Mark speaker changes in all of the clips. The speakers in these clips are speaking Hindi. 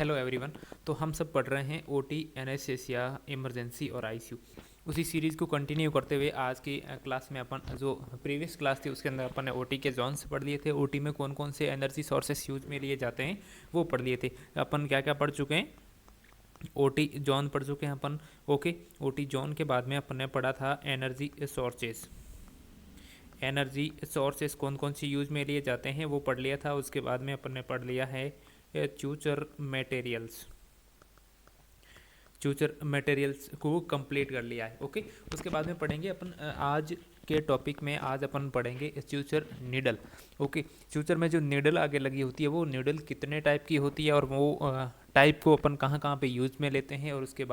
Speaker 1: Hello everyone. तो हम सब पढ़ रहे हैं ओटी, एनेस्थीसिया, इमरजेंसी और आईसीयू। उसी सीरीज़ को कंटिन्यू करते हुए आज की क्लास में अपन जो प्रीवियस क्लास थी उसके अंदर अपन ने ओटी के जोन्स पढ़ लिए थे। ओटी में कौन कौन से एनर्जी सोर्सेस यूज में लिए जाते हैं वो पढ़ लिए थे। अपन क्या क्या पढ़ चुके हैं? ओटी जोन पढ़ चुके हैं अपन। ओके, ओटी जोन के बाद में अपन ने पढ़ा था एनर्जी सोर्सेस। एनर्जी सोर्सेस कौन कौन सी यूज में लिए जाते हैं वो पढ़ लिया था। उसके बाद में अपन ने पढ़ लिया है फ्यूचर मटेरियल्स। फ्यूचर मटेरियल्स को कंप्लीट कर लिया है। ओके, उसके बाद में पढ़ेंगे अपन आज के टॉपिक में आज अपन पढ़ेंगे फ्यूचर नीडल। ओके, फ्यूचर में जो नीडल आगे लगी होती है वो नीडल कितने टाइप की होती है और वो टाइप को अपन कहाँ कहाँ पे यूज में लेते हैं। और उसके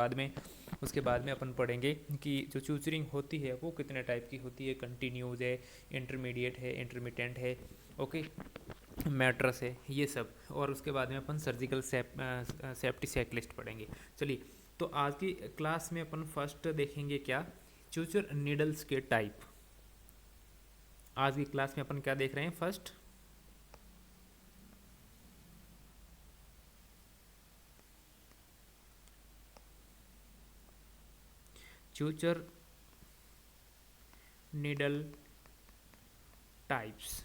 Speaker 1: बाद में अपन पढ़ेंगे कि जो फ्यूचरिंग होती है वो कितने टाइप की होती है। कंटिन्यूज है, इंटरमीडिएट है, इंटरमिटेंट है, ओके, मैट्रस है, ये सब। और उसके बाद में अपन सर्जिकल सेफ्टी चेकलिस्ट पढ़ेंगे। चलिए, तो आज की क्लास में अपन फर्स्ट देखेंगे क्या, फ्यूचर नीडल्स के टाइप। आज की क्लास में अपन क्या देख रहे हैं? First future needle types.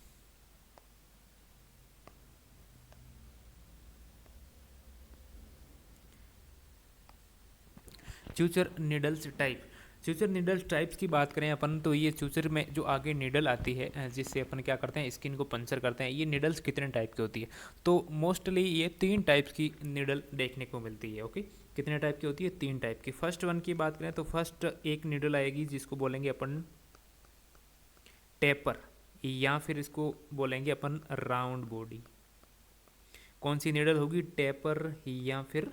Speaker 1: Future needles type. Future needles types की बात करें अपन तो ये फ्यूचर में जो आगे नीडल आती है जिससे अपन क्या करते हैं, स्किन को पंचर करते हैं, ये नीडल्स कितने टाइप की होती है? तो मोस्टली ये 3 टाइप्स की नीडल देखने को मिलती है। ओके, कितने टाइप की होती है? 3 टाइप की। फर्स्ट वन की बात करें तो फर्स्ट एक नीडल आएगी जिसको बोलेंगे अपन टेपर, या फिर इसको बोलेंगे अपन राउंड बॉडी। कौन सी नीडल होगी? टेपर या फिर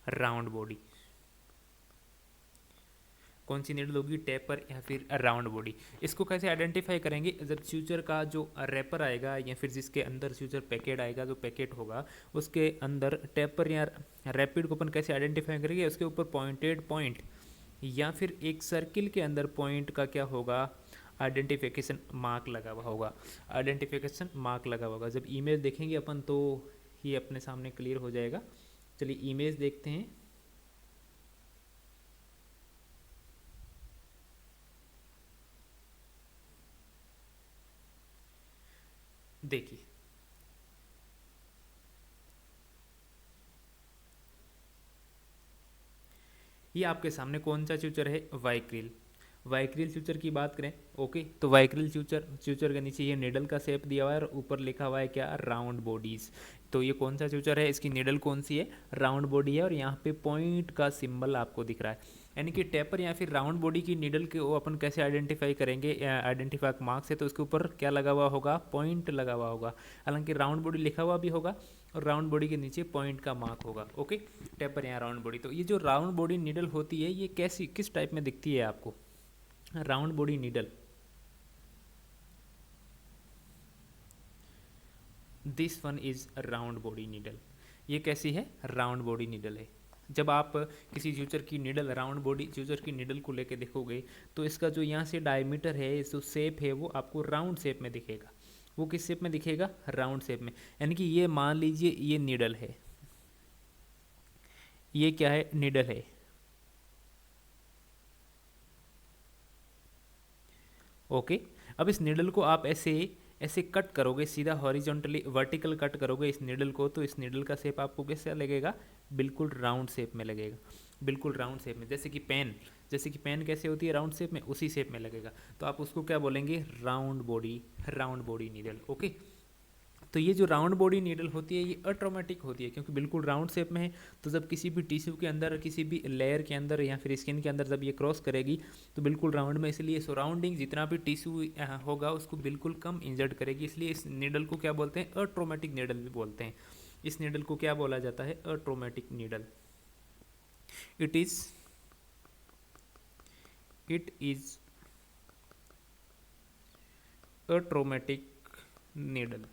Speaker 1: राउंड बॉडी। कौन सी नीडल होगी? टेपर या फिर राउंड बॉडी। इसको कैसे आइडेंटिफाई करेंगे? जब फ्यूचर का जो रैपर आएगा या फिर जिसके अंदर फ्यूचर पैकेट आएगा, जो पैकेट होगा उसके अंदर टेपर या रैपिड को अपन कैसे आइडेंटिफाई करेंगे? उसके ऊपर पॉइंटेड पॉइंट या फिर एक सर्किल के अंदर पॉइंट का क्या होगा? आइडेंटिफिकेशन मार्क लगा हुआ होगा। आइडेंटिफिकेशन मार्क लगा हुआ होगा। जब इमेज देखेंगे अपन तो ये अपने सामने क्लियर हो जाएगा। चलिए इमेज देखते हैं। देखिए, ये आपके सामने कौन सा फ्यूचर है? वाइक्रिल। वाइक्रिल फ्यूचर की बात करें, ओके, तो वाइक्रिल फ्यूचर के नीचे ये निडल का शेप दिया हुआ है और ऊपर लिखा हुआ है क्या? Round bodies. तो ये कौन सा फ्यूचर है? इसकी निडल कौन सी है? राउंड बॉडी है और यहाँ पे पॉइंट का सिंबल आपको दिख रहा है। यानी कि टेपर या फिर राउंड बॉडी की निडल के वो अपन कैसे आइडेंटिफाई करेंगे? आइडेंटिफाई मार्क्स है तो उसके ऊपर क्या लगा हुआ होगा? पॉइंट लगा हुआ होगा। हालांकि राउंड बॉडी लिखा हुआ भी होगा और राउंड बॉडी के नीचे पॉइंट का मार्क होगा। ओके, टेपर या राउंड बॉडी। तो ये जो राउंड बॉडी निडल होती है ये कैसी किस टाइप में दिखती है आपको? Round body needle, this one is round body needle. ये कैसी है? राउंड बॉडी नीडल है। जब आप किसी फ्यूचर की नीडल, राउंड बॉडी फ्यूचर की नीडल को लेके देखोगे तो इसका जो यहाँ से डायमीटर है, जो शेप है वो आपको राउंड शेप में दिखेगा। वो किस शेप में दिखेगा? राउंड शेप में। यानी कि ये मान लीजिए ये नीडल है, ये क्या है? नीडल है। ओके, अब इस नीडल को आप ऐसे ऐसे कट करोगे, सीधा हॉरिजॉन्टली वर्टिकल कट करोगे इस नीडल को, तो इस नीडल का शेप आपको कैसा लगेगा? बिल्कुल राउंड शेप में लगेगा। बिल्कुल राउंड शेप में, जैसे कि पेन कैसे होती है? राउंड शेप में, उसी शेप में लगेगा। तो आप उसको क्या बोलेंगे? Round body needle. ओके, तो ये जो राउंड बॉडी नीडल होती है ये अट्रोमेटिक होती है क्योंकि बिल्कुल राउंड शेप में है। तो जब किसी भी टिश्यू के अंदर, किसी भी लेयर के अंदर या फिर स्किन के अंदर जब ये क्रॉस करेगी तो बिल्कुल राउंड में, इसलिए सराउंडिंग जितना भी टिश्यू होगा उसको बिल्कुल कम इंजर्ड करेगी। इसलिए इस नीडल को क्या बोलते हैं? अट्रोमेटिक नीडल भी बोलते हैं। इस नीडल को क्या बोला जाता है? Atraumatic needle. It is it is atraumatic needle.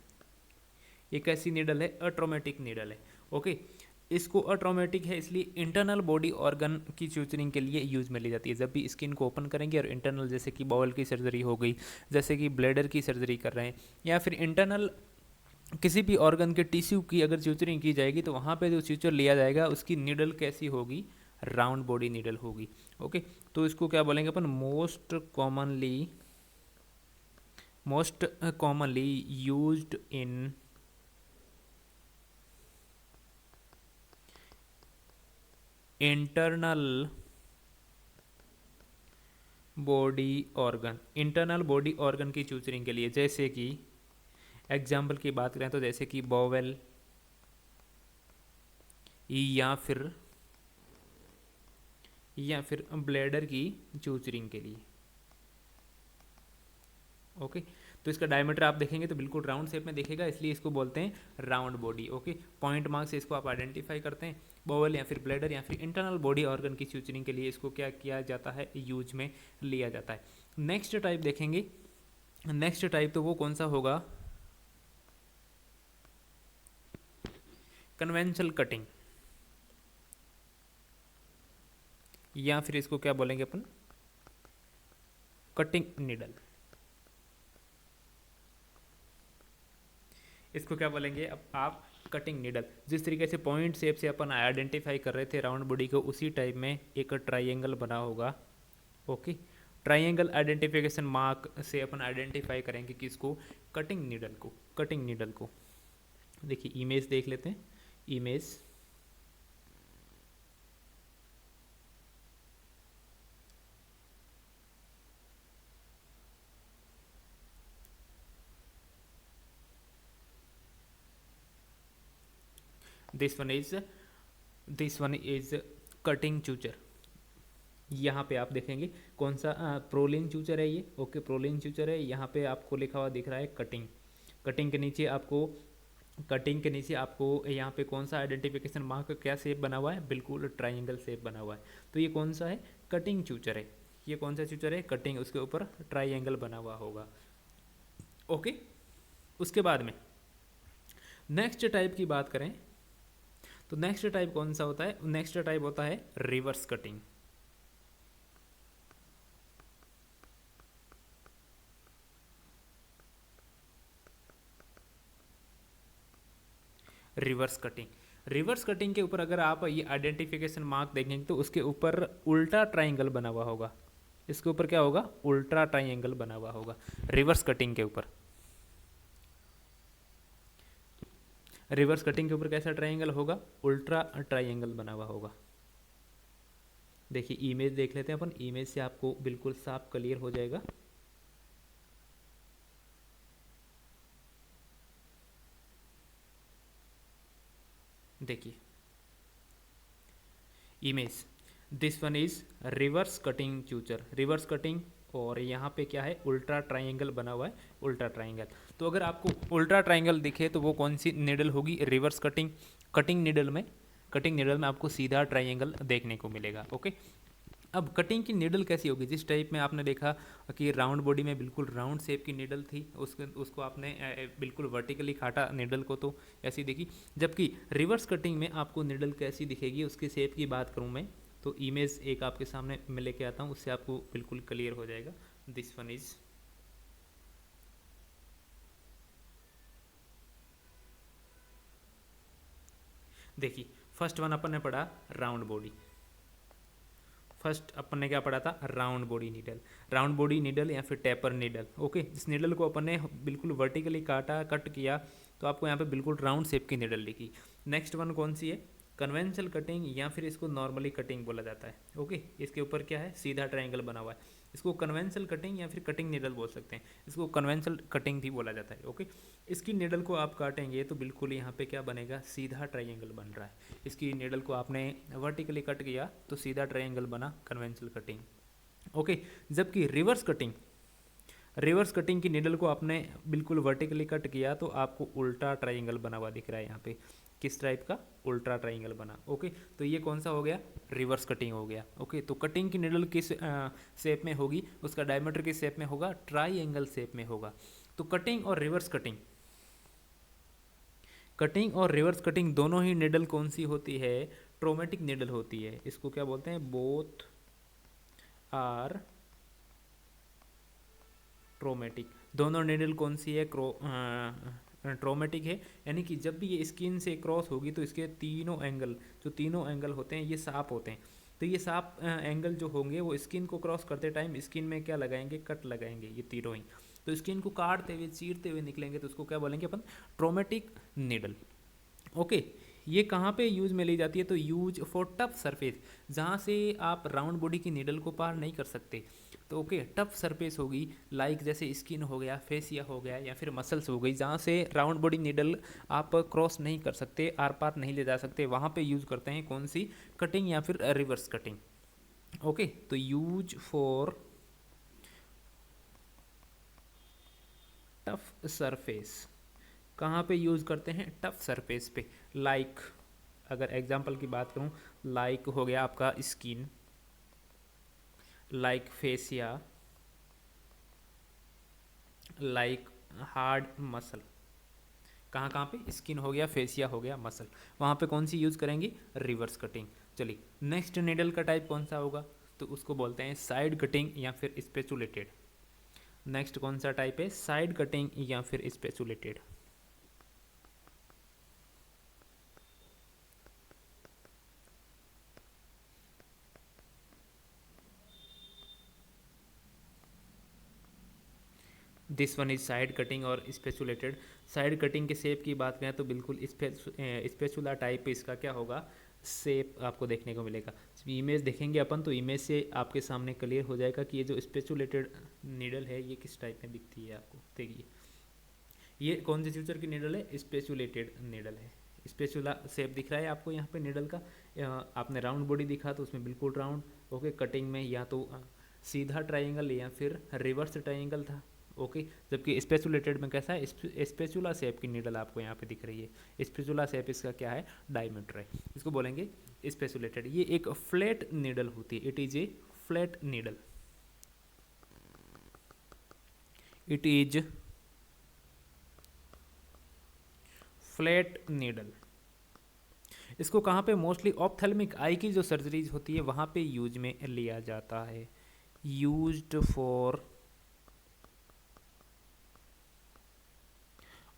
Speaker 1: एक ऐसी नीडल है, अट्रोमेटिक नीडल है। ओके, इसको अट्रोमेटिक है इसलिए इंटरनल बॉडी ऑर्गन की फ्यूचरिंग के लिए यूज में ली जाती है। जब भी स्किन को ओपन करेंगे और इंटरनल, जैसे कि बॉवल की सर्जरी हो गई, जैसे कि ब्लैडर की सर्जरी कर रहे हैं, या फिर इंटरनल किसी भी ऑर्गन के टिश्यू की अगर च्यूचरिंग की जाएगी तो वहाँ पे जो च्यूचर लिया जाएगा उसकी नीडल कैसी होगी, राउंड बॉडी नीडल होगी। ओके, तो इसको क्या बोलेंगे अपन, most commonly used in internal internal body organ की च्यूचरिंग के लिए, जैसे कि एग्जाम्पल की बात करें तो जैसे कि बॉवेल या फिर ब्लैडर की च्यूचरिंग के लिए। ओके, तो इसका डायमीटर आप देखेंगे तो बिल्कुल राउंड शेप में दिखेगा, इसलिए इसको बोलते हैं round body. Okay, point mark से इसको आप आइडेंटिफाई करते हैं। बॉवल या फिर ब्लैडर या फिर इंटरनल बॉडी ऑर्गन की च्यूचरिंग के लिए इसको क्या किया जाता है, यूज में लिया जाता है। नेक्स्ट टाइप देखेंगे, नेक्स्ट टाइप तो वो कौन सा होगा, कन्वेंशनल कटिंग, या फिर इसको क्या बोलेंगे अपन, कटिंग नीडल। इसको क्या बोलेंगे अब आप, कटिंग नीडल। जिस तरीके से पॉइंट शेप से अपन आइडेंटिफाई कर रहे थे राउंड बॉडी को, उसी टाइप में एक ट्राइंगल बना होगा। ओके, ट्राइंगल आइडेंटिफिकेशन मार्क से अपन आइडेंटिफाई करेंगे किसको, कटिंग नीडल को। कटिंग नीडल को देखिए, इमेज देख लेते हैं, image this one is cutting suture. यहाँ पे आप देखेंगे कौन सा प्रोलिन चूचर है ये। ओके, प्रोलिन चूचर है। यहाँ पे आपको लिखा हुआ दिख रहा है कटिंग। कटिंग के नीचे आपको यहाँ पे कौन सा आइडेंटिफिकेशन मार्क, क्या शेप बना हुआ है, बिल्कुल ट्राइंगल शेप बना हुआ है। तो ये कौन सा है, कटिंग चूचर है। ये कौन सा चूचर है, कटिंग, उसके ऊपर ट्राइंगल बना हुआ होगा। ओके, उसके बाद में नेक्स्ट टाइप की बात करें तो नेक्स्ट टाइप कौन सा होता है, नेक्स्ट टाइप होता है रिवर्स कटिंग। रिवर्स कटिंग के ऊपर अगर आप ये आइडेंटिफिकेशन मार्क देखेंगे तो उसके ऊपर उल्टा ट्राइंगल बना हुआ होगा। इसके ऊपर क्या होगा, उल्टा ट्राइंगल बना हुआ होगा रिवर्स कटिंग के ऊपर। रिवर्स कटिंग के ऊपर कैसा ट्राइंगल होगा, उल्ट्रा ट्राइंगल बना हुआ होगा। देखिए इमेज देख लेते हैं अपन, इमेज से आपको बिल्कुल साफ क्लियर हो जाएगा। देखिए image, this one is reverse cutting suture, reverse cutting, और यहाँ पे क्या है, उल्ट्रा ट्राइंगल बना हुआ है, उल्ट्रा ट्राइंगल। तो अगर आपको उल्ट्रा ट्राइंगल दिखे तो वो कौन सी निडल होगी, रिवर्स कटिंग। कटिंग निडल में आपको सीधा ट्राइंगल देखने को मिलेगा। ओके, अब कटिंग की निडल कैसी होगी, जिस टाइप में आपने देखा कि राउंड बॉडी में बिल्कुल राउंड शेप की निडल थी, उसको आपने बिल्कुल वर्टिकली काटा निडल को, तो ऐसी देखी। जबकि रिवर्स कटिंग में आपको निडल कैसी दिखेगी, उसके शेप की बात करूँ मैं तो इमेज एक आपके सामने मैं लेके आता हूँ, उससे आपको बिल्कुल क्लियर हो जाएगा। दिस वन इज, देखिए फर्स्ट वन अपन ने पढ़ा राउंड बॉडी, फर्स्ट अपन ने क्या पढ़ा था, round body needle. Round body needle या फिर टेपर नीडल। ओके, इस नीडल को अपन ने बिल्कुल वर्टिकली कट किया तो आपको यहाँ पे बिल्कुल राउंड शेप की नीडल दिखी। नेक्स्ट वन कौन सी है, कन्वेंशनल कटिंग या फिर इसको नॉर्मली कटिंग बोला जाता है। ओके, इसके ऊपर क्या है, सीधा ट्रायंगल बना हुआ है। इसको कन्वेंशनल कटिंग या फिर कटिंग नीडल बोल सकते हैं, इसको कन्वेंशनल कटिंग भी बोला जाता है। ओके, इसकी नीडल को आप काटेंगे तो बिल्कुल यहाँ पे क्या बनेगा, सीधा ट्रायंगल बन रहा है। इसकी नीडल को आपने वर्टिकली कट किया तो सीधा ट्रायंगल बना, कन्वेंशनल कटिंग। ओके, जबकि रिवर्स कटिंग की नीडल को आपने बिल्कुल वर्टिकली कट किया तो आपको उल्टा ट्रायंगल बना हुआ दिख रहा है यहाँ पे। किस टाइप का, उल्टा ट्रायंगल बना। ओके, तो ये कौन सा हो गया, रिवर्स कटिंग हो गया। ओके, तो कटिंग की निडल किस शेप में होगी, उसका डायमीटर किस शेप में होगा, ट्रायंगल शेप में होगा। तो कटिंग और रिवर्स कटिंग दोनों ही निडल कौन सी होती है, ट्रोमेटिक निडल होती है। इसको क्या बोलते हैं, बोथ आर ट्रोमेटिक। दोनों निडल कौन सी है, ट्रोमेटिक है, यानी कि जब भी ये स्किन से क्रॉस होगी तो इसके तीनों एंगल, जो तीनों एंगल होते हैं ये शार्प होते हैं। तो ये शार्प एंगल जो होंगे वो स्किन को क्रॉस करते टाइम स्किन में क्या लगाएंगे, कट लगाएंगे ये तीनों ही। तो स्किन को काटते हुए चीरते हुए निकलेंगे तो उसको क्या बोलेंगे अपन, ट्रोमेटिक नीडल। ओके, ये कहाँ पे यूज में ली जाती है, तो यूज फॉर टफ सरफेस, जहाँ से आप राउंड बॉडी की नीडल को पार नहीं कर सकते। तो ओके, टफ सरफेस होगी, लाइक जैसे स्किन हो गया, फेसिया हो गया, या फिर मसल्स हो गई, जहाँ से राउंड बॉडी नीडल आप क्रॉस नहीं कर सकते, आर पार नहीं ले जा सकते, वहाँ पे यूज़ करते हैं कौन सी, कटिंग या फिर रिवर्स कटिंग। ओके, तो यूज फॉर टफ सरफेस, कहाँ पे यूज़ करते हैं, टफ सरफेस पे। लाइक अगर एग्जांपल की बात करूँ, लाइक हो गया आपका skin, like fascia, like hard muscle. कहाँ कहाँ पे, स्किन हो गया, फेसिया हो गया, मसल, वहाँ पे कौन सी यूज़ करेंगे, रिवर्स कटिंग। चलिए नेक्स्ट नीडल का टाइप कौन सा होगा, तो उसको बोलते हैं साइड कटिंग या फिर स्पेचुलेटेड। नेक्स्ट कौन सा टाइप है, साइड कटिंग या फिर spatulated. This one is side cutting और स्पेचुलेटेड। साइड कटिंग के शेप की बात करें तो बिल्कुल स्पेचुला टाइप इसका क्या होगा, शेप आपको देखने को मिलेगा। इमेज देखेंगे अपन तो इमेज से आपके सामने क्लियर हो जाएगा कि ये जो स्पेचुलेटेड नीडल है ये किस टाइप में दिखती है आपको। देखिए ये कौन से फ्यूचर की नीडल है, स्पेचुलेटेड नीडल है। स्पेचुला शेप दिख रहा है आपको यहाँ पे नीडल का, आपने राउंड बॉडी दिखा तो उसमें बिल्कुल राउंड। ओके, कटिंग में या तो सीधा ट्राइंगल या फिर रिवर्स ट्राइंगल था। ओके, जबकि स्पेचुलेटेड में कैसा है, स्पेचुला शेप की नीडल आपको यहाँ पे दिख रही है। स्पेचुला शेप इसका क्या है, डायमीटर है, इसको बोलेंगे स्पेचुलेटेड। ये एक फ्लैट नीडल होती है, it is a flat needle, it is flat needle. इसको कहाँ पे, मोस्टली ऑप्थेल्मिक आई की जो सर्जरीज होती है वहाँ पे यूज में लिया जाता है, used for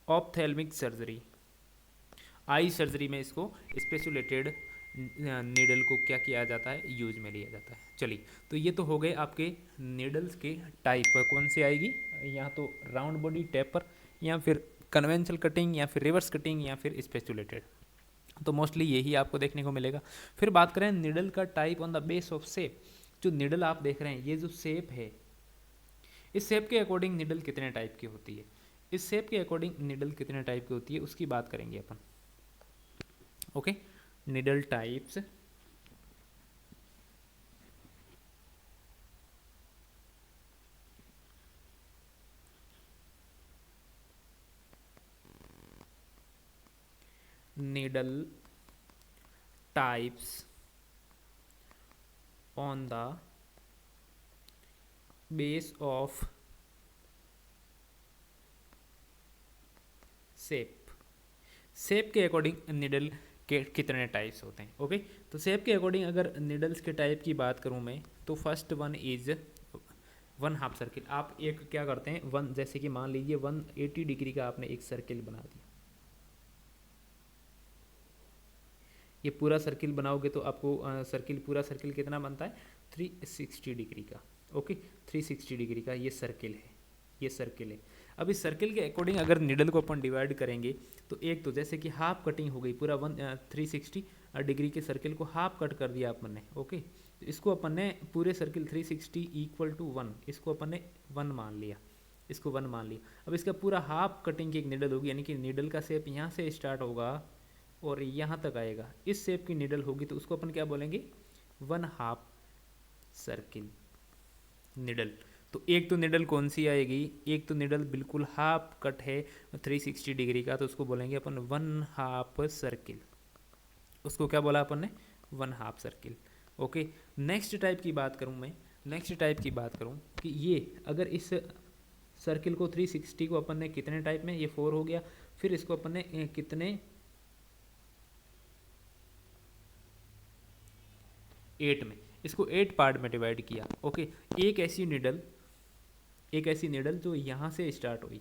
Speaker 1: ophthalmic surgery. Eye surgery में इसको स्पेशुलेटेड नीडल को क्या किया जाता है, यूज में लिया जाता है। चलिए, तो ये तो हो गए आपके नीडल्स के टाइप, कौन सी आएगी, या तो राउंड बॉडी टेपर, या फिर कन्वेंशनल कटिंग, या फिर रिवर्स कटिंग, या फिर स्पेशुलेटेड। तो मोस्टली यही आपको देखने को मिलेगा। फिर बात करें निडल का type on the base of shape. जो निडल आप देख रहे हैं, ये जो शेप है, इस शेप के अकॉर्डिंग निडल कितने टाइप की होती है, इस शेप के अकॉर्डिंग निडल कितने टाइप की होती है उसकी बात करेंगे अपन। Okay, needle types. needle types on the base of shape. Shape के अकॉर्डिंग निडल के कितने टाइप्स होते हैं। ओके, तो शेप के अकॉर्डिंग अगर निडल्स के टाइप की बात करूं मैं, तो first one is one half circle. आप एक क्या करते हैं, वन, जैसे कि मान लीजिए 180 डिग्री का आपने एक सर्किल बना दिया, ये पूरा सर्किल बनाओगे तो आपको सर्किल, पूरा सर्किल कितना बनता है, 360 डिग्री का। ओके, 360 डिग्री का ये सर्किल है, ये सर्किल है। अब इस सर्किल के अकॉर्डिंग अगर निडल को अपन डिवाइड करेंगे तो एक तो जैसे कि हाफ कटिंग हो गई, पूरा 360 डिग्री के सर्किल को हाफ कट कर दिया अपन ने। ओके, तो इसको अपन ने पूरे सर्किल 360 इक्वल टू 1, इसको अपन ने 1 मान लिया, इसको 1 मान लिया। अब इसका पूरा हाफ कटिंग की एक निडल होगी, यानी कि निडल का शेप यहाँ से स्टार्ट होगा और यहाँ तक आएगा, इस शेप की निडल होगी तो उसको अपन क्या बोलेंगे, 1 हाफ सर्किल निडल। तो एक तो निडल कौन सी आएगी, एक तो निडल बिल्कुल हाफ कट है 360 डिग्री का, तो उसको बोलेंगे अपन 1 हाफ सर्किल, उसको क्या बोला अपन ने, 1 half circle. Okay, next type की बात करूं मैं, नेक्स्ट टाइप की बात करूं कि ये अगर इस सर्किल को 360 को अपन ने कितने टाइप में, ये 4 हो गया, फिर इसको अपन ने कितने 8 में, इसको 8 पार्ट में डिवाइड किया। ओके, एक ऐसी निडल, एक ऐसी निडल जो यहाँ से स्टार्ट हुई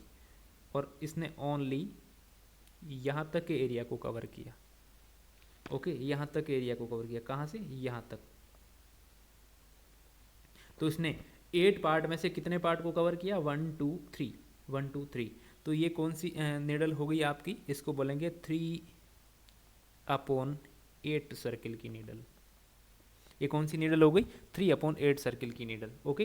Speaker 1: और इसने ओनली यहाँ तक के एरिया को कवर किया। ओके, यहाँ तक एरिया को कवर किया, कहाँ से यहाँ तक। तो इसने 8 पार्ट में से कितने पार्ट को कवर किया, 1 2 3, 1 2 3। तो ये कौन सी निडल हो गई आपकी, इसको बोलेंगे 3/8 सर्किल की निडल। ये कौन सी निडल हो गई, 3/8 सर्किल की निडल। ओके,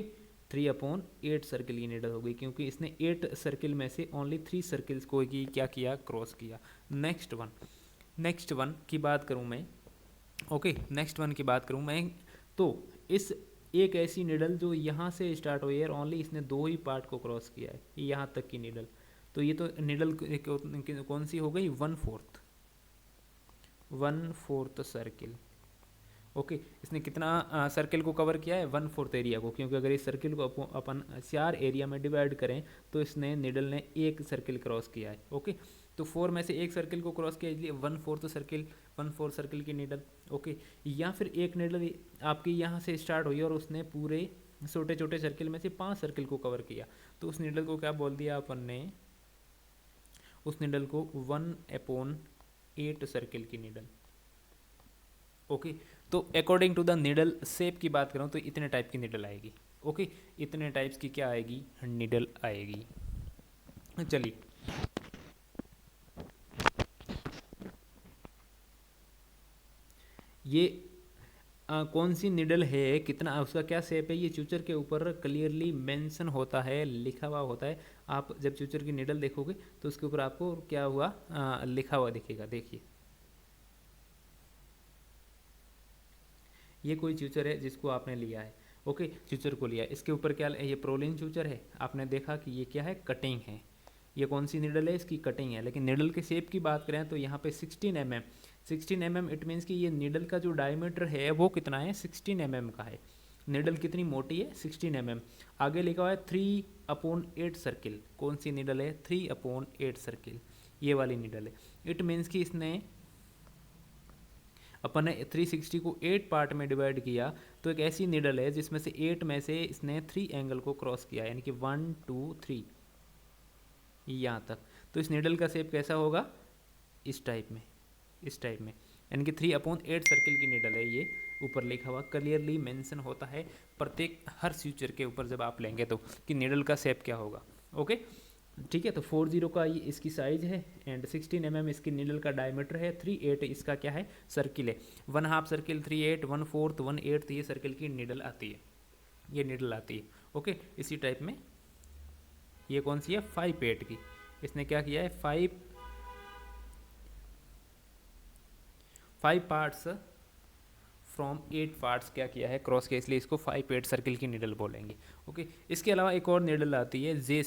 Speaker 1: 3/8 सर्किल की निडल हो गई, क्योंकि इसने 8 सर्किल में से ओनली 3 सर्किल्स को ही क्या किया, क्रॉस किया। नेक्स्ट वन की बात करूं मैं। ओके, नेक्स्ट वन की बात करूं मैं, तो इस एक ऐसी निडल जो यहाँ से स्टार्ट हुई है, ओनली इसने 2 ही पार्ट को क्रॉस किया है, यहाँ तक की निडल। तो ये तो निडल कौन सी हो गई, 1/4 सर्किल। ओके, इसने कितना सर्किल को कवर किया है, 1/4 एरिया को, क्योंकि अगर इस सर्किल को अपन 4 एरिया में डिवाइड करें तो इसने निडल ने एक सर्किल क्रॉस किया है। ओके, तो 4 में से एक सर्किल को क्रॉस किया, इसलिए 1/4 सर्किल की निडल। ओके, या फिर एक निडल आपकी यहाँ से स्टार्ट हुई और उसने पूरे छोटे छोटे सर्किल में से 5 सर्किल को कवर किया, तो उस निडल को क्या बोल दिया अपन ने, उस निडल को 1/8 सर्किल की निडल। ओके, तो according to the needle shape की बात करूँ तो इतने टाइप की निडल आएगी। ओके, इतने टाइप्स की क्या आएगी, निडल आएगी। चलिए, ये कौन सी निडल है, कितना उसका क्या शेप है, ये चूचर के ऊपर क्लियरली मेंशन होता है, लिखा हुआ होता है। आप जब चूचर की निडल देखोगे तो उसके ऊपर आपको क्या हुआ, लिखा हुआ दिखेगा। देखिए, ये कोई चूचर है जिसको आपने लिया है। ओके, चूचर को लिया, इसके ऊपर क्या, ये प्रोलिन चूचर है। आपने देखा कि ये क्या है, कटिंग है। ये कौन सी निडल है, इसकी कटिंग है। लेकिन निडल के शेप की बात करें तो यहाँ पे 16 mm, इट मीन्स कि ये निडल का जो डायमीटर है वो कितना है, 16 mm का है। निडल कितनी मोटी है, 16 mm। आगे लिखा हुआ है 3/8 सर्किल। कौन सी निडल है, 3/8 सर्किल, ये वाली निडल है। इट मीन्स कि इसने अपन ने 360 को 8 पार्ट में डिवाइड किया, तो एक ऐसी निडल है जिसमें से 8 में से इसने 3 एंगल को क्रॉस किया, यानी कि 1 2 3 यहाँ तक। तो इस निडल का शेप कैसा होगा, इस टाइप में, यानी कि 3/8 सर्किल की निडल है ये। ऊपर लिखा हुआ क्लियरली मेंशन होता है प्रत्येक हर फ्यूचर के ऊपर जब आप लेंगे तो, कि निडल का शेप क्या होगा। ओके, ठीक है। तो 40 का ये इसकी साइज है एंड 16 mm इसकी निडल का डायमीटर है, 3/8 इसका क्या है, सर्किल है। 1/2 सर्किल 3/8, 1/4 1/8 ये सर्किल की निडल आती है, ये निडल आती है। ओके, इसी टाइप में ये कौन सी है, 5/8 की। इसने क्या किया है, 5 पार्ट्स फ्रॉम 8 पार्ट्स क्या किया है, क्रॉस किया, इसलिए इसको 5/8 सर्किल की निडल बोलेंगे। ओके, इसके अलावा एक और निडल आती है जे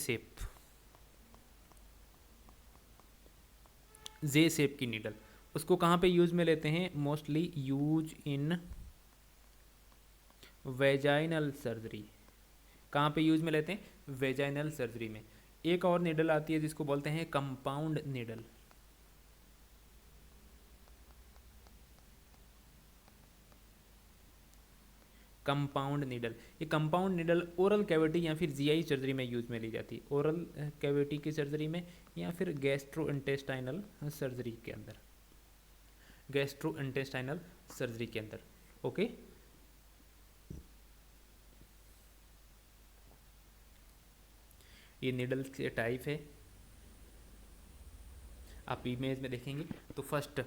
Speaker 1: शेप की निडल। उसको कहाँ पे यूज में लेते हैं, mostly use in vaginal surgery. कहाँ पे यूज में लेते हैं, वेजाइनल सर्जरी में। एक और निडल आती है जिसको बोलते हैं कंपाउंड निडल। कंपाउंड निडल, ये कंपाउंड निडल ओरल कैविटी या फिर जीआई सर्जरी में यूज में ली जाती है, ओरल कैविटी की सर्जरी में या फिर गैस्ट्रो इंटेस्टाइनल सर्जरी के अंदर, गैस्ट्रो इंटेस्टाइनल सर्जरी के अंदर। ओके, ये निडल के टाइप है, आप इमेज में देखेंगे तो फर्स्ट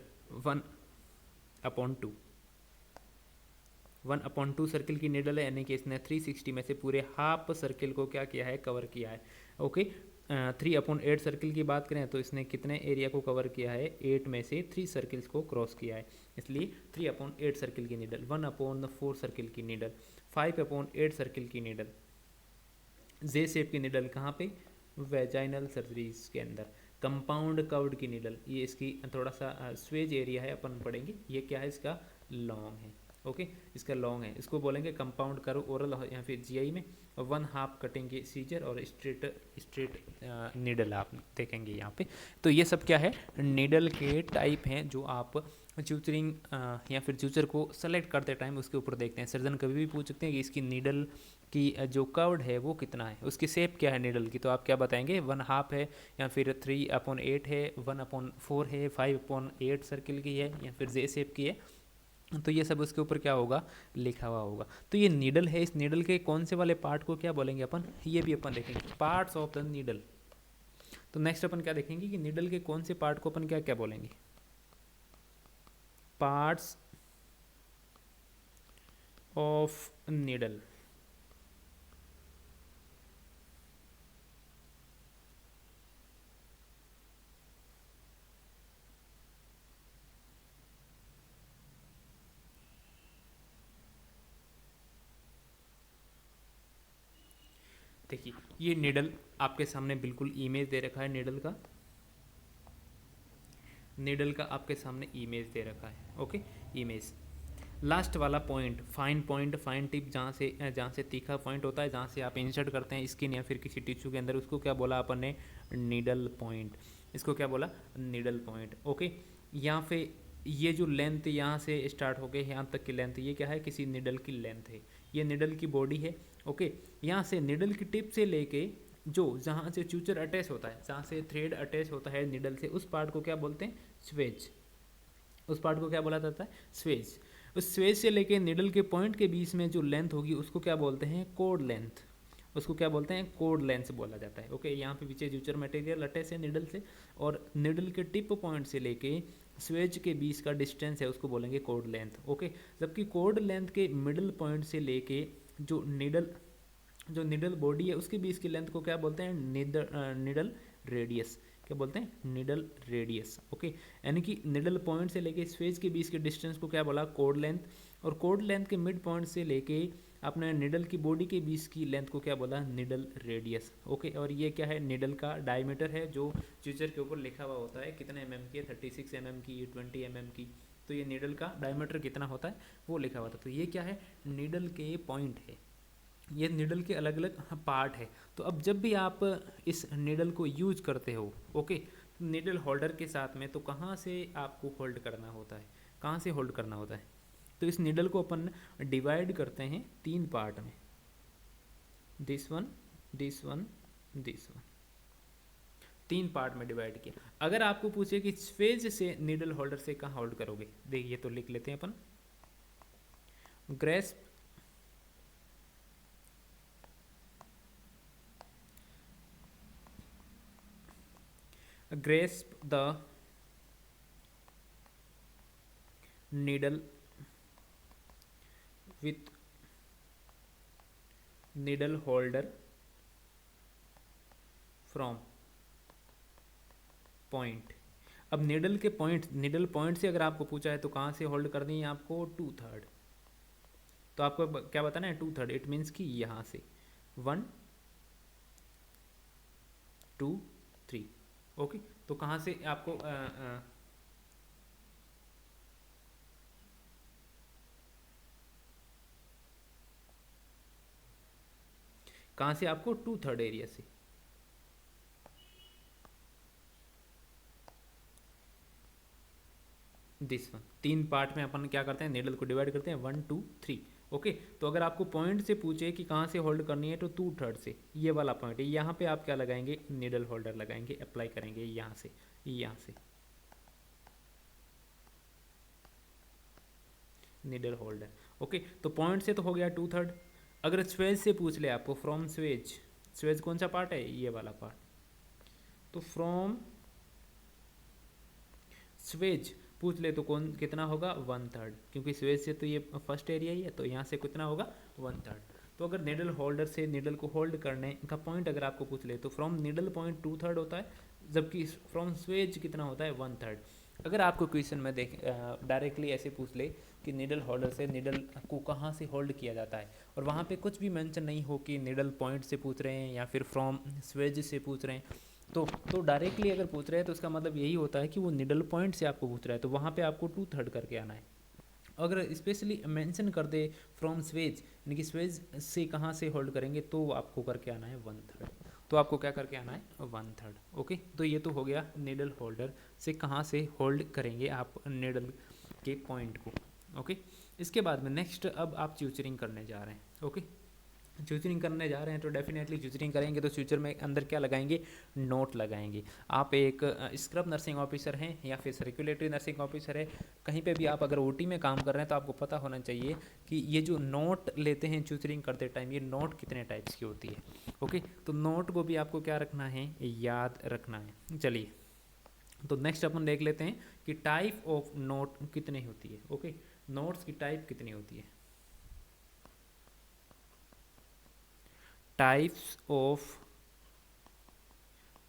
Speaker 1: 1/2 सर्किल की निडल है, यानी कि इसने 360 में से पूरे हाफ सर्किल को क्या किया है, कवर किया है। ओके, 3/8 सर्किल की बात करें तो इसने कितने एरिया को कवर किया है, 8 में से 3 सर्किल्स को क्रॉस किया है, इसलिए 3/8 सर्किल की निडल। 1/4 सर्किल की निडल, 5/8 सर्किल की निडल। जे शेप की निडल कहाँ पे, वेजाइनल सर्जरीज के अंदर। कंपाउंड कर्व्ड की निडल, ये इसकी थोड़ा सा स्वेज एरिया है, अपन पढ़ेंगे। ये क्या है, इसका लॉन्ग है। ओके, इसका लॉन्ग है, इसको बोलेंगे कंपाउंड कर्व ओरल या फिर जीआई में। 1/2 कटिंग की सीजर और स्ट्रेट निडल आप देखेंगे यहाँ पे। तो ये सब क्या है, निडल के टाइप हैं जो आप च्यूचरिंग या फिर च्यूचर को सेलेक्ट करते टाइम उसके ऊपर देखते हैं। सर्जन कभी भी पूछ सकते हैं कि इसकी नीडल की जो कर्व्ड है वो कितना है, उसकी शेप क्या है नीडल की, तो आप क्या बताएंगे 1/2 है, या फिर 3/8 है, 1/4 है, 5/8 सर्किल की है, या फिर जे शेप की है। तो ये सब उसके ऊपर क्या होगा, लिखा हुआ होगा। तो ये नीडल है, इस नीडल के कौन से वाले पार्ट को क्या बोलेंगे अपन, ये भी अपन देखेंगे, पार्ट्स ऑफ द नीडल। तो नेक्स्ट अपन क्या देखेंगे कि नीडल के कौन से पार्ट को अपन क्या क्या बोलेंगे, पार्ट्स ऑफ नीडल। देखिए ये निडल आपके सामने बिल्कुल इमेज दे रखा है निडल का, निडल का आपके सामने इमेज दे रखा है। ओके, इमेज लास्ट वाला पॉइंट, फाइन टिप, जहाँ से तीखा पॉइंट होता है, जहाँ से आप इंसर्ट करते हैं स्किन या फिर किसी टिश्यू के अंदर, उसको क्या बोला अपन ने, नीडल पॉइंट। इसको क्या बोला, नीडल पॉइंट। ओके, यहाँ पे ये जो लेंथ यहाँ से स्टार्ट हो गई यहाँ तक की लेंथ, ये क्या है, किसी निडल की लेंथ है, ये निडल की बॉडी है। ओके, यहाँ से निडल की टिप से लेके जो जहाँ से च्यूचर अटैच होता है, जहाँ से थ्रेड अटैच होता है निडल से, उस पार्ट को क्या बोलते हैं, स्वेज। उस पार्ट को क्या बोला जाता है, स्वेज। उस स्वेज से लेके निडल के पॉइंट के बीच में जो लेंथ होगी उसको क्या बोलते हैं, कोड लेंथ। उसको क्या बोलते हैं, कोड लेंथ बोला जाता है। ओके, यहाँ पे पीछे च्यूचर मटेरियल अटैच है निडल से, और निडल के टिप पॉइंट से लेके स्वेज के बीच का डिस्टेंस है उसको बोलेंगे कोड लेंथ। ओके, जबकि कोड लेंथ के मिडल पॉइंट से लेके जो निडल बॉडी है उसके बीच की लेंथ को क्या बोलते हैं, निडल रेडियस। क्या बोलते हैं, निडल रेडियस। ओके, यानी कि निडल पॉइंट से लेके स्वेज के बीच के डिस्टेंस को क्या बोला, कोड लेंथ। और कोड लेंथ के मिड पॉइंट से लेके अपने निडल की बॉडी के बीच की लेंथ को क्या बोला, निडल रेडियस। ओके, और ये क्या है, निडल का डायमीटर है जो च्यूचर के ऊपर लिखा हुआ होता है, कितने mm की है, 36 mm की, 20 mm की। तो ये निडल का डायमीटर कितना होता है वो लिखा हुआ था। तो ये क्या है, निडल के पॉइंट है, ये निडल के अलग अलग पार्ट है। तो अब जब भी आप इस निडल को यूज करते हो, ओके, निडल होल्डर के साथ में, तो कहाँ से आपको होल्ड करना होता है, कहाँ से होल्ड करना होता है। तो इस निडल को अपन डिवाइड करते हैं 3 पार्ट में, this one, this one, this one, 3 part में डिवाइड किया। अगर आपको पूछे कि स्वेज से निडल होल्डर से कहाँ होल्ड करोगे, देखिए तो लिख लेते हैं अपन, grasp grasp the needle with needle holder from point। अब निडल के पॉइंट, निडल पॉइंट से अगर आपको पूछा है तो कहाँ से होल्ड करनी है आपको, 2/3। तो आपको क्या बताना है, 2/3, इट मीन्स कि यहाँ से 1 2 3। ओके, तो कहाँ से आपको कहाँ से आपको 2/3 एरिया से, दिस वन। 3 पार्ट में अपन क्या करते हैं, निडल को डिवाइड करते हैं 1 2 3। ओके, तो अगर आपको पॉइंट से पूछे कि कहाँ से होल्ड करनी है तो 2/3 से, ये वाला पॉइंट है, यहाँ पे आप क्या लगाएंगे, निडल होल्डर लगाएंगे, अप्लाई करेंगे यहाँ से, यहाँ से निडल होल्डर। ओके, तो पॉइंट से तो हो गया 2/3। अगर स्वेज से पूछ ले आपको, फ्रॉम स्वेज, स्वेज कौन सा पार्ट है, ये वाला पार्ट, तो फ्रॉम स्वेज पूछ ले तो कौन कितना होगा, 1/3, क्योंकि स्वेज से तो ये फर्स्ट एरिया ही है, तो यहाँ से कितना होगा, 1/3। तो अगर निडल होल्डर से निडल को होल्ड करने का पॉइंट अगर आपको पूछ ले तो फ्रॉम निडल पॉइंट 2/3 होता है, जबकि फ्रॉम स्वेज कितना होता है, 1/3। अगर आपको क्वेश्चन में देख डायरेक्टली ऐसे पूछ ले कि निडल होल्डर से निडल को कहाँ से होल्ड किया जाता है, और वहाँ पे कुछ भी मेंशन नहीं हो कि निडल पॉइंट से पूछ रहे हैं या फिर फ्रॉम स्वेज से पूछ रहे हैं, तो डायरेक्टली अगर पूछ रहे हैं तो उसका मतलब यही होता है कि वो निडल पॉइंट से आपको पूछ रहा है, तो वहाँ पे आपको 2/3 करके आना है। अगर स्पेशली मेंशन कर दे फ्रॉम स्वेज, यानी कि स्वेज से कहाँ से होल्ड करेंगे, तो आपको करके आना है 1/3। तो आपको क्या करके आना है, 1/3। ओके, तो ये तो हो गया निडल होल्डर से कहाँ से होल्ड करेंगे आप निडल के पॉइंट को। ओके, इसके बाद में नेक्स्ट अब आप च्यूचरिंग करने जा रहे हैं। ओके, च्यूचरिंग करने जा रहे हैं तो डेफिनेटली च्यूचरिंग करेंगे तो फ्यूचर में अंदर क्या लगाएंगे, नोट लगाएंगे। आप एक स्क्रब नर्सिंग ऑफिसर हैं या फिर सर्कुलेटरी नर्सिंग ऑफिसर है, कहीं पे भी आप अगर ओटी में काम कर रहे हैं तो आपको पता होना चाहिए कि ये जो नोट लेते हैं च्यूचरिंग करते टाइम, ये नोट कितने टाइप्स की होती है। ओके, तो नोट को भी आपको क्या रखना है, याद रखना है। चलिए, तो नेक्स्ट अपन देख लेते हैं कि टाइप ऑफ नोट कितनी होती है। ओके, नोट्स की टाइप कितनी होती है। टाइप्स ऑफ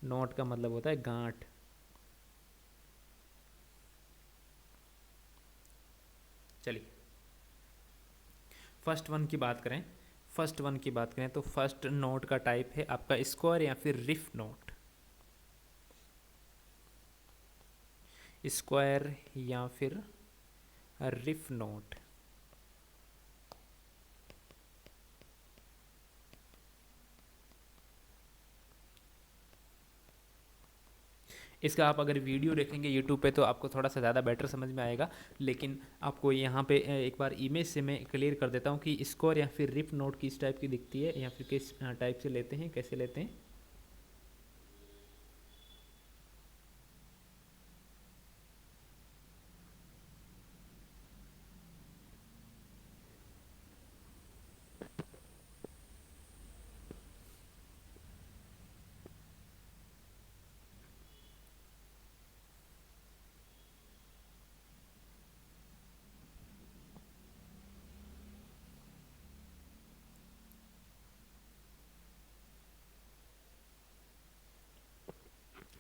Speaker 1: नोट का मतलब होता है गांठ। चलिए, फर्स्ट वन की बात करें तो फर्स्ट नोट का टाइप है आपका स्क्वायर या फिर रिफ नोट। स्क्वायर या फिर रिफ नोट। इसका आप अगर वीडियो देखेंगे यूट्यूब पे तो आपको थोड़ा सा ज़्यादा बेटर समझ में आएगा, लेकिन आपको यहाँ पे एक बार इमेज से मैं क्लियर कर देता हूँ कि स्कोर या फिर रिप नोट किस टाइप की दिखती है या फिर किस टाइप से लेते हैं, कैसे लेते हैं।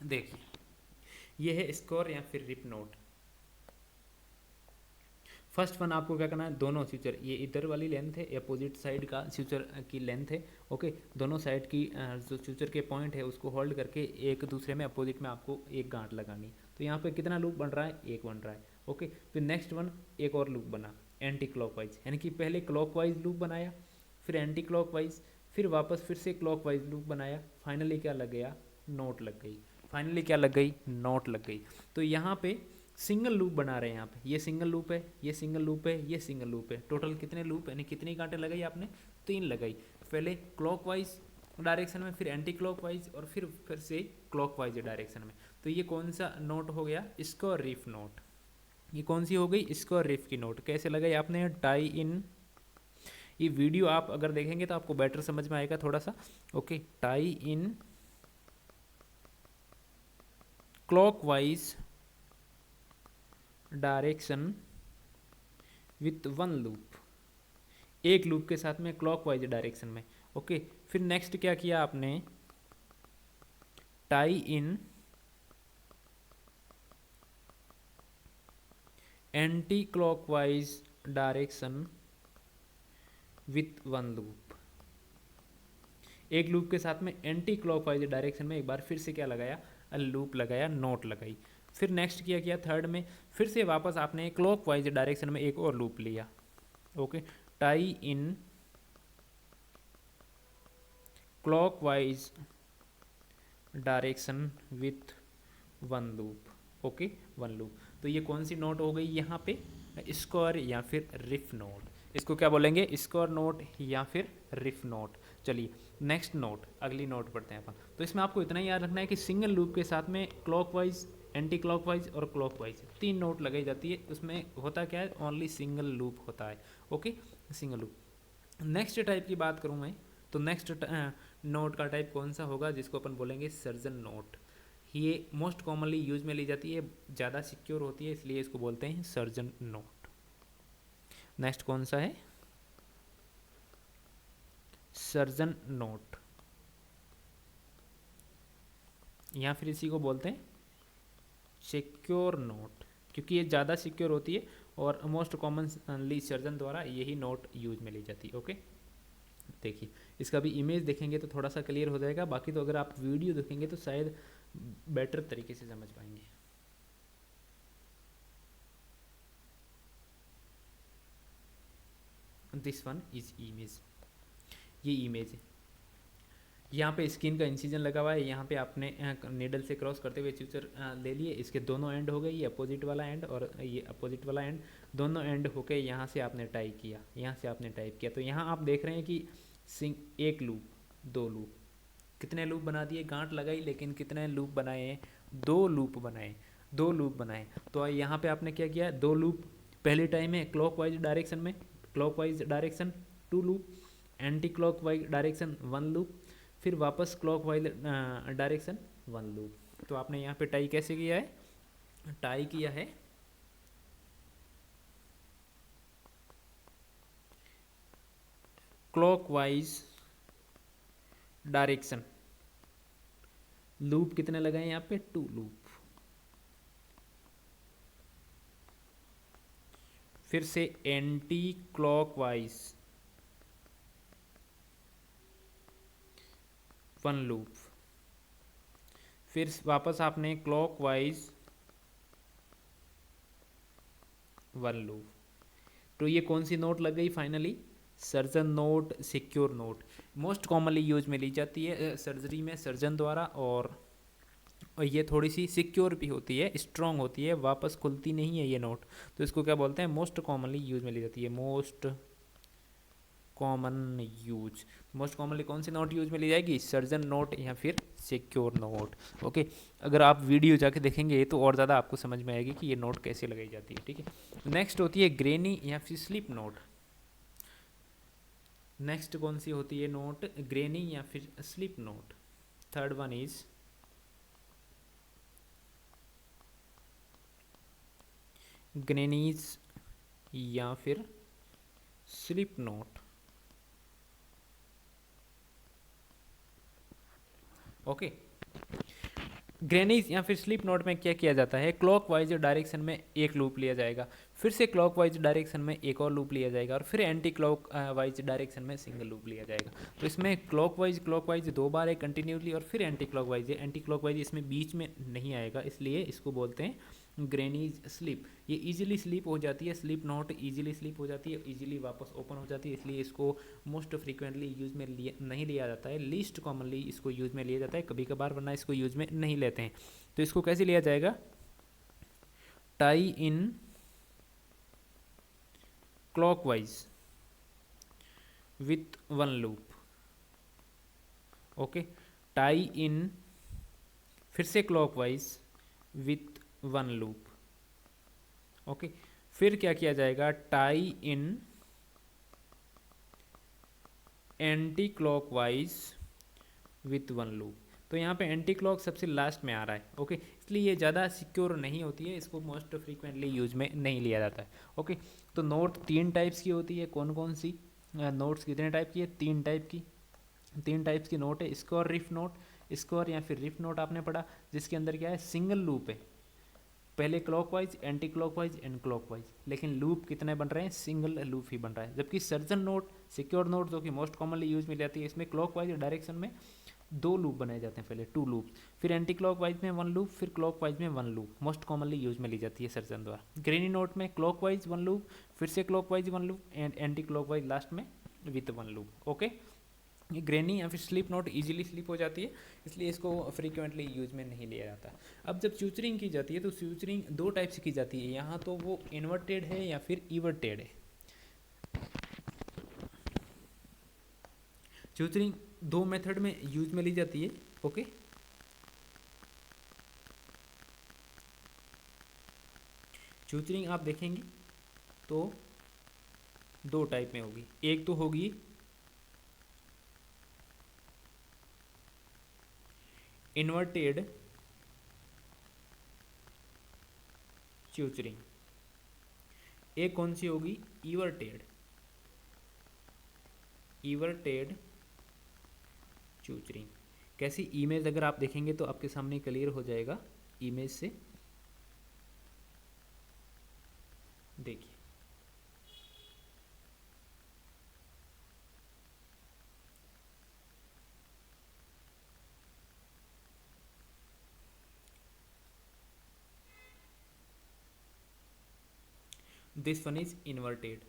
Speaker 1: देखिए, ये है स्कोर या फिर रिप नोट। फर्स्ट वन आपको क्या करना है, दोनों स्यूचर, ये इधर वाली लेंथ है, अपोजिट साइड का स्यूचर की लेंथ है। ओके, दोनों साइड की जो स्यूचर के पॉइंट है उसको होल्ड करके एक दूसरे में अपोजिट में आपको एक गांठ लगानी। तो यहाँ पे कितना लूप बन रहा है, एक बन रहा है। ओके, फिर नेक्स्ट वन एक और लूप बना एंटी क्लॉकवाइज, यानी कि पहले क्लॉकवाइज लूप बनाया, फिर एंटी क्लॉकवाइज, फिर वापस फिर से क्लॉकवाइज लूप बनाया, फाइनली क्या लग गया, नोट लग गई। फाइनली क्या लग गई, नोट लग गई। तो यहाँ पे सिंगल लूप बना रहे हैं यहाँ पे, ये सिंगल लूप है, ये सिंगल लूप है, ये सिंगल लूप है। टोटल कितने लूप यानी कितनी गांठें लगाई आपने, 3 लगाई। पहले क्लॉकवाइज डायरेक्शन में, फिर एंटी क्लॉकवाइज और फिर से क्लॉकवाइज डायरेक्शन में। तो ये कौन सा नोट हो गया, स्क्वायर रिफ नोट। ये कौन सी हो गई, स्क्वायर रिफ की नोट। कैसे लगाई आपने, टाई इन। ये वीडियो आप अगर देखेंगे तो आपको बेटर समझ में आएगा थोड़ा सा। Okay, tie in clockwise direction with one loop, एक लूप के साथ में क्लॉकवाइज डायरेक्शन में। ओके, फिर नेक्स्ट क्या किया आपने, tie in anti clockwise direction with one loop, एक लूप के साथ में एंटी क्लॉकवाइज डायरेक्शन में एक बार फिर से क्या लगाया, लूप लगाया, नोट लगाई। फिर नेक्स्ट क्या किया, थर्ड में फिर से वापस आपने क्लॉकवाइज डायरेक्शन में एक और लूप लिया। Okay, tie in clockwise direction with one loop. Okay, one loop. तो ये कौन सी नोट हो गई यहाँ पे, स्क्वायर या फिर रिफ नोट। इसको क्या बोलेंगे, स्क्वायर नोट या फिर रिफ नोट। चलिए, नेक्स्ट नोट, अगली नोट पढ़ते हैं अपन। तो इसमें आपको इतना ही याद रखना है कि सिंगल लूप के साथ में क्लॉकवाइज, एंटी क्लॉकवाइज और क्लॉकवाइज 3 नोट लगाई जाती है। उसमें होता क्या है, ओनली सिंगल लूप होता है। Okay, single loop. Next type की बात करूँ मैं तो नेक्स्ट नोट का टाइप कौन सा होगा, जिसको अपन बोलेंगे सर्जन नोट। ये मोस्ट कॉमनली यूज में ली जाती है, ज़्यादा सिक्योर होती है, इसलिए इसको बोलते हैं सर्जन नोट। नेक्स्ट कौन सा है, सर्जन नोट, या फिर इसी को बोलते हैं सिक्योर नोट, क्योंकि ये ज़्यादा सिक्योर होती है और मोस्ट कॉमनली सर्जन द्वारा यही नोट यूज में ली जाती है। ओके, देखिए, इसका भी इमेज देखेंगे तो थोड़ा सा क्लियर हो जाएगा, बाकी तो अगर आप वीडियो देखेंगे तो शायद बेटर तरीके से समझ पाएंगे। दिस वन इज इमेज, ये इमेज है। यहाँ पे स्किन का इंसिजन लगा हुआ है, यहाँ पे आपने नीडल से क्रॉस करते हुए फ्यूचर ले लिए, इसके दोनों एंड हो गए, ये अपोजिट वाला एंड और ये अपोजिट वाला एंड, दोनों एंड होके यहाँ से आपने टाई किया, यहाँ से आपने टाइप किया। तो यहाँ आप देख रहे हैं कि एक लूप, दो लूप, कितने लूप बना दिए, गांठ लगाई, लेकिन कितने लूप बनाए हैं, दो लूप बनाए, दो लूप बनाए। तो यहाँ पे आपने क्या किया, दो लूप पहले टाइम है क्लॉकवाइज डायरेक्शन में, clockwise direction two loop, anti clockwise direction one loop, फिर वापस क्लॉकवाइज डायरेक्शन वन लूप। तो आपने यहाँ पे टाई कैसे किया है, टाई किया है क्लॉकवाइज डायरेक्शन, लूप कितने लगाए यहाँ पे, टू लूप, फिर से एंटी क्लॉकवाइज वन लूप, फिर वापस आपने क्लॉकवाइज वन लूप। तो ये कौन सी नोट लग गई finally, surgeon note, secure note, most commonly use में ली जाती है सर्जरी में सर्जन द्वारा, और ये थोड़ी सी सिक्योर भी होती है, स्ट्रॉन्ग होती है, वापस खुलती नहीं है ये नोट। तो इसको क्या बोलते हैं, मोस्ट कॉमनली यूज में ली जाती है, most common use. Most commonly कौन सी नोट यूज में ली जाएगी, सर्जन नोट या फिर सिक्योर नोट। ओके, अगर आप वीडियो जाके देखेंगे तो और ज़्यादा आपको समझ में आएगी कि ये नोट कैसे लगाई जाती है। ठीक है, नेक्स्ट होती है ग्रेनी या फिर स्लिप नोट। नेक्स्ट कौन सी होती है नोट, ग्रेनी या फिर slip knot. Third one is grannies या फिर स्लिप नोट। ओके, ग्रेनीज या फिर स्लिप नोट में क्या किया जाता है, क्लॉकवाइज डायरेक्शन में एक लूप लिया जाएगा, फिर से क्लॉकवाइज डायरेक्शन में एक और लूप लिया जाएगा, और फिर एंटी क्लॉक वाइज डायरेक्शन में सिंगल लूप लिया जाएगा। तो इसमें क्लॉकवाइज क्लॉकवाइज दो बार है कंटिन्यूसली, और फिर एंटी क्लॉकवाइज है, एंटी क्लॉकवाइज इसमें बीच में नहीं आएगा, इसलिए इसको बोलते हैं ग्रेनीज स्लिप। ये इजीली स्लिप हो जाती है, स्लिप नोट इजीली स्लिप हो जाती है, इजीली वापस ओपन हो जाती है, इसलिए इसको मोस्ट फ्रीक्वेंटली यूज में नहीं लिया जाता है, लीस्ट कॉमनली इसको यूज में लिया जाता है कभी कभार, वरना इसको यूज में नहीं लेते हैं। तो इसको कैसे लिया जाएगा, tie in clockwise with one loop. Okay, tie in फिर से clockwise with one loop. Okay, फिर क्या किया जाएगा, tie in anti clockwise with one loop. तो यहाँ पे एंटी क्लॉक सबसे लास्ट में आ रहा है। ओके, इसलिए ये ज़्यादा सिक्योर नहीं होती है, इसको मोस्ट फ्रीक्वेंटली यूज में नहीं लिया जाता है। ओके, तो नोट तीन टाइप्स की होती है, कौन कौन सी नोट्स कितने टाइप की है, तीन टाइप की, तीन टाइप्स की नोट है, स्कोर रिफ नोट, स्कोर या फिर रिफ नोट आपने पढ़ा, जिसके अंदर क्या है, सिंगल लूप है, पहले clockwise anti clockwise and clockwise, लेकिन लूप कितने बन रहे हैं, सिंगल लूप ही बन रहा है। जबकि सर्जन नोट, सिक्योर नोट जो कि मोस्ट कॉमनली यूज में जाती है, इसमें क्लॉकवाइज डायरेक्शन में दो लूप बनाए जाते हैं, पहले टू लूप, फिर एंटी क्लॉकवाइज में वन लूप, फिर क्लॉकवाइज में one loop, most commonly use में ली जाती है सर्जन द्वारा। ग्रेनी नोट में क्लॉकवाइज वन लूप, फिर से clockwise one loop and anti clockwise last में विथ वन लूप। ओके, ये ग्रेनी या फिर स्लिप नोट इजीली स्लिप हो जाती है, इसलिए इसको फ्रीक्वेंटली यूज में नहीं लिया जाता। अब जब फ्यूचरिंग की जाती है तो फ्यूचरिंग दो टाइप से की जाती है, यहाँ तो वो इन्वर्टेड है या फिर इवर्टेड है। फ्यूचरिंग दो मेथड में यूज में ली जाती है। ओके, फ्यूचरिंग आप देखेंगे तो दो टाइप में होगी, एक तो होगी इन्वर्टेड फ्यूचरिंग, एक कौन सी होगी, इवर्टेड, इवर्टेड फ्यूचरिंग। कैसी, इमेज अगर आप देखेंगे तो आपके सामने क्लियर हो जाएगा, इमेज से देखिए। दिस वन इज इन्वर्टेड,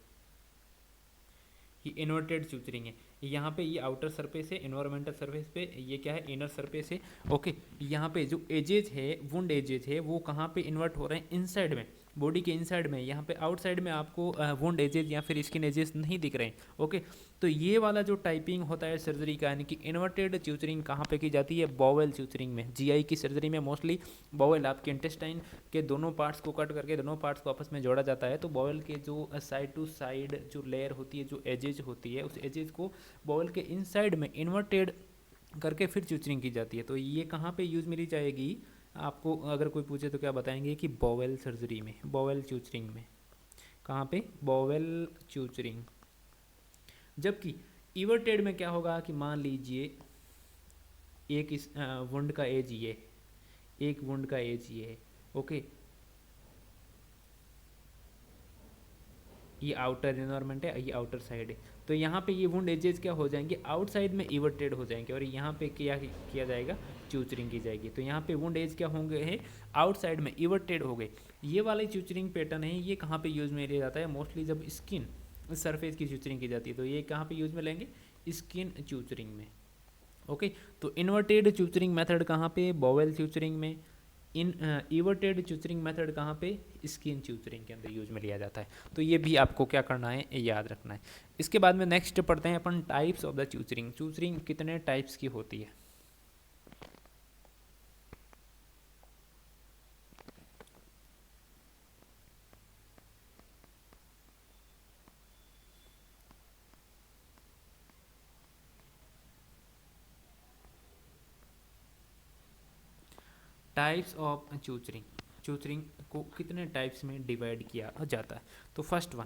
Speaker 1: ये इन्वर्टेड फ्यूचरिंग है। यहाँ पे ये आउटर सरफेस है, एनवायरमेंटल सरफेस पे ये क्या है, इनर सरफेस है। ओके, यहाँ पे जो एजेज है, वुंड एजेज है, वो कहाँ पे इन्वर्ट हो रहे हैं, इनसाइड में, बॉडी के इनसाइड में। यहाँ पे आउटसाइड में आपको वुंड एजेज या फिर स्किन एजेज नहीं दिख रहे हैं। ओके, तो ये वाला जो टाइपिंग होता है सर्जरी का, यानी कि इन्वर्टेड च्यूचरिंग कहाँ पे की जाती है, बॉवेल च्यूचरिंग में। जीआई की सर्जरी में मोस्टली बॉवेल, आपके इंटेस्टाइन के दोनों पार्ट्स को कट करके दोनों पार्ट्स को आपस में जोड़ा जाता है। तो बॉवेल के जो साइड टू साइड जो लेयर होती है, जो एजेज होती है, उस एजेज को बॉवेल के इनसाइड में इन्वर्टेड करके फिर च्यूचरिंग की जाती है। तो ये कहाँ पे यूज मिली जाएगी आपको, अगर कोई पूछे तो क्या बताएंगे कि बॉवेल सर्जरी में, बॉवेल च्यूचरिंग में। कहाँ पे, बॉवेल च्यूचरिंग। जबकि इवर्टेड में क्या होगा कि मान लीजिए एक इस वुंड का एज ये, एक वुंड का एज ये है। ओके, ये आउटर एनवायरमेंट है, ये आउटर साइड है। तो यहाँ पे ये वुंड एजेस क्या हो जाएंगे, आउटसाइड में इवर्टेड हो जाएंगे, और यहाँ पे क्या किया जाएगा, च्यूचरिंग की जाएगी। तो यहाँ पे वुंड एज क्या होंगे, है आउटसाइड में इवर्टेड हो गए। ये वाले च्यूचरिंग पैटर्न है, ये कहाँ पे यूज में लिया जाता है, मोस्टली जब स्किन सरफेस की च्यूचरिंग की जाती है। तो ये कहाँ पे यूज में लेंगे, स्किन च्यूचरिंग में। ओके, तो इन्वर्टेड च्यूचरिंग मेथड कहाँ पे, बॉवेल च्यूचरिंग में। इन इवर्टेड च्यूचरिंग मेथड कहाँ पे, स्किन च्यूचरिंग के अंदर यूज में लिया जाता है। तो ये भी आपको क्या करना है, याद रखना है। इसके बाद में नेक्स्ट पढ़ते हैं अपन टाइप्स ऑफ द च्यूचरिंग। च्यूचरिंग कितने टाइप्स की होती है। टाइप्स ऑफ च्यूचरिंग, च्यूचरिंग को कितने टाइप्स में डिवाइड किया जाता है। तो फर्स्ट वन,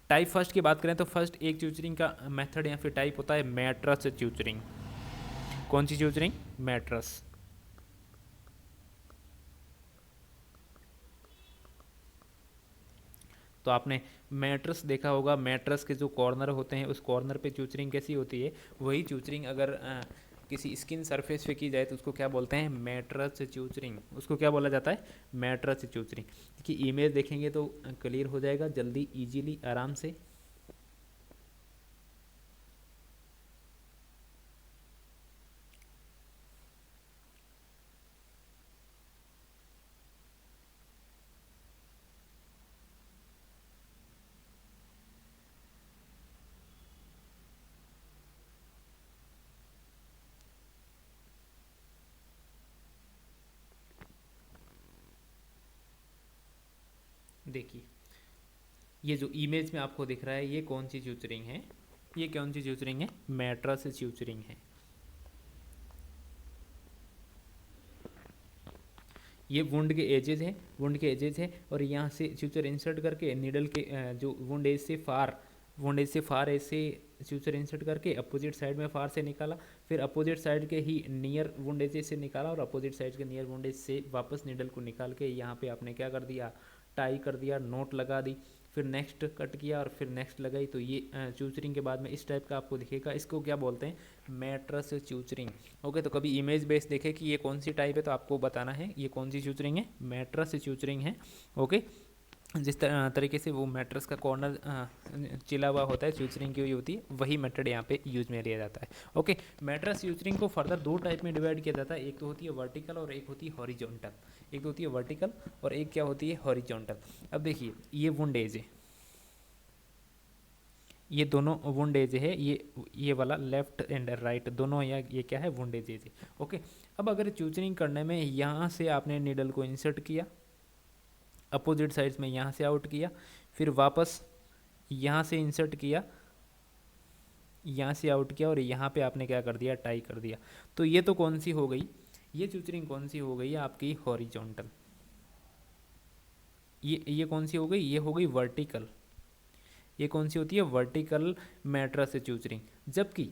Speaker 1: टाइप फर्स्ट की बात करें तो फर्स्ट एक च्यूचरिंग का मेथड या फिर टाइप होता है मैट्रस च्यूचरिंग। कौन सी च्यूचरिंग, मैट्रस। तो आपने मैट्रस देखा होगा, मैट्रस के जो कॉर्नर होते हैं उस कॉर्नर पे च्यूचरिंग कैसी होती है, वही च्यूचरिंग अगर किसी स्किन सरफेस पे की जाए तो उसको क्या बोलते हैं, मैट्रस च्यूचरिंग। उसको क्या बोला जाता है, मैट्रस च्यूचरिंग। कि इमेज देखेंगे तो क्लियर हो जाएगा जल्दी, इजीली, आराम से। देखिए, ये जो इमेज में आपको दिख रहा है ये कौन सी च्यूचरिंग है, ये कौन सी च्यूचरिंग है, मैट्रस च्यूचरिंग है। ये वुंड के एजेस हैं, वुंड के एजेस है, और यहाँ से च्यूचर इंसर्ट करके नीडल के जो वुंड एज से फार, वुंड एज से फार ऐसे च्यूचर इंसर्ट करके अपोजिट साइड में फार से निकाला, फिर अपोजिट साइड के ही नियर वुंड एज से निकाला, और अपोजिट साइड के नियर वुंड एज से वापस नीडल को निकाल के यहाँ पे आपने क्या कर दिया, टाई कर दिया, नोट लगा दी, फिर नेक्स्ट कट किया और फिर नेक्स्ट लगाई। तो ये च्यूचरिंग के बाद में इस टाइप का आपको दिखेगा। इसको क्या बोलते हैं, मैट्रस च्यूचरिंग। ओके, तो कभी इमेज बेस देखे कि ये कौन सी टाइप है तो आपको बताना है ये कौन सी च्यूचरिंग है, मैट्रस च्यूचरिंग है। ओके, जिस तरीके से वो मैट्रस का कॉर्नर चिला हुआ होता है, च्यूचरिंग की हुई होती है, वही मेथड यहाँ पे यूज में लिया जाता है। ओके, मैट्रस च्यूचरिंग को फर्दर दो टाइप में डिवाइड किया जाता है, एक तो होती है वर्टिकल और एक होती है हॉरिजॉन्टल। एक तो होती है वर्टिकल और एक क्या होती है, हॉरिजॉन्टल। अब देखिए, ये वुंड एज है, ये दोनों वुंड एज है, ये वाला लेफ्ट एंड राइट दोनों, या ये क्या है, वुंड एज है। ओके, अब अगर च्यूचरिंग करने में यहाँ से आपने नीडल को इंसर्ट किया, अपोजिट साइड्स में यहाँ से आउट किया, फिर वापस यहाँ से इंसर्ट किया, यहाँ से आउट किया, और यहाँ पे आपने क्या कर दिया, टाई कर दिया। तो ये तो कौन सी हो गई, ये च्यूचरिंग कौन सी हो गई आपकी, हॉरिजॉन्टल। ये कौन सी हो गई, ये हो गई वर्टिकल। ये कौन सी होती है, वर्टिकल मैट्रस च्यूचरिंग। जबकि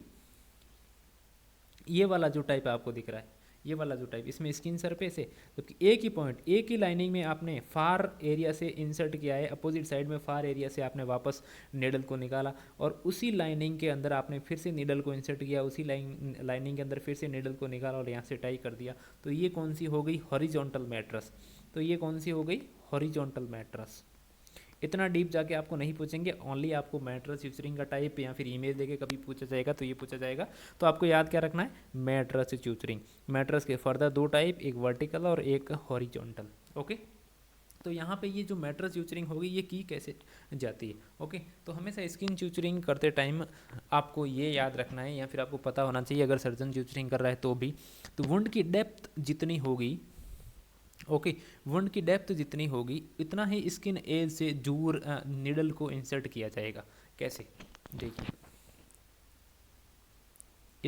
Speaker 1: ये वाला जो टाइप आपको दिख रहा है, ये वाला जो टाइप, इसमें स्किन सरफेस है, जबकि एक ही पॉइंट, एक ही लाइनिंग में आपने फार एरिया से इंसर्ट किया है, अपोजिट साइड में फार एरिया से आपने वापस निडल को निकाला, और उसी लाइनिंग के अंदर आपने फिर से निडल को इंसर्ट किया, उसी लाइनिंग के अंदर फिर से निडल को निकाला और यहाँ से टाई कर दिया। तो ये कौन सी हो गई, हॉरिजॉन्टल मैट्रस। तो ये कौन सी हो गई, हॉरिजॉन्टल मैट्रस। इतना डीप जाके आपको नहीं पूछेंगे, ओनली आपको मैट्रस च्यूचरिंग का टाइप या फिर इमेज देके कभी पूछा जाएगा तो ये पूछा जाएगा। तो आपको याद क्या रखना है, मैट्रस च्यूचरिंग। मैट्रस के फर्दर दो टाइप, एक वर्टिकल और एक हॉरिजॉन्टल। ओके, तो यहाँ पे ये जो मैट्रस च्यूचरिंग होगी ये की कैसे जाती है। ओके, तो हमेशा स्किन च्यूचरिंग करते टाइम आपको ये याद रखना है या फिर आपको पता होना चाहिए, अगर सर्जन च्यूचरिंग कर रहा है तो भी, तो वुंड की डेप्थ जितनी होगी, ओके, वुंड की डेप्थ जितनी होगी इतना ही स्किन एज से दूर निडल को इंसर्ट किया जाएगा। कैसे, देखिए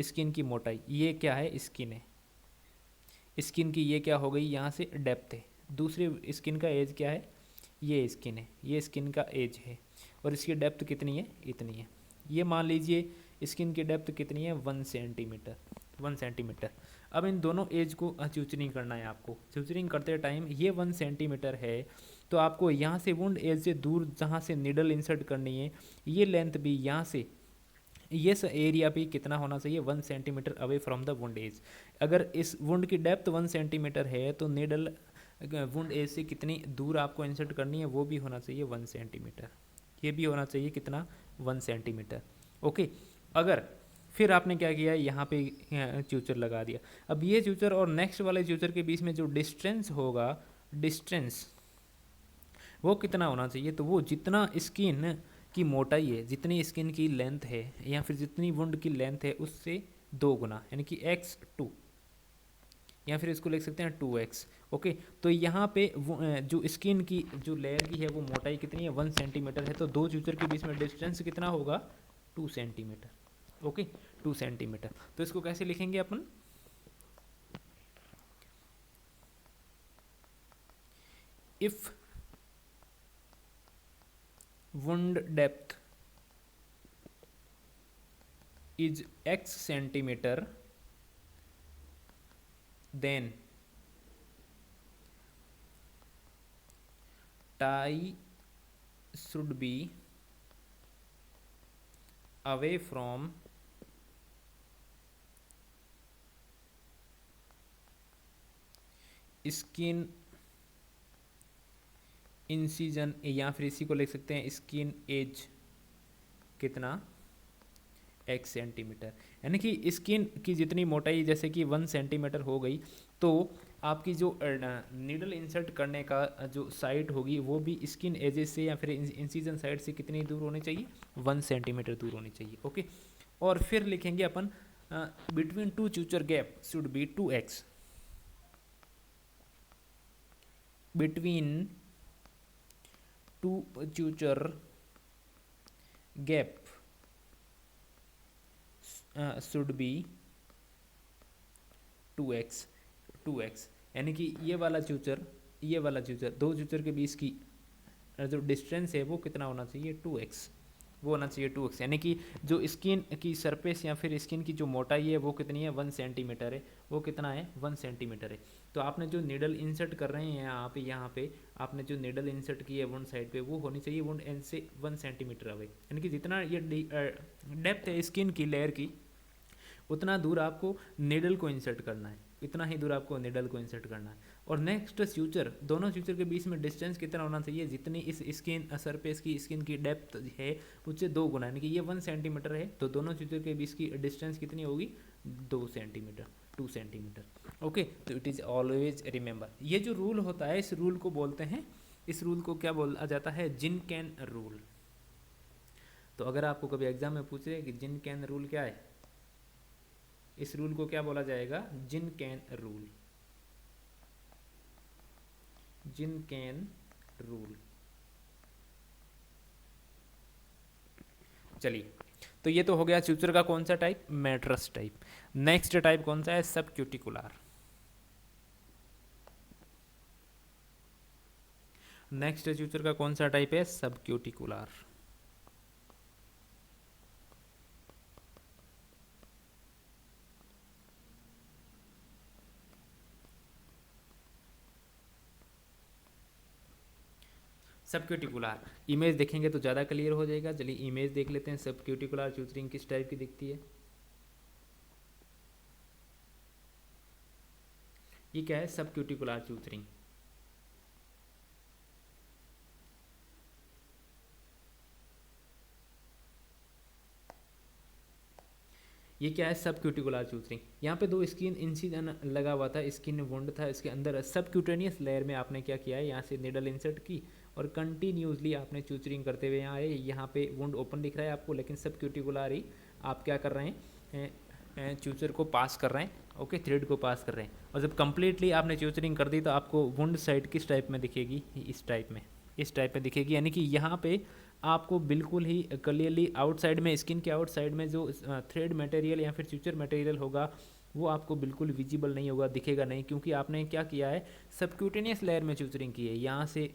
Speaker 1: स्किन की मोटाई, ये क्या है, स्किन है, स्किन की ये क्या हो गई, यहाँ से डेप्थ है, दूसरी स्किन का एज क्या है, ये स्किन है, ये स्किन का एज है, और इसकी डेप्थ कितनी है, इतनी है। ये मान लीजिए स्किन की डेप्थ कितनी है, 1 सेंटीमीटर, 1 सेंटीमीटर। अब इन दोनों एज को च्यूचरिंग करना है आपको। च्यूचरिंग करते टाइम ये 1 सेंटीमीटर है, तो आपको यहाँ से वुंड एज से दूर जहाँ से निडल इंसर्ट करनी है, ये लेंथ भी यहाँ से ये एरिया भी कितना होना चाहिए, 1 centimetre away from the wound edge. अगर इस वुंड की डेप्थ 1 सेंटीमीटर है तो निडल वुंड एज से कितनी दूर आपको इंसर्ट करनी है, वो भी होना चाहिए 1 सेंटीमीटर। ये भी होना चाहिए कितना, 1 सेंटीमीटर। ओके, अगर फिर आपने क्या किया, यहाँ पे च्यूचर लगा दिया। अब ये च्यूचर और नेक्स्ट वाले च्यूचर के बीच में जो डिस्टेंस होगा, डिस्टेंस वो कितना होना चाहिए, तो वो जितना स्किन की मोटाई है, जितनी स्किन की लेंथ है या फिर जितनी वुंड की लेंथ है उससे 2 गुना, यानी कि x2, या फिर इसको लिख सकते हैं 2x। ओके, तो यहाँ पे जो स्किन की जो लेयर की है वो मोटाई कितनी है, 1 सेंटीमीटर है, तो दो च्यूचर के बीच में डिस्टेंस कितना होगा, 2 सेंटीमीटर। Okay, 2 centimetre. तो इसको कैसे लिखेंगे अपन, if wound depth is x centimetre, then tie should be away from skin incision, या फिर इसी को लिख सकते हैं स्किन एज कितना, x सेंटीमीटर। यानी कि स्किन की जितनी मोटाई जैसे कि 1 सेंटीमीटर हो गई, तो आपकी जो नीडल इंसर्ट करने का जो साइड होगी वो भी स्किन एजेस से या फिर इंसिजन साइड से कितनी दूर होनी चाहिए, 1 सेंटीमीटर दूर होनी चाहिए। ओके, और फिर लिखेंगे अपन between two suture gap should be 2x, between two suture gap should be 2x, 2x। यानी कि ये वाला च्यूचर, ये वाला च्यूचर, दो च्यूचर के बीच की जो डिस्टेंस है वो कितना होना चाहिए, 2x, वो होना चाहिए 2x। यानी कि जो स्किन की सरफेस या फिर स्किन की जो मोटाई है वो कितनी है, 1 सेंटीमीटर है, वो कितना है, 1 सेंटीमीटर है। तो आपने जो निडल इंसर्ट कर रहे हैं यहाँ पे आपने जो निडल इंसर्ट की है वुंड साइड पे, वो होनी चाहिए वुंड एंड से 1 सेंटीमीटर अवे। यानी कि जितना ये डेप्थ है स्किन की लेयर की, उतना दूर आपको निडल को इंसर्ट करना है, इतना ही दूर आपको निडल को इंसर्ट करना है। और नेक्स्ट फ्यूचर, दोनों फ्यूचर के बीच में डिस्टेंस कितना होना चाहिए, जितनी इस स्किन सरफेस की स्किन की डेप्थ है उससे 2 गुना, यानी कि ये 1 सेंटीमीटर है तो दोनों फ्यूचर के बीच की डिस्टेंस कितनी होगी, 2 सेंटीमीटर, 2 सेंटीमीटर। ओके, तो इट इज़ ऑलवेज रिमेंबर, ये जो रूल होता है इस रूल को बोलते हैं, इस रूल को क्या बोला जाता है, जिन कैन रूल। तो अगर आपको कभी एग्जाम में पूछ रहे कि जिन कैन रूल क्या है, इस रूल को क्या बोला जाएगा, Jenkins rule, Jenkins rule. चलिए, तो ये तो हो गया च्यूचर का कौन सा टाइप, मैट्रस टाइप। नेक्स्ट टाइप कौन सा है, सब क्यूटिकुलर। नेक्स्ट च्यूचर का कौन सा टाइप है, सब क्यूटिकुलर। सब क्यूटिकुलर इमेज देखेंगे तो ज़्यादा क्लियर हो जाएगा। चलिए इमेज देख लेते हैं, सब क्यूटिकुलर च्यूचरिंग किस टाइप की दिखती है। ये क्या है, सब क्यूटिकुलर च्यूचरिंग। ये क्या है, सब क्यूटिकुलर चूचरिंग। यहाँ पे दो स्किन इंसिजन लगा हुआ था, स्किन वुंड था, इसके अंदर सब क्यूटेनियस लेयर में आपने क्या किया है, यहाँ से निडल इंसर्ट की और कंटिन्यूसली आपने चूचरिंग करते हुए यहाँ आए। यहाँ पे वुंड ओपन दिख रहा है आपको, लेकिन सब क्यूटिकुलर ही आप क्या कर रहे हैं, चूचर को पास कर रहे हैं, ओके, थ्रेड को पास कर रहे हैं। और जब कंप्लीटली आपने चूचरिंग कर दी तो आपको वुंड साइड किस टाइप में दिखेगी, इस टाइप में दिखेगी। यानी कि यहाँ पे आपको बिल्कुल ही क्लियरली आउटसाइड में, स्किन के आउटसाइड में जो थ्रेड मटेरियल या फिर फ्यूचर मटेरियल होगा वो आपको बिल्कुल विजिबल नहीं होगा, दिखेगा नहीं, क्योंकि आपने क्या किया है, सबक्यूटेनियस लेयर में चूचरिंग की है। यहाँ से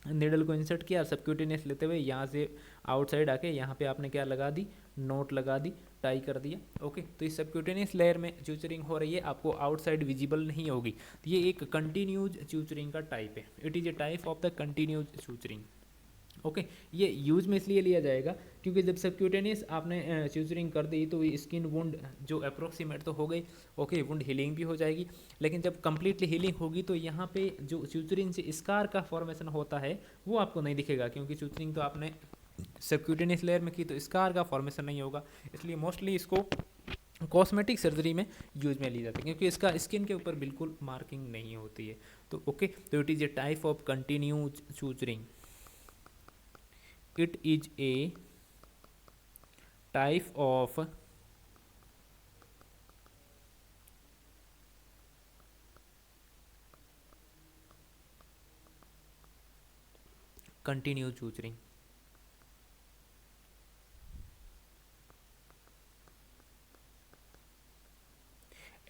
Speaker 1: निडल को इंसर्ट किया, सबक्यूटेनियस लेते हुए यहाँ से आउटसाइड आके यहाँ पे आपने क्या लगा दी, नोट लगा दी, टाई कर दिया, ओके। तो इस सबक्यूटेनियस लेयर में चूचरिंग हो रही है, आपको आउटसाइड विजिबल नहीं होगी। तो ये एक कंटिन्यूज चूचरिंग का टाइप है, it is a type of the continuous suturing, okay. ये यूज में इसलिए लिया जाएगा क्योंकि जब सबक्यूटेनियस आपने चूचरिंग कर दी तो स्किन वुंड जो अप्रोक्सीमेट तो हो गई, ओके, वुंड हीलिंग भी हो जाएगी। लेकिन जब कंप्लीटली हीलिंग होगी तो यहाँ पे जो चूचरिंग से स्कार का फॉर्मेशन होता है वो आपको नहीं दिखेगा, क्योंकि चूचरिंग तो आपने सबक्यूटेनियस लेयर में की तो स्कार का फॉर्मेशन नहीं होगा। इसलिए मोस्टली इसको कॉस्मेटिक सर्जरी में यूज में ली जाती है, क्योंकि इसका स्किन के ऊपर बिल्कुल मार्किंग नहीं होती है। तो ओके, तो it is a type of continuous suturing, it is a type of continuous suturing।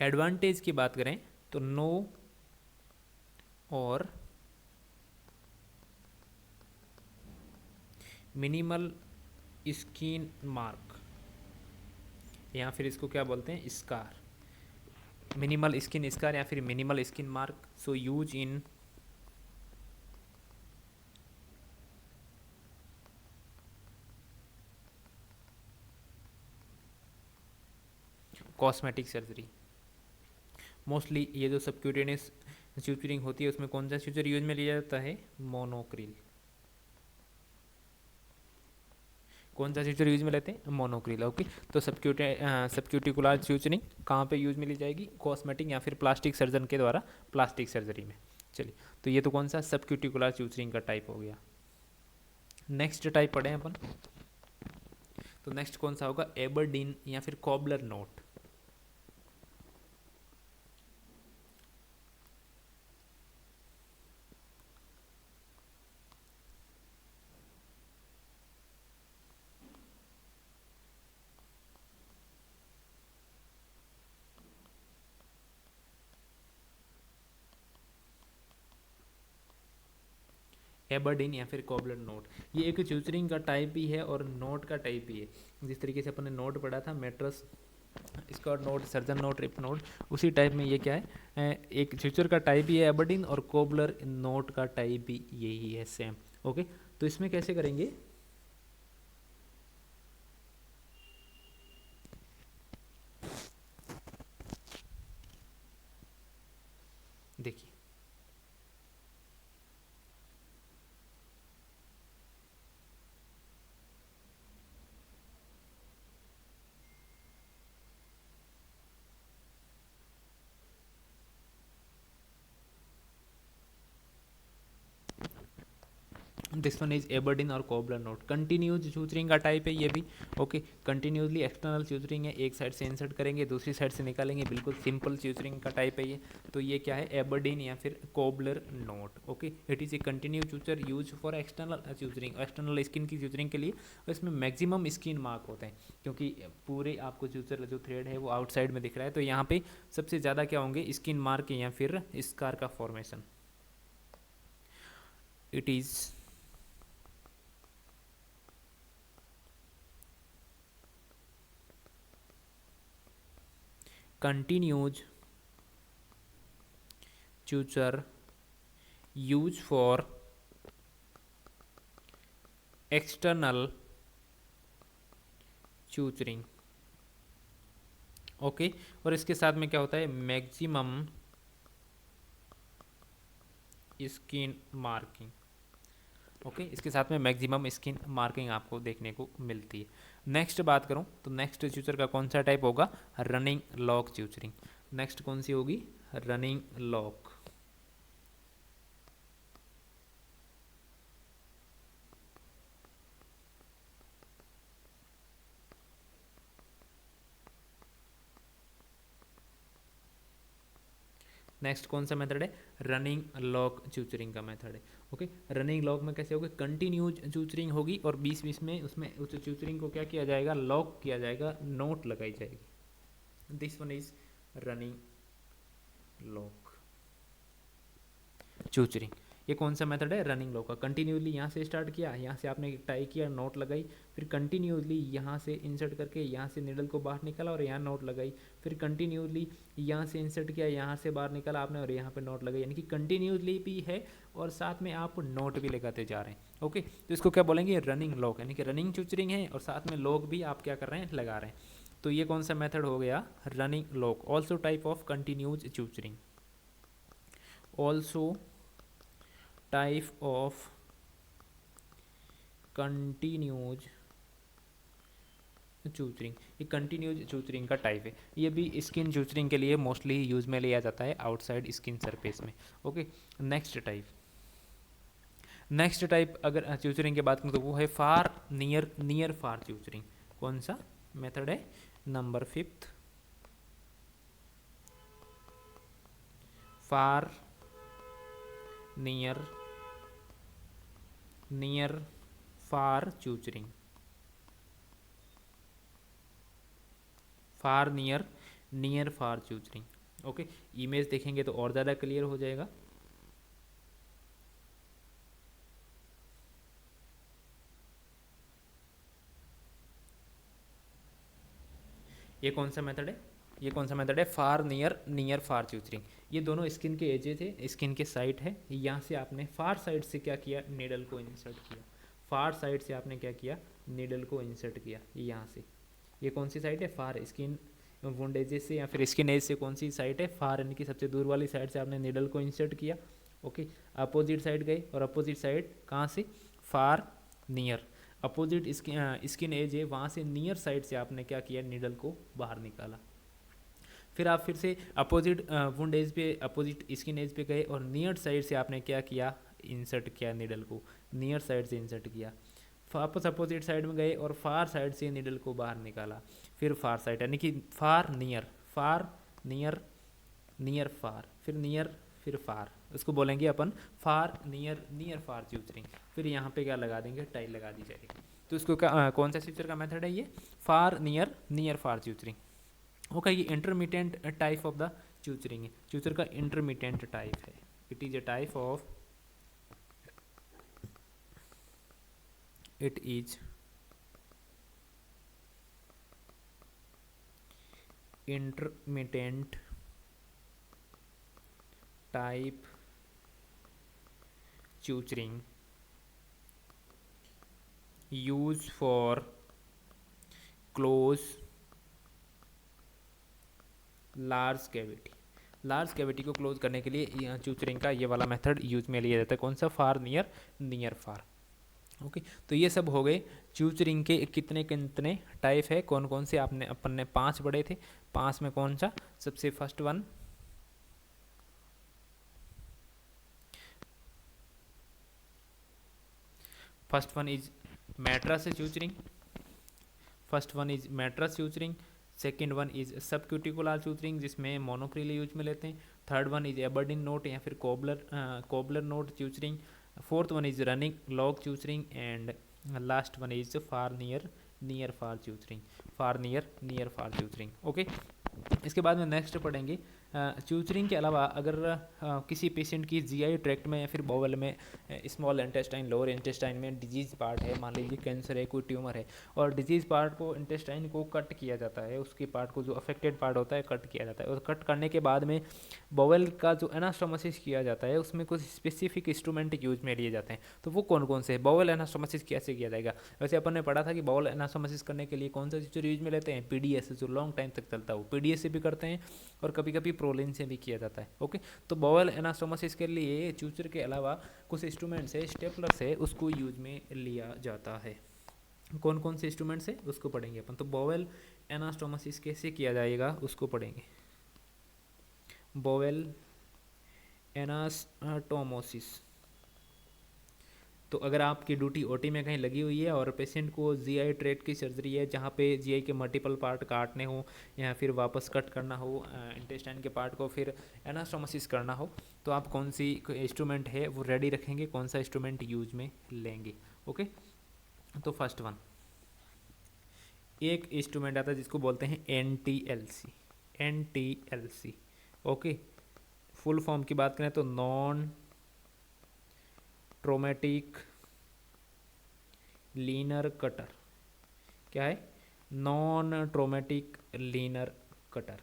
Speaker 1: Advantage की बात करें तो नो और मिनिमल स्किन मार्क, या फिर इसको क्या बोलते हैं, स्कार, मिनिमल स्किन स्कार या फिर minimal skin mark. So use in cosmetic surgery. Mostly ये जो सबक्यूटेनियस स्यूचरिंग होती है उसमें कौन सा स्यूचर यूज में लिया जाता है, मोनोक्रिल। कौन सा स्यूचर यूज में लेते हैं, मोनोक्रिल, ओके। तो सबक्यूटिकुलर स्यूचरिंग कहाँ पे यूज में ली जाएगी, कॉस्मेटिक या फिर प्लास्टिक सर्जन के द्वारा प्लास्टिक सर्जरी में। चलिए, तो ये तो कौन सा सबक्यूटिकुलर स्यूचरिंग का टाइप हो गया। नेक्स्ट टाइप पढ़े अपन, तो नेक्स्ट कौन सा होगा, एबरडीन या फिर कॉबलर नोट। एबरडीन या फिर कॉबलर नोट, ये एक चूचरिंग का टाइप भी है और नोट का टाइप भी है। जिस तरीके से अपन ने नोट पढ़ा था, mattress, Scott knot, surgeon knot, reef knot, उसी टाइप में ये क्या है, एक चूचर का टाइप भी है एबरडीन, और कॉबलर नोट का टाइप भी यही है, सेम, ओके। तो इसमें कैसे करेंगे, देखिए, दिस वन इज एबरडीन और कॉबलर नोट। कंटिन्यूज चूचरिंग का टाइप है ये भी, ओके। कंटिन्यूसली एक्सटर्नल चूचरिंग है, एक साइड से इंसर्ट करेंगे दूसरी साइड से निकालेंगे, बिल्कुल सिंपल चूचरिंग का टाइप है ये। तो ये क्या है, एबरडीन या फिर cobbler knot, okay. It is a continue suture use for external suturing, external skin की चूचरिंग के लिए। और इसमें मैक्सिमम स्किन मार्क होते हैं, क्योंकि पूरे आपको चूचर जो थ्रेड है वो आउटसाइड में दिख रहा है, तो यहाँ पे सबसे ज़्यादा क्या होंगे, स्किन मार्क या फिर स्कार का formation. It is continuous suture used for external suturing, okay. और इसके साथ में क्या होता है, मैक्सिमम स्किन मार्किंग। ओके, इसके साथ में मैक्सिमम स्किन मार्किंग आपको देखने को मिलती है। नेक्स्ट बात करूं तो नेक्स्ट च्यूचर का कौन सा टाइप होगा, रनिंग लॉक च्यूचरिंग। नेक्स्ट कौन सी होगी, रनिंग लॉक। नेक्स्ट कौन सा मेथड है, रनिंग लॉक च्यूचरिंग का मेथड है। ओके, रनिंग लॉक में कैसे होगी, कंटिन्यूज च्यूचरिंग होगी और बीच बीच में उसमें उस च्यूचरिंग को क्या किया जाएगा, लॉक किया जाएगा, नोट लगाई जाएगी। This one is running lock suturing. ये कौन सा मेथड है, रनिंग लॉक का। कंटिन्यूसली यहाँ से स्टार्ट किया, यहाँ से आपने टाई किया, नोट लगाई, फिर कंटिन्यूसली यहाँ से इंसर्ट करके यहाँ से निडल को बाहर निकाला और यहाँ नोट लगाई, फिर कंटिन्यूसली यहाँ से इंसर्ट किया, यहाँ से बाहर निकाला आपने और यहाँ पे नोट लगाई, यानी कि कंटिन्यूसली भी है और साथ में आप नोट भी लगाते जा रहे हैं। ओके, तो इसको क्या बोलेंगे, रनिंग लॉक, यानी कि रनिंग च्यूचरिंग है और साथ में लॉक भी आप क्या कर रहे हैं, लगा रहे हैं। तो ये कौन सा मेथड हो गया, running lock. Also type of continuous suturing, also type of continuous suturing. ये कंटिन्यूज च्यूचरिंग का टाइप है। ये भी स्किन च्यूचरिंग के लिए मोस्टली यूज में लिया जाता है आउटसाइड स्किन सरफेस में। Okay, next type, next type अगर च्यूचरिंग की बात करें तो वो है फार नियर, नियर फार च्यूचरिंग। कौन सा मेथड है, नंबर 5, फार near, near far suturing. Far near, near far suturing. Okay, image देखेंगे तो और ज़्यादा क्लियर हो जाएगा। ये कौन सा मेथड है, ये कौन सा मेथड है, फार नियर, नियर फार च्यूचरिंग। ये दोनों स्किन के एजेस है, स्किन के साइड है, यहाँ से आपने फार साइड से क्या किया, नीडल को इंसर्ट किया, फार साइड से आपने क्या किया, नीडल को इंसर्ट किया यहाँ से। ये कौन सी साइड है, फार स्किन वुंड एजेस से या फिर स्किन एज से कौन सी साइड है, फार, यानी कि सबसे दूर वाली साइड से आपने नीडल को इंसर्ट किया। ओके, अपोजिट साइड गए और अपोजिट साइड कहाँ से, फार नियर, अपोजिट स्किन एज है वहाँ से नियर साइड से आपने क्या किया, नीडल को बाहर निकाला। फिर आप फिर से अपोजिट वुंड एज पे, अपोजिट स्किन एज पे गए और नियर साइड से आपने क्या किया, इंसर्ट किया नीडल को, नियर साइड से इंसर्ट किया। वापस अपोजिट साइड में गए और फार साइड से नीडल को बाहर निकाला, फिर फार साइड, यानी कि फार नियर, फार नियर, नियर फार, फिर नियर, फिर फार, उसको बोलेंगे अपन फार नियर, नियर फार च्यूचरिंग। फिर यहाँ पे क्या लगा देंगे, टाई लगा दी जाएगी। तो इसको कौन सा च्यूचर का मेथड है, ये फार near, near far suturing. Okay, ये इंटरमीडिएट टाइप ऑफ द च्यूचरिंग है, च्यूचर का इंटरमीडिएट टाइप है। It is a type of, it is intermittent type च्यूचरिंग used for close large cavity. Large cavity को क्लोज करने के लिए च्यूचरिंग का ये वाला मेथड यूज में लिया जाता है। कौन सा, फार नियर, नियर फार। ओके, तो ये सब हो गए च्यूचरिंग के कितने कितने टाइप है, कौन कौन से आपने, अपन ने 5 बड़े थे, 5 में कौन सा सबसे first one, first one is mattress suturing, first one is mattress suturing, second one is subcuticular suturing जिसमें मोनोक्रिल यूज में लेते हैं, third one is Aberdeen knot या फिर cobbler knot suturing, fourth one is running lock suturing and last one is far near, near far suturing, far near, near far suturing. Okay, इसके बाद में नेक्स्ट पढ़ेंगे च्यूचरिंग के अलावा अगर किसी पेशेंट की जीआई ट्रैक्ट में या फिर बॉवल में, स्मॉल इंटेस्टाइन, लोअर इंटेस्टाइन में डिजीज पार्ट है, मान लीजिए कैंसर है, कोई ट्यूमर है और डिजीज पार्ट को, इंटेस्टाइन को कट किया जाता है, उसके पार्ट को जो अफेक्टेड पार्ट होता है कट किया जाता है और कट करने के बाद में बॉवल का जो एनास्टोमोसिस किया जाता है उसमें कुछ स्पेसिफिक इंस्ट्रूमेंट यूज में लिए जाते हैं। तो वो कौन कौन से, बॉवल एनास्टोमोसिस कैसे किया जाएगा। वैसे अपन ने पढ़ा था कि बॉवल एनास्टोमोसिस करने के लिए कौन सा च्यूचर यूज में लेते हैं, पीडीएस, जो लॉन्ग टाइम तक चलता है वो पीडीएस से भी करते हैं और कभी कभी प्रोलिन से भी किया जाता है। ओके, तो बॉवल एनास्टोमोसिस के लिए चूचर के अलावा कुछ इंस्ट्रूमेंट्स है, स्टेपलर्स है, उसको यूज में लिया जाता है। कौन कौन से इंस्ट्रूमेंट्स है उसको पढ़ेंगे अपन। तो बॉवल एनास्टोमोसिस कैसे किया जाएगा उसको पढ़ेंगे। बॉवल एनास्टोमोसिस, तो अगर आपकी ड्यूटी ओटी में कहीं लगी हुई है और पेशेंट को जीआई ट्रैक्ट की सर्जरी है जहाँ पे जीआई के मल्टीपल पार्ट काटने हो या फिर वापस कट करना हो इंटेस्टाइन के पार्ट को, फिर एनास्टोमोसिस करना हो, तो आप कौन सी इंस्ट्रूमेंट है वो रेडी रखेंगे, कौन सा इंस्ट्रूमेंट यूज में लेंगे। ओके, तो फर्स्ट वन, एक इंस्ट्रूमेंट आता है जिसको बोलते हैं NTLC। NTLC, okay, full form की बात करें तो नॉन ट्रोमेटिक लीनर कटर। क्या है? Non traumatic linear cutter.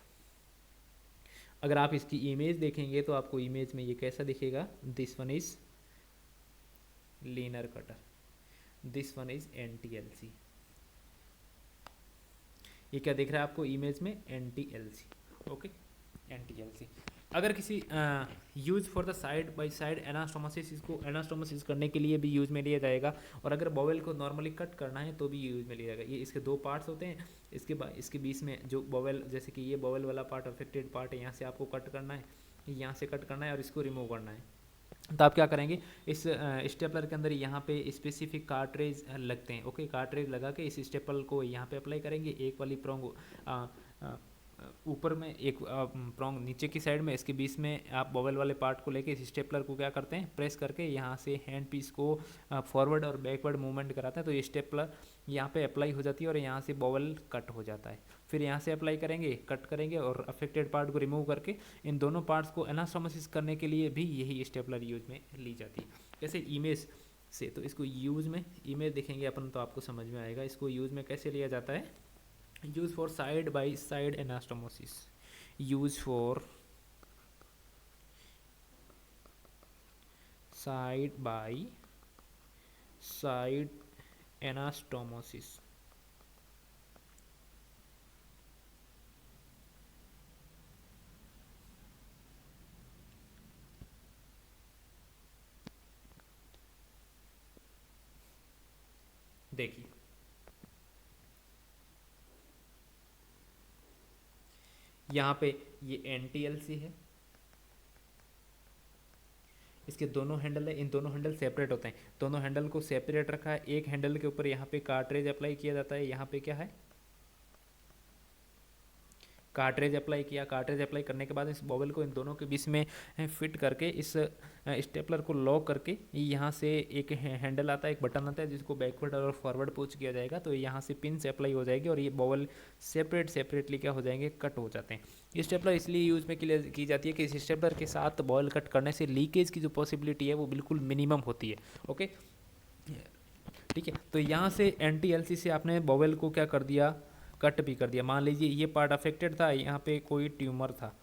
Speaker 1: अगर आप इसकी इमेज देखेंगे तो आपको इमेज में ये कैसा दिखेगा, this one is linear cutter, this one is NTLC। ये क्या दिख रहा है आपको इमेज में? NTLC। Okay, NTLC। अगर किसी use for the side by side anastomosis, इसको एनास्टोमोसिस करने के लिए भी यूज में लिया जाएगा, और अगर बॉवेल को नॉर्मली कट करना है तो भी यूज में लिया जाएगा। ये इसके दो पार्ट्स होते हैं, इसके बीच में जो बॉवेल, जैसे कि ये बॉवेल वाला पार्ट अफेक्टेड पार्ट है, यहाँ से आपको कट करना है, यहाँ से कट करना है और इसको रिमूव करना है। तो आप क्या करेंगे, इस स्टेपलर के अंदर यहाँ पे स्पेसिफिक कार्ट्रेज लगते हैं। ओके, कार्ट्रेज लगा के इस स्टेपल को यहाँ पे अप्लाई करेंगे, एक वाली प्रोंग ऊपर में, एक प्रोंग नीचे की साइड में, इसके बीच में आप बॉवेल वाले पार्ट को लेके इस स्टेपलर को क्या करते हैं, प्रेस करके यहाँ से हैंड पीस को फॉरवर्ड और बैकवर्ड मूवमेंट कराते हैं, तो ये स्टेपलर यहाँ पे अप्लाई हो जाती है और यहाँ से बॉवेल कट हो जाता है। फिर यहाँ से अप्लाई करेंगे, कट करेंगे और अफेक्टेड पार्ट को रिमूव करके इन दोनों पार्ट्स को एनास्टोमोसिस करने के लिए भी यही स्टेपलर यूज में ली जाती है। जैसे इमेज से, तो इसको यूज में, इमेज देखेंगे अपन तो आपको समझ में आएगा इसको यूज में कैसे लिया जाता है। Use for side by side anastomosis, use for side by side anastomosis. देखिए यहाँ पे ये NTLC है, इसके दोनों हैंडल है, इन दोनों हैंडल सेपरेट होते हैं, दोनों हैंडल को सेपरेट रखा है। एक हैंडल के ऊपर यहाँ पे कार्ट्रेज अप्लाई किया जाता है, यहाँ पे क्या है, कार्ट्रेज अप्लाई किया। कार्ट्रेज अप्लाई करने के बाद इस बॉबल को इन दोनों के बीच में फिट करके इस स्टेपलर को लॉक करके यहाँ से एक हैंडल आता है, एक बटन आता है जिसको बैकवर्ड और फॉरवर्ड पुश किया जाएगा, तो यहाँ से पिन से अप्लाई हो जाएगी और ये बॉबल सेपरेटली क्या हो जाएंगे, कट हो जाते हैं। ये स्टेपलर इसलिए यूज में की जाती है कि इस स्टेपलर के साथ बॉल कट करने से लीकेज की जो पॉसिबिलिटी है वो बिल्कुल मिनिमम होती है। ओके, ठीक है। तो यहाँ से NTLC से आपने बॉवेल को क्या कर दिया, कट भी कर दिया। मान लीजिए ये पार्ट अफेक्टेड था, यहाँ पे कोई ट्यूमर था,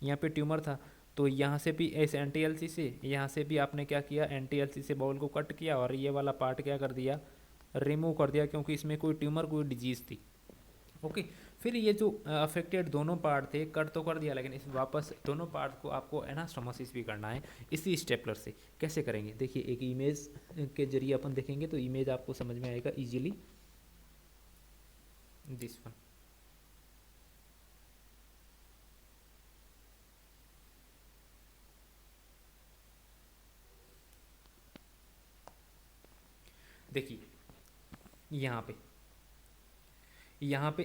Speaker 1: यहाँ पे ट्यूमर था, तो यहाँ से भी इस NTLC से, यहाँ से भी आपने क्या किया, NTLC से बॉल को कट किया और ये वाला पार्ट क्या कर दिया, रिमूव कर दिया, क्योंकि इसमें कोई ट्यूमर, कोई डिजीज़ थी। ओके, फिर ये जो अफेक्टेड दोनों पार्ट थे, कट तो कर दिया, लेकिन इस वापस दोनों पार्ट को आपको एनास्टोमोसिस भी करना है इसी स्टेपलर से। कैसे करेंगे, देखिए एक इमेज के जरिए अपन देखेंगे तो इमेज आपको समझ में आएगा इजीली। दिस वन, देखिए यहाँ पे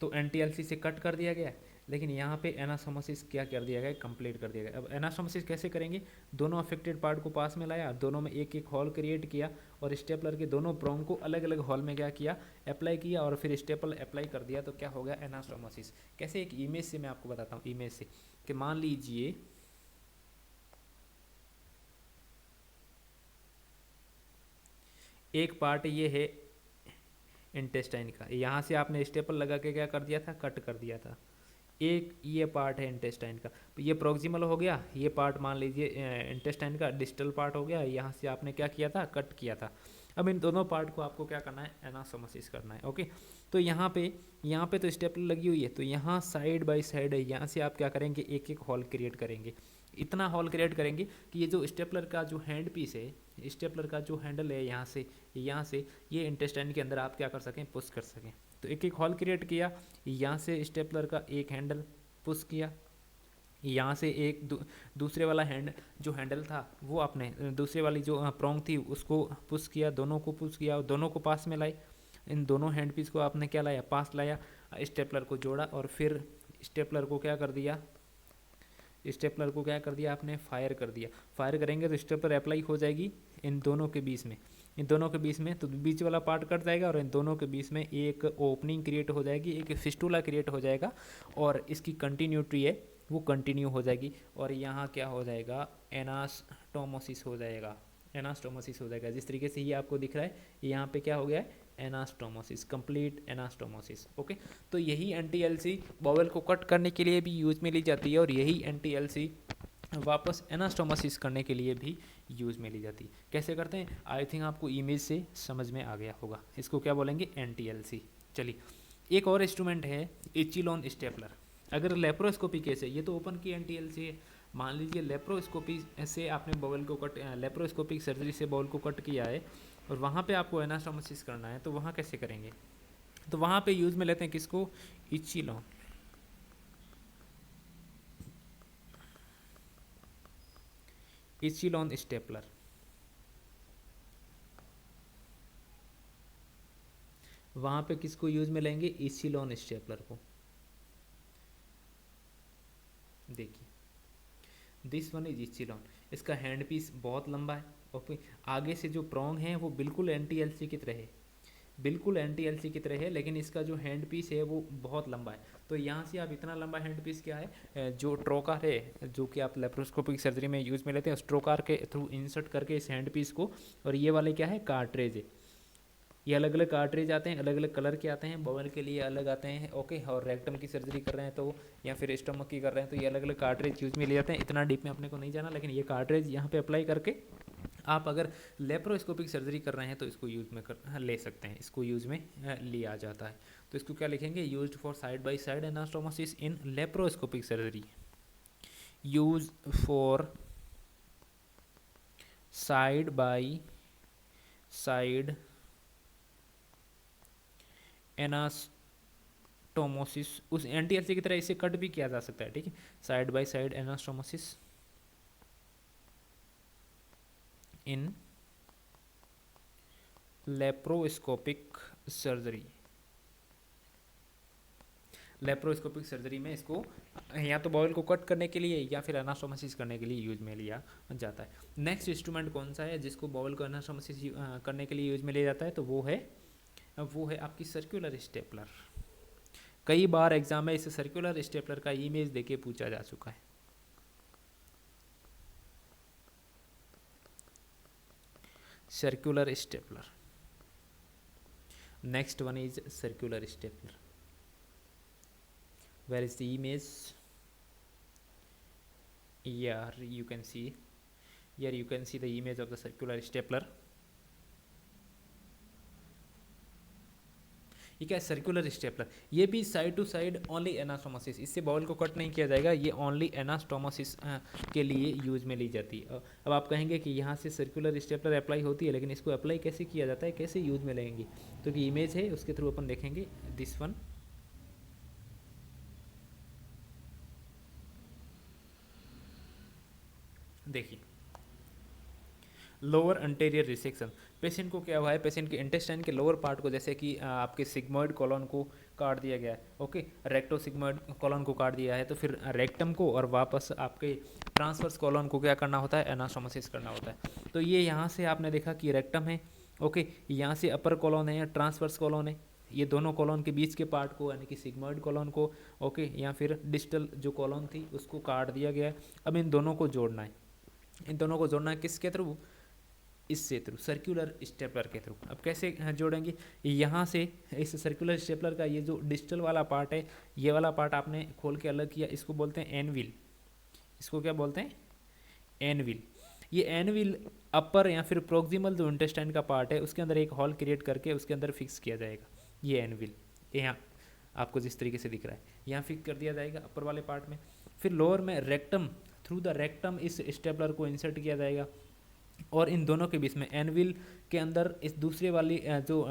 Speaker 1: तो NTLC से कट कर दिया गया, लेकिन यहाँ पे एनास्टोमोसिस क्या कर दिया गया, कंप्लीट कर दिया गया। अब एनास्टोमोसिस कैसे करेंगे, दोनों अफेक्टेड पार्ट को पास में लाया, दोनों में एक एक हॉल क्रिएट किया और स्टेपलर के दोनों प्रोंग को अलग अलग हॉल में क्या किया, अप्लाई किया और फिर स्टेपल अप्लाई कर दिया, तो क्या हो गया, एनास्टोमोसिस। कैसे, एक इमेज से मैं आपको बताता हूँ, इमेज से कि मान लीजिए एक पार्ट ये है इंटेस्टाइन का, यहाँ से आपने स्टेपल लगा के क्या कर दिया था, कट कर दिया था, एक ये पार्ट है इंटेस्टाइन का, तो ये प्रोक्सिमल हो गया, ये पार्ट मान लीजिए इंटेस्टाइन का डिस्टल पार्ट हो गया, यहाँ से आपने क्या किया था, कट किया था। अब इन दोनों पार्ट को आपको क्या करना है, एनास्टोमोसिस करना है। ओके, तो यहाँ पे तो स्टेपलर लगी हुई है, तो यहाँ साइड बाय साइड है, यहाँ से आप क्या करेंगे, एक एक हॉल क्रिएट करेंगे। इतना हॉल क्रिएट करेंगे कि ये जो स्टेपलर का जो हैंड पीस है, स्टेपलर का जो हैंडल है, यहाँ से ये इंटेस्टाइन के अंदर आप क्या कर सकें, पुश कर सकें। तो एक एक हॉल क्रिएट किया, यहाँ से स्टेपलर का एक हैंडल पुश किया, यहाँ से एक दूसरे वाला जो हैंडल था वो आपने दूसरे वाली जो प्रोंग थी उसको पुश किया, दोनों को पुश किया और दोनों को पास में लाए। इन दोनों हैंड पीस को आपने क्या लाया, पास लाया, स्टेपलर को जोड़ा और फिर स्टेपलर को क्या कर दिया, स्टेपलर को क्या कर दिया आपने, फायर कर दिया। फायर करेंगे तो स्टेपलर अप्लाई हो जाएगी इन दोनों के बीच में, इन दोनों के बीच में, तो बीच वाला पार्ट कट जाएगा और इन दोनों के बीच में एक ओपनिंग क्रिएट हो जाएगी, एक फिस्टुला क्रिएट हो जाएगा और इसकी कंटिन्यूटी है वो कंटिन्यू हो जाएगी और यहाँ क्या हो जाएगा, एनास्टोमोसिस हो जाएगा, एनास्टोमोसिस हो जाएगा। जिस तरीके से ये आपको दिख रहा है, यहाँ पे क्या हो गया है, एनास्टोमोसिस, कंप्लीट एनास्टोमोसिस। ओके, तो यही एंटी एलसी बॉवल को कट करने के लिए भी यूज में ली जाती है और यही एंटी एलसी वापस एनास्टोमोसिस करने के लिए भी यूज में ली जाती है। कैसे करते हैं, आई थिंक आपको इमेज से समझ में आ गया होगा। इसको क्या बोलेंगे, एंटी एलसी। चलिए, एक और इंस्ट्रूमेंट है इचिलॉन स्टेपलर। अगर लेप्रोस्कोपी केस है, ये तो ओपन की एंटी एलसी है, मान लीजिए लेप्रोस्कोपी से आपने बॉवल को कट, लेप्रोस्कोपिक सर्जरी से बॉवल को कट किया है और वहाँ पे आपको एनास्टोमोसिस करना है, तो वहाँ कैसे करेंगे, तो वहाँ पे यूज में लेते हैं किसको, इचिलॉन, इचिलॉन स्टेपलर। वहाँ पे किसको यूज में लेंगे, इचिलॉन स्टेपलर को। देखिए दिस वन इज इचिलॉन, इसका हैंड पीस बहुत लंबा है। ओके, आगे से जो प्रोंग है वो बिल्कुल एंटी एलसी की तरह है, बिल्कुल एंटी एलसी की तरह है, लेकिन इसका जो हैंड पीस है वो बहुत लंबा है। तो यहाँ से आप इतना लंबा हैंड पीस क्या है, जो ट्रोकार है जो कि आप लेप्रोस्कोपिक सर्जरी में यूज़ में लेते हैं, उस ट्रोकार के थ्रू इंसर्ट करके इस हैंड पीस को, और ये वाले क्या है, कार्ट्रेज है। ये अलग अलग कार्ट्रेज आते हैं, अलग अलग कलर के आते हैं, बॉवल के लिए अलग आते हैं। ओके, और रेक्टम की सर्जरी कर रहे हैं तो, या फिर स्टमक की कर रहे हैं तो ये अलग अलग कार्ट्रेज यूज में ले जाते हैं। इतना डीप में अपने को नहीं जाना, लेकिन ये कार्ट्रेज यहाँ पे अप्लाई करके आप अगर लेप्रोस्कोपिक सर्जरी कर रहे हैं तो इसको यूज में ले सकते हैं, इसको यूज में लिया जाता है। तो इसको क्या लिखेंगे, used for side by side anastomosis in laparoscopic surgery, use for side by side anastomosis. उस एनटीएलसी की तरह इसे कट भी किया जा सकता है, ठीक है, side by side anastomosis in laparoscopic surgery. Laparoscopic surgery में इसको या तो बॉयल को कट करने के लिए या फिर एनास्टोमोसिस करने के लिए यूज में लिया जाता है। नेक्स्ट इंस्ट्रूमेंट कौन सा है जिसको बॉयल को एनास्टोमोसिस करने के लिए यूज में लिया जाता है, तो वो है आपकी सर्कुलर स्टेपलर। कई बार एग्जाम में इस सर्कुलर स्टेपलर का इमेज देके पूछा जा चुका है। Circular stapler, next one is circular stapler. where is the image, here you can see, here you can see the image of the circular stapler। ये क्या है, सर्कुलर स्टेपलर। ये भी side to side only anastomosis, इससे बॉल को कट नहीं किया जाएगा, ये ओनली एनास्टोमोसिस के लिए यूज में ली जाती है। अब आप कहेंगे कि यहाँ से सर्कुलर स्टेपलर अप्लाई होती है, लेकिन इसको अप्लाई कैसे किया जाता है, कैसे यूज में लेंगे, तो कि इमेज है उसके थ्रू अपन देखेंगे। दिस वन, देखिए लोअर अंटेरियर रिसेक्शन। पेशेंट को क्या हुआ है, पेशेंट के इंटेस्टाइन के लोअर पार्ट को, जैसे कि आपके सिग्मोइड कॉलन को काट दिया गया है, ओके, रेक्टो सिग्मोइड कॉलन को काट दिया है, तो फिर रेक्टम को और वापस आपके ट्रांसवर्स कॉलन को क्या करना होता है, एनास्टोमोसिस करना होता है। तो ये यहाँ से आपने देखा कि रेक्टम है, ओके, यहाँ से अपर कॉलन है या ट्रांसवर्स कॉलन है, ये दोनों कॉलन के बीच के पार्ट को यानी कि सिग्मोइड कॉलन को, ओके, या फिर डिस्टल जो कॉलन थी उसको काट दिया गया है। अब इन दोनों को जोड़ना है, इन दोनों को जोड़ना है किसके थ्रू, इससे थ्रू, सर्कुलर स्टेपलर के थ्रू। अब कैसे जोड़ेंगे, यहाँ से इस सर्कुलर स्टेपलर का ये जो डिजिटल वाला पार्ट है, ये वाला पार्ट आपने खोल के अलग किया, इसको बोलते हैं एनविल। इसको क्या बोलते हैं, एनविल। ये एनविल अपर या फिर प्रोक्सिमल जो इंटेस्टाइन का पार्ट है उसके अंदर एक हॉल क्रिएट करके उसके अंदर फिक्स किया जाएगा। ये एनविल यहाँ आपको जिस तरीके से दिख रहा है यहाँ फिक्स कर दिया जाएगा अपर वाले पार्ट में। फिर लोअर में रेक्टम, थ्रू द रेक्टम इस स्टेपलर को इंसर्ट किया जाएगा और इन दोनों के बीच में एनविल के अंदर इस दूसरे वाली जो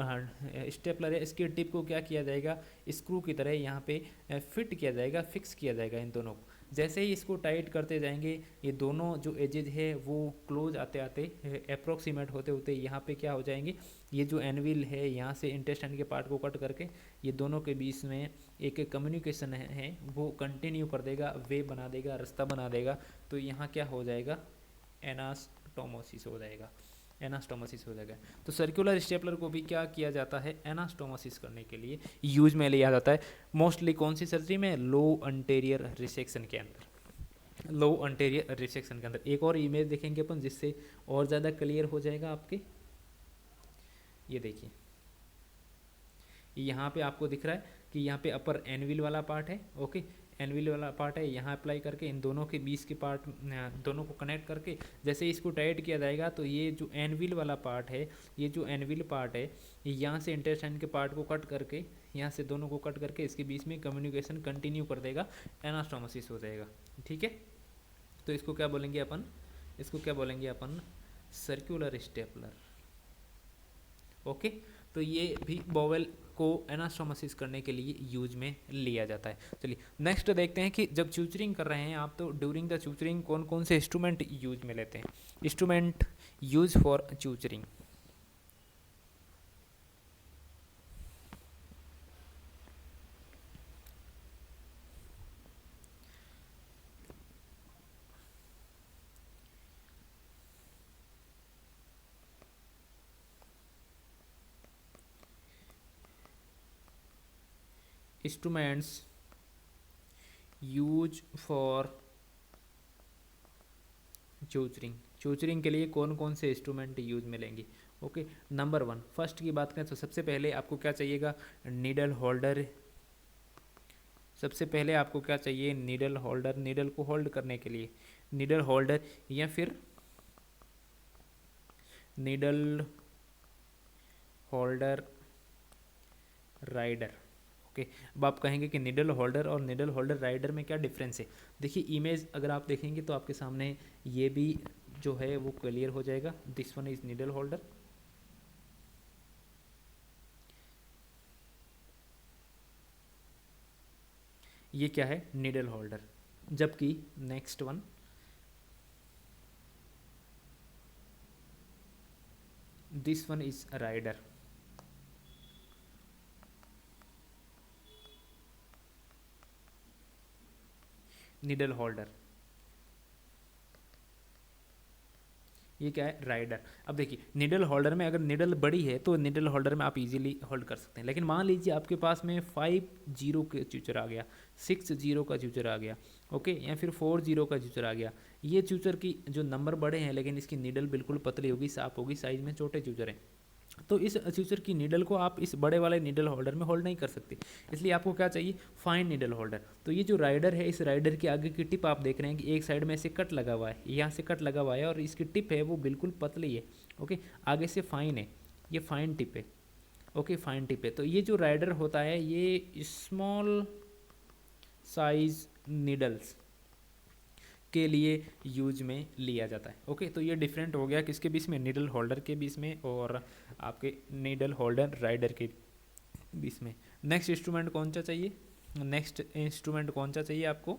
Speaker 1: स्टेपलर है इसके टिप को क्या किया जाएगा, स्क्रू की तरह यहाँ पे फिट किया जाएगा, फिक्स किया जाएगा इन दोनों को। जैसे ही इसको टाइट करते जाएंगे ये दोनों जो एजेज है वो क्लोज आते आते अप्रोक्सीमेट होते होते यहाँ पे क्या हो जाएंगे, ये जो एनविल है यहाँ से इंटेस्टाइन के पार्ट को कट करके ये दोनों के बीच में एक कम्युनिकेशन है वो कंटिन्यू कर देगा, वे बना देगा, रास्ता बना देगा। तो यहाँ क्या हो जाएगा, एनास्टोमोसिस हो जाएगा, एनास्टोमोसिस हो जाएगा। तो सर्कुलर स्टेपलर को भी क्या किया जाता है, एनास्टोमोसिस करने के लिए यूज में लिया जाता है। मोस्टली कौन सी सर्जरी में, लो अंटेरियर रिसेक्शन के अंदर, लो अंटेरियर रिसेक्शन के अंदर। एक और इमेज देखेंगे अपन जिससे और ज़्यादा क्लियर हो जाएगा आपके। ये देखिए यहाँ पे आपको दिख रहा है कि यहाँ पे अपर एनविल वाला पार्ट है, ओके, एनविल वाला पार्ट है, यहाँ अप्लाई करके इन दोनों के बीच के पार्ट दोनों को कनेक्ट करके जैसे इसको टाइट किया जाएगा तो ये जो एनविल वाला पार्ट है, ये जो एनविल पार्ट है यहाँ से इंटेस्टाइन के पार्ट को कट करके, यहाँ से दोनों को कट करके इसके बीच में कम्युनिकेशन कंटिन्यू कर देगा, एनास्टोमोसिस हो जाएगा। ठीक है, तो इसको क्या बोलेंगे अपन, इसको क्या बोलेंगे अपन, सर्कुलर स्टेपलर। ओके, तो ये भी बॉवेल को एनास्टोमोसिस करने के लिए यूज में लिया जाता है। चलिए नेक्स्ट देखते हैं कि जब च्यूचरिंग कर रहे हैं आप तो ड्यूरिंग द च्यूचरिंग कौन कौन से इंस्ट्रूमेंट यूज में लेते हैं। Instrument use for suturing, instruments use for suturing, suturing के लिए कौन कौन से इंस्ट्रूमेंट यूज में लेंगे। ओके, नंबर 1 फर्स्ट की बात करें तो सबसे पहले आपको क्या चाहिएगा, नीडल होल्डर। सबसे पहले आपको क्या चाहिए, नीडल होल्डर, नीडल को होल्ड करने के लिए नीडल होल्डर या फिर नीडल होल्डर राइडर। ओके, अब आप कहेंगे कि नीडल होल्डर और नीडल होल्डर राइडर में क्या डिफरेंस है। देखिए इमेज अगर आप देखेंगे तो आपके सामने ये भी जो है वो क्लियर हो जाएगा। This one is needle holder, ये क्या है, नीडल होल्डर। जबकि next one this one is rider. Needle holder, ये क्या है, राइडर। अब देखिए नीडल होल्डर में अगर नीडल बड़ी है तो नीडल होल्डर में आप इजीली होल्ड कर सकते हैं, लेकिन मान लीजिए आपके पास में 5-0 का च्यूचर आ गया, 6-0 का च्यूचर आ गया, ओके, या फिर 4-0 का च्यूचर आ गया। ये च्यूचर की जो नंबर बड़े हैं लेकिन इसकी नीडल बिल्कुल पतली होगी, साफ होगी, साइज में छोटे च्यूचर हैं, तो इस च्यूचर की नीडल को आप इस बड़े वाले नीडल होल्डर में होल्ड नहीं कर सकते। इसलिए आपको क्या चाहिए, फाइन नीडल होल्डर। तो ये जो राइडर है, इस राइडर के आगे की टिप आप देख रहे हैं कि एक साइड में ऐसे कट लगा हुआ है, यहाँ से कट लगा हुआ है और इसकी टिप है वो बिल्कुल पतली है, ओके, आगे से फाइन है, ये फाइन टिप है, ओके, फाइन टिप है। तो ये जो राइडर होता है ये स्मॉल साइज नीडल्स के लिए यूज में लिया जाता है। ओके, तो ये डिफरेंट हो गया किसके बीच में, नीडल होल्डर के बीच में और आपके नीडल होल्डर राइडर के बीच में। नेक्स्ट इंस्ट्रूमेंट कौन सा चाहिए, नेक्स्ट इंस्ट्रूमेंट कौन सा चाहिए आपको,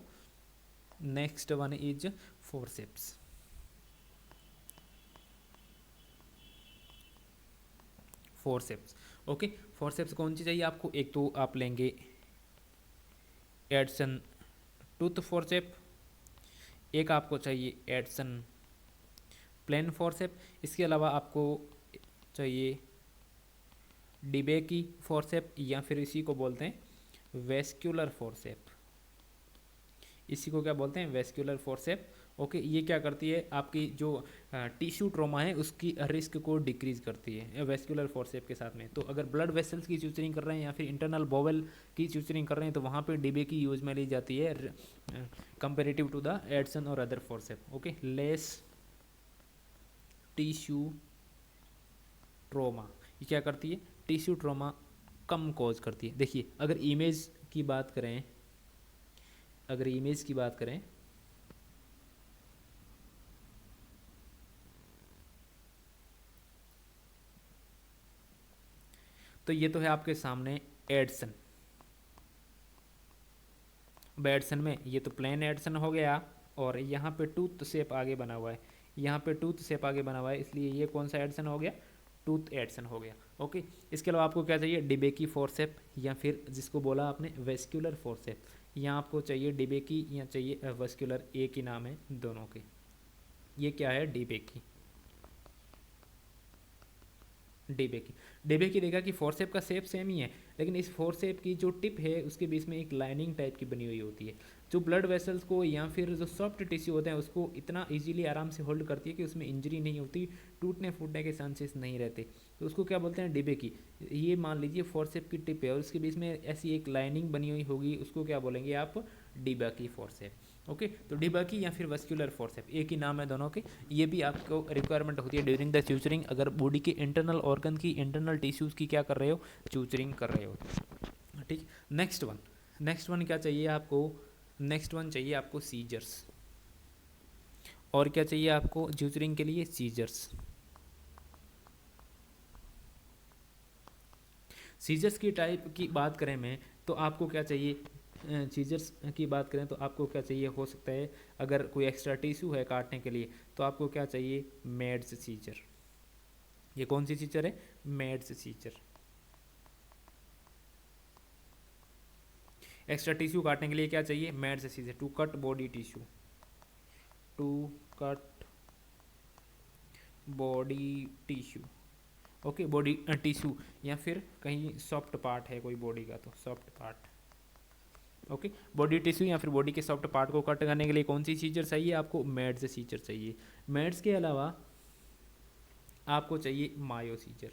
Speaker 1: next one is forceps. Forceps, okay, forceps कौन सी चाहिए आपको, एक तो आप लेंगे एडसन टूथ फोर्सेप, एक आपको चाहिए एडसन प्लेन फोर्सेप, इसके अलावा आपको चाहिए डिबेकी फोर्सेप या फिर इसी को बोलते हैं वेस्क्यूलर फोर्सेप। इसी को क्या बोलते हैं, वेस्क्यूलर फोर्सेप। ओके, ये क्या करती है, आपकी जो टिश्यू ट्रोमा है उसकी रिस्क को डिक्रीज करती है वेस्कुलर फोर्सेप के साथ में। तो अगर ब्लड वेसल्स की च्यूचरिंग कर रहे हैं या फिर इंटरनल बॉवल की च्यूचरिंग कर रहे हैं तो वहाँ पे डीबे की यूज में ली जाती है कंपेरेटिव टू द एडसन और other forcep. Okay, less tissue trauma, ये क्या करती है, टिश्यू ट्रोमा कम कॉज करती है। देखिए अगर इमेज की बात करें, अगर इमेज की बात करें तो ये तो है आपके सामने एडसन। एडसन में ये तो प्लेन एडसन हो गया और यहाँ पे टूथ शेप आगे बना हुआ है, यहाँ पे टूथ शेप आगे बना हुआ है, इसलिए ये कौन सा एडसन हो गया, टूथ एडसन हो गया। ओके, इसके अलावा आपको क्या चाहिए, डिबेकी फोर्सेप या फिर जिसको बोला आपने वेस्क्यूलर फोर्सेप। यहाँ आपको चाहिए डिबेकी या चाहिए वेस्क्यूलर, एक ही नाम है दोनों के। ये क्या है, डिबेकी। डिबेकी, डिबेकी देखा कि फोरसेप का शेप सेम ही है, लेकिन इस फोरसेप की जो टिप है उसके बीच में एक लाइनिंग टाइप की बनी हुई होती है, जो ब्लड वेसल्स को या फिर जो सॉफ्ट टिश्यू होते हैं उसको इतना इजीली आराम से होल्ड करती है कि उसमें इंजरी नहीं होती, टूटने फूटने के चांसेस नहीं रहते। तो उसको क्या बोलते हैं, डिबेकी। ये मान लीजिए फोरसेप की टिप है और उसके बीच में ऐसी एक लाइनिंग बनी हुई होगी, उसको क्या बोलेंगे आप, डिबेकी फोरसेप। ओके, तो डिबेकी या फिर वस्क्यूलर फोरसेप, एक ही नाम है दोनों के। ये भी आपको रिक्वायरमेंट होती है ड्यूरिंग द च्यूचरिंग, अगर बॉडी के इंटरनल ऑर्गन की, इंटरनल टिश्यूज़ की क्या कर रहे हो, च्यूचरिंग कर रहे हो। ठीक, नेक्स्ट वन क्या चाहिए आपको, नेक्स्ट वन चाहिए आपको सीजर्स। और क्या चाहिए आपको च्यूचरिंग के लिए, सीजर्स। सीजर्स की टाइप की बात करें मैं तो आपको क्या चाहिए, सीजर्स की बात करें तो आपको क्या चाहिए, हो सकता है अगर कोई एक्स्ट्रा टिश्यू है काटने के लिए तो आपको क्या चाहिए, मेड्स सीजर। ये कौन सी सीजर है, मेड्स सीजर। एक्स्ट्रा टिश्यू काटने के लिए क्या चाहिए, Metz scissor, to cut body tissue, to cut body tissue. Okay, body tissue या फिर कहीं सॉफ्ट पार्ट है कोई बॉडी का तो soft part. Okay, body tissue या फिर बॉडी के सॉफ्ट पार्ट को कट करने के लिए कौन सी सीजर चाहिए आपको, मेड्स सीजर चाहिए। मेड्स के अलावा आपको चाहिए मायो सीजर।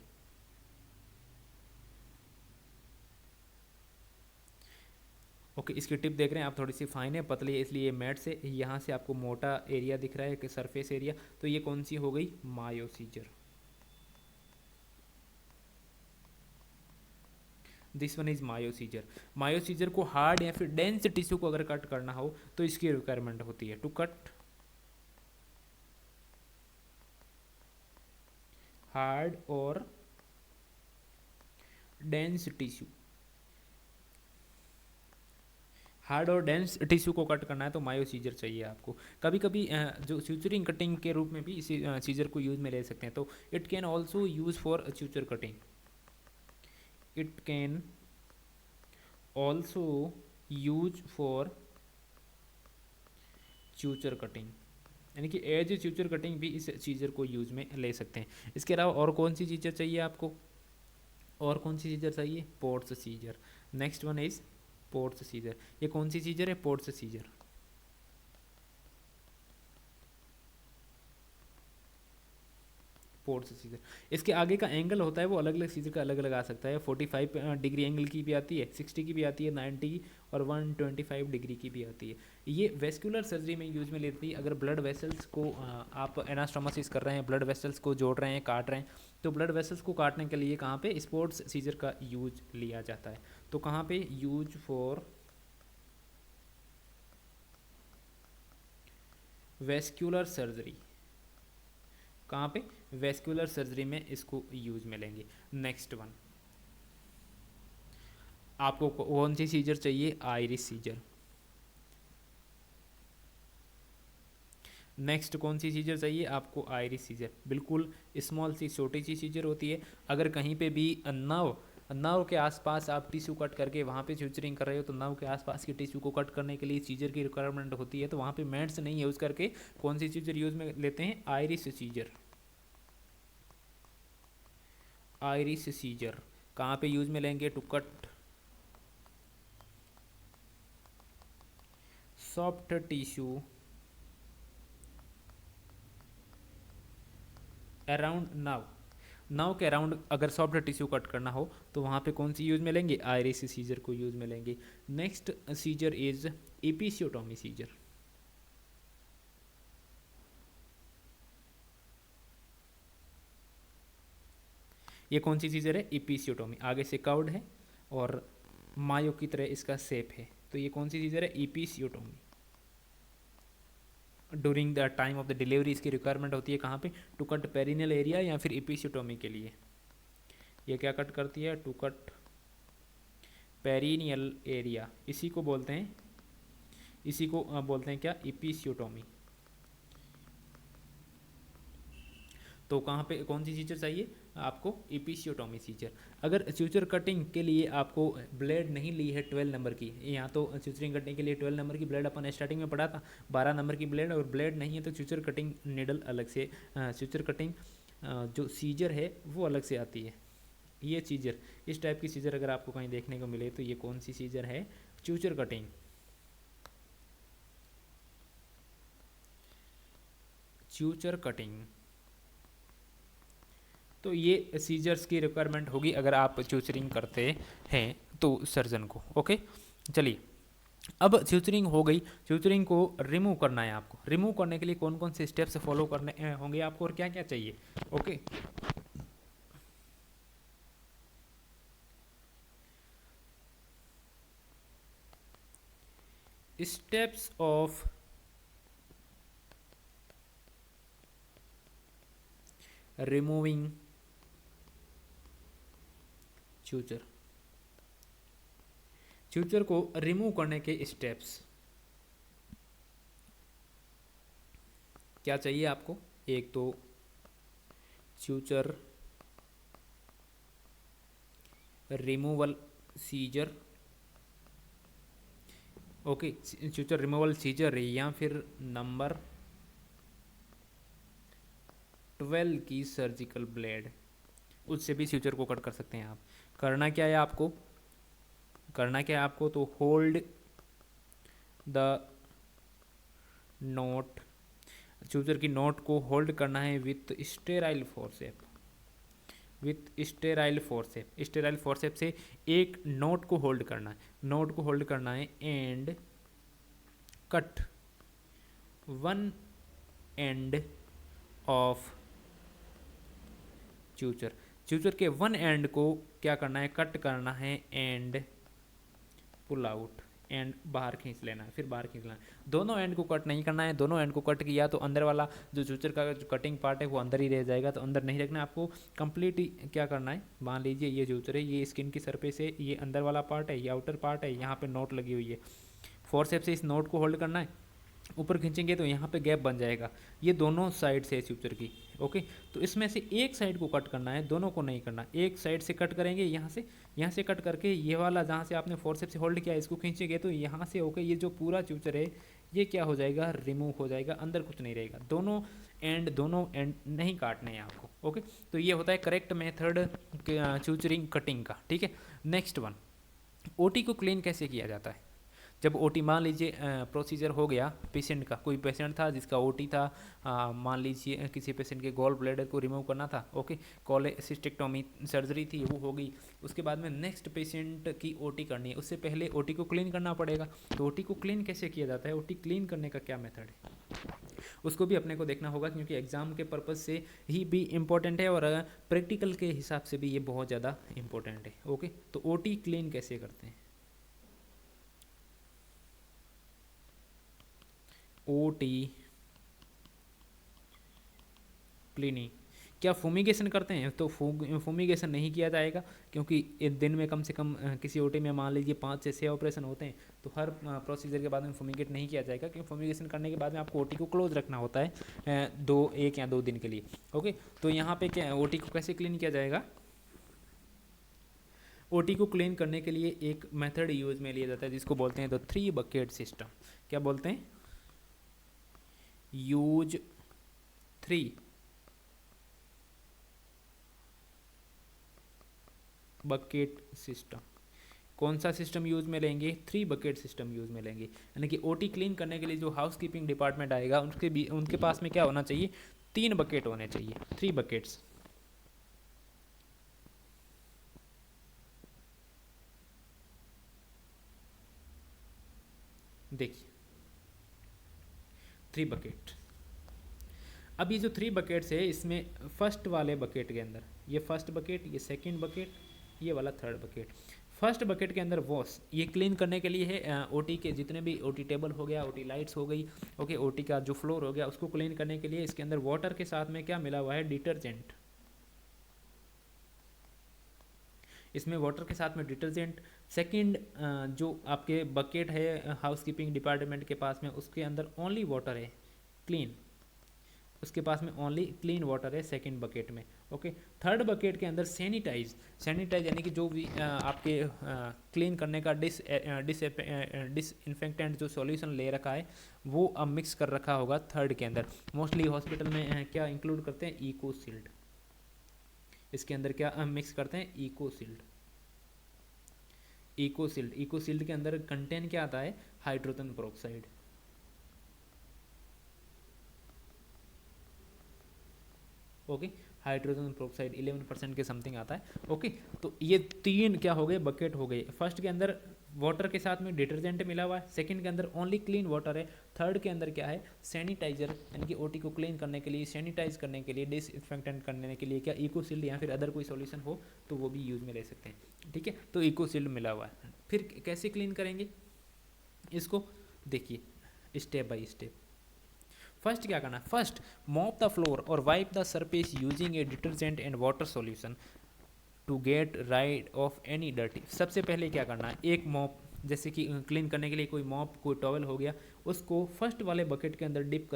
Speaker 1: ओके, इसकी टिप देख रहे हैं आप, थोड़ी सी फाइन है, पतली है, इसलिए मेड से यहाँ से आपको मोटा एरिया दिख रहा है कि सरफेस एरिया, तो ये कौन सी हो गई, Mayo scissor. This one is Mayo scissor. Mayo scissor को हार्ड या फिर डेंस टिश्यू को अगर कट करना हो तो इसकी रिक्वायरमेंट होती है, टू कट हार्ड और डेंस टिश्यू। हार्ड और डेंस टिश्यू को कट करना है तो मायोसीजर चाहिए आपको। कभी कभी जो स्यूचरिंग कटिंग के रूप में भी इसी सीजर को यूज में ले सकते हैं, तो it can also use for suture cutting, it can also use for suture cutting, यानी कि एज च्यूचर कटिंग भी इस चीज़र को यूज में ले सकते हैं। इसके अलावा और कौन सी चीज़र चाहिए आपको, और कौन सी चीज़र चाहिए, Potts scissor. Next one is Potts scissor. ये कौन सी चीज़र है, पोर्ट्स सीजर। पोर्ट्स सीजर, इसके आगे का एंगल होता है वो अलग अलग सीजर का अलग अलग आ सकता है, 45 डिग्री एंगल की भी आती है, 60 की भी आती है, 90 और 125 डिग्री की भी आती है। ये वेस्कुलर सर्जरी में यूज में लेती है। अगर ब्लड वेसल्स को आप एनास्टोमोसिस कर रहे हैं, ब्लड वेसल्स को जोड़ रहे हैं, काट रहे हैं, तो ब्लड वेसल्स को काटने के लिए कहाँ पे स्पोर्ट्स सीजर का यूज लिया जाता है। तो कहाँ पे यूज फॉर वेस्कुलर सर्जरी, कहाँ पे, वेस्कुलर सर्जरी में इसको यूज में लेंगे। नेक्स्ट वन, आपको कौन सी सीजर चाहिए, आयरिस सीजर। नेक्स्ट कौन सी सीजर चाहिए आपको, आयरिस सीजर। बिल्कुल स्मॉल सी छोटी सी सीजर होती है। अगर कहीं पे भी नर्व के आसपास आप टिश्यू कट करके वहाँ पे फ्यूचरिंग कर रहे हो तो नर्व के आसपास के टिश्यू को कट करने के लिए सीजर की रिक्वायरमेंट होती है, तो वहाँ पे मेड्स नहीं यूज़ करके कौन सी सीजर यूज़ में लेते हैं, आयरिस सीजर। आयरिस सीजर कहाँ पे यूज़ में लेंगे, to cut soft tissue around knot, knot के अराउंड अगर सॉफ्ट टिश्यू कट करना हो तो वहाँ पे कौन सी यूज में लेंगे, आयरिस सीजर को यूज में लेंगे। Next scissor is episiotomy scissor. ये कौन सी सीजर है, एपिसियोटोमी, आगे से कर्व्ड है और मायो की तरह इसका शेप है, तो ये कौन सी सीजर है, episiotomy. During the time of the delivery इसकी रिक्वायरमेंट होती है कहाँ पे, टू कट पेरिनियल एरिया या फिर एपिसियोटोमी के लिए। ये क्या कट करती है, टू कट पेरिनियल एरिया, इसी को बोलते हैं, इसी को बोलते हैं क्या, एपिसियोटोमी। तो कहाँ पे कौन सी सीजर चाहिए आपको, एपिसियोटोमी सीजर। अगर फ्यूचर कटिंग के लिए आपको ब्लेड नहीं ली है 12 नंबर की, यहाँ तो फ्यूचरिंग कटिंग के लिए 12 नंबर की ब्लेड अपन स्टार्टिंग में पढ़ा था, 12 नंबर की ब्लेड, और ब्लेड नहीं है तो फ्यूचर कटिंग निडल अलग से, फ्यूचर कटिंग जो सीजर है वो अलग से आती है। ये सीजर, इस टाइप की सीजर अगर आपको कहीं देखने को मिले तो ये कौन सी सीजर है, फ्यूचर कटिंग, फ्यूचर कटिंग। तो ये सीजर्स की रिक्वायरमेंट होगी अगर आप फ्यूचरिंग करते हैं तो सर्जन को। ओके, चलिए अब फ्यूचरिंग हो गई, फ्यूचरिंग को रिमूव करना है आपको, रिमूव करने के लिए कौन कौन से स्टेप्स फॉलो करने होंगे आपको और क्या क्या चाहिए। Okay, steps of removing suture, suture को रिमूव करने के स्टेप्स क्या चाहिए आपको, एक तो suture removal scissor, okay, suture removal scissor या फिर नंबर 12 की सर्जिकल ब्लेड, उससे भी फ्यूचर को कट कर सकते हैं आप। करना क्या है आपको, करना क्या है आपको, तो होल्ड द नोट, फ्यूचर की नोट को होल्ड करना है with sterile forcep, with sterile forcep, sterile forcep से एक नोट को होल्ड करना है, नोट को होल्ड करना है and cut one end of future, future के वन एंड को क्या करना है, कट करना है एंड पुल आउट, एंड बाहर खींच लेना है, फिर बाहर खींच लेना है, दोनों एंड को कट नहीं करना है, दोनों एंड को कट किया तो अंदर वाला जो फ्यूचर का जो कटिंग पार्ट है वो अंदर ही रह जाएगा, तो अंदर नहीं रखना है आपको, कंप्लीट क्या करना है, मान लीजिए ये फ्यूचर है, ये स्किन की सरफेस है, ये अंदर वाला पार्ट है, ये आउटर पार्ट है, यहाँ पे नोट लगी हुई है, फोर्सेप से इस नोट को होल्ड करना है, ऊपर खींचेंगे तो यहाँ पे गैप बन जाएगा, ये दोनों साइड से है फ्यूचर की। ओके, तो इसमें से एक साइड को कट करना है, दोनों को नहीं करना, एक साइड से कट करेंगे, यहाँ से कट करके ये वाला जहाँ से आपने फोर्सेप से होल्ड किया इसको खींचेंगे तो यहाँ से ओके, ये जो पूरा फ्यूचर है ये क्या हो जाएगा, रिमूव हो जाएगा, अंदर कुछ नहीं रहेगा, दोनों एंड नहीं काटने हैं आपको। ओके, तो ये होता है करेक्ट मेथड फ्यूचरिंग कटिंग का। ठीक है, नेक्स्ट वन, ओटी को क्लीन कैसे किया जाता है। जब ओटी मान लीजिए प्रोसीजर हो गया पेशेंट का, कोई पेशेंट था जिसका ओटी था, मान लीजिए किसी पेशेंट के गॉल ब्लैडर को रिमूव करना था, ओके, कोलेसिस्टेक्टोमी सर्जरी थी वो हो गई, उसके बाद में नेक्स्ट पेशेंट की ओटी करनी है, उससे पहले ओटी को क्लीन करना पड़ेगा। तो ओटी को क्लीन कैसे किया जाता है, ओटी क्लीन करने का क्या मेथड है, उसको भी अपने को देखना होगा, क्योंकि एग्जाम के पर्पज़ से ही भी इम्पोर्टेंट है और प्रैक्टिकल के हिसाब से भी ये बहुत ज़्यादा इम्पोर्टेंट है। ओके, तो ओटी क्लीन कैसे करते हैं, ओटी क्लीनिंग, क्या फूमिगेशन करते हैं, तो फूमिगेशन नहीं किया जाएगा, क्योंकि एक दिन में कम से कम किसी ओटी में मान लीजिए 5 से 6 ऑपरेशन होते हैं, तो हर प्रोसीजर के बाद में फूमिगेट नहीं किया जाएगा, क्योंकि फूमिगेशन करने के बाद में आपको ओटी को क्लोज रखना होता है 1 या 2 दिन के लिए। ओके, तो यहाँ पे क्या ओटी को कैसे क्लीन किया जाएगा, ओटी को क्लीन करने के लिए एक मेथड यूज में लिया जाता है जिसको बोलते हैं द 3 बकेट सिस्टम। क्या बोलते हैं, यूज 3 बकेट सिस्टम। कौन सा सिस्टम यूज में लेंगे, 3 बकेट सिस्टम यूज में लेंगे, यानी कि ओटी क्लीन करने के लिए जो हाउस कीपिंग डिपार्टमेंट आएगा उनके पास में क्या होना चाहिए, 3 बकेट होने चाहिए, 3 बकेट्स। देखिए 3 बकेट। अब ये जो 3 बकेट्स है इसमें फर्स्ट वाले बकेट के अंदर, ये फर्स्ट बकेट, ये सेकंड बकेट, ये वाला थर्ड बकेट। फर्स्ट बकेट के अंदर वॉश, ये क्लीन करने के लिए है ओटी के जितने भी ओटी टेबल हो गया, ओटी लाइट्स हो गई, ओके, ओटी का जो फ्लोर हो गया उसको क्लीन करने के लिए इसके अंदर वाटर के साथ में क्या मिला हुआ है, डिटर्जेंट। इसमें वाटर के साथ में डिटर्जेंट। सेकंड जो आपके बकेट है हाउस कीपिंग डिपार्टमेंट के पास में, उसके अंदर ओनली वाटर है क्लीन, उसके पास में ओनली क्लीन वाटर है सेकंड बकेट में, ओके। थर्ड बकेट के अंदर सैनिटाइज, सैनिटाइज यानी कि जो भी आपके क्लीन करने का डिसइंफेक्टेंट जो सॉल्यूशन ले रखा है वो अब मिक्स कर रखा होगा थर्ड के अंदर। मोस्टली हॉस्पिटल में क्या इंक्लूड करते हैं, इकोसिल्ड। इसके अंदर क्या मिक्स करते हैं, इकोसिल्ड। इकोसिल्ड, इकोसिल्ड के अंदर कंटेन क्या आता है, hydrogen peroxide, okay. Hydrogen peroxide 11% के समथिंग आता है, ओके। तो ये 3 क्या हो गए, बकेट हो गए। फर्स्ट के अंदर वाटर के साथ में डिटर्जेंट मिला हुआ है, सेकंड के अंदर ओनली क्लीन वाटर है, थर्ड के अंदर क्या है, सैनिटाइजर, यानी कि ओटी को क्लीन करने के लिए, सैनिटाइज करने के लिए, डिसइंफेक्टेंट करने के लिए क्या इकोसिल्ड या फिर अदर कोई सॉल्यूशन हो तो वो भी यूज़ में ले सकते हैं, ठीक है। तो इकोसिल्ड मिला हुआ है। फिर कैसे क्लीन करेंगे इसको, देखिए स्टेप बाय स्टेप। फर्स्ट क्या करना है, फर्स्ट मॉप द फ्लोर और wipe the surface using a detergent and water solution to get rid of any dirty. सबसे पहले क्या करना है, एक मॉप, जैसे कि क्लीन करने के लिए कोई मॉप, कोई टॉवल हो गया, उसको फर्स्ट वाले बकेट के अंदर डिप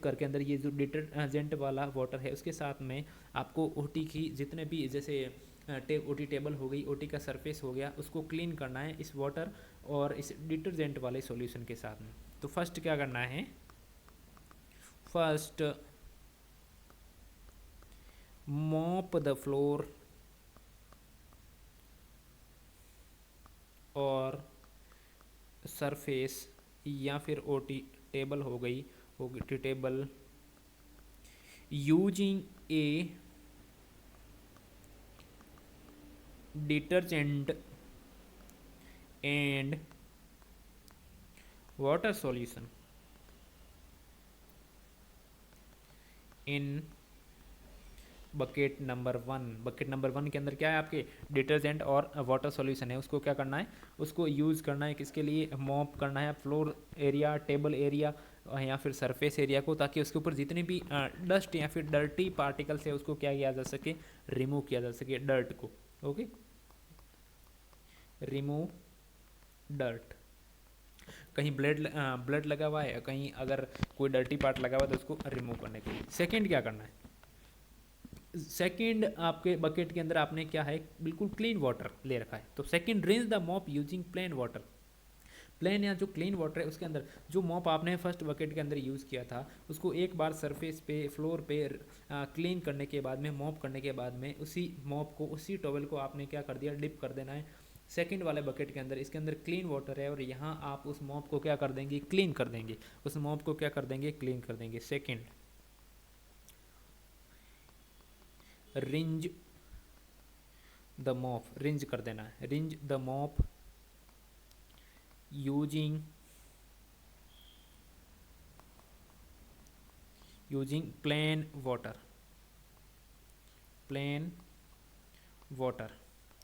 Speaker 1: करके अंदर ये जो डिटर्जेंट वाला वाटर है उसके साथ में आपको ओटी की जितने भी, जैसे ओटी टेबल हो गई, ओटी का सरफेस हो गया, उसको क्लीन करना है इस वाटर और इस डिटर्जेंट वाले सॉल्यूशन के साथ में। तो फर्स्ट क्या करना है, फर्स्ट mop the floor और सरफेस या फिर ओटी टेबल हो गई, OT table, using a detergent and water solution in bucket number 1। Bucket number 1 के अंदर क्या है, आपके डिटर्जेंट और वाटर सॉल्यूशन है, उसको क्या करना है, उसको यूज़ करना है किसके लिए, मॉप करना है फ्लोर एरिया, टेबल एरिया या फिर सरफेस एरिया को, ताकि उसके ऊपर जितने भी डस्ट या फिर डर्टी पार्टिकल्स है उसको क्या किया जा सके, रिमूव किया जा सके, डर्ट को, ओके, रिमूव डर्ट। कहीं ब्लड लगा हुआ है, कहीं अगर कोई डर्टी पार्ट लगा हुआ है तो उसको रिमूव करने के लिए। सेकेंड क्या करना है, सेकेंड आपके बकेट के अंदर आपने क्या है, बिल्कुल क्लीन वाटर ले रखा है, तो second rinse the mop using plain water. Plain या जो क्लीन वाटर है उसके अंदर जो मॉप आपने फर्स्ट बकेट के अंदर यूज़ किया था उसको एक बार सरफेस पे, फ्लोर पे क्लीन करने के बाद में, मॉप करने के बाद में, उसी मॉप को, उसी टॉवल को आपने क्या कर दिया, डिप कर देना है सेकंड वाले बकेट के अंदर। इसके अंदर क्लीन वाटर है और यहाँ आप उस मॉप को क्या कर देंगे, क्लीन कर देंगे, उस मॉप को क्या कर देंगे, क्लीन कर देंगे। Second rinse the mop, rinse कर देना है, rinse the mop using plain water, plain water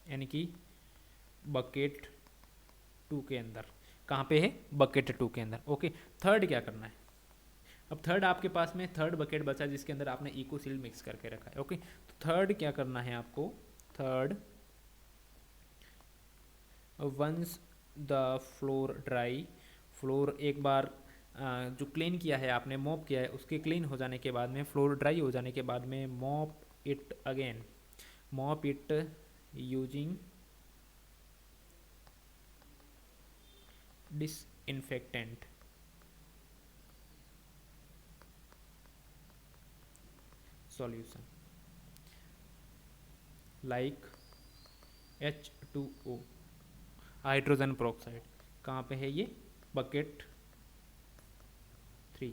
Speaker 1: यानी कि बकेट 2 के अंदर। कहाँ पे है, बकेट 2 के अंदर, ओके। थर्ड क्या करना है, अब थर्ड आपके पास में थर्ड बकेट बचा जिसके अंदर आपने इकोसिल्ड मिक्स करके रखा है, ओके। तो थर्ड क्या करना है आपको, third once the floor dry, floor एक बार जो क्लीन किया है आपने, मॉप किया है, उसके क्लीन हो जाने के बाद में, फ्लोर ड्राई हो जाने के बाद में, mop it again, mop it using disinfectant solution like H2O, hydrogen peroxide. कहाँ पे है ये, बकेट 3,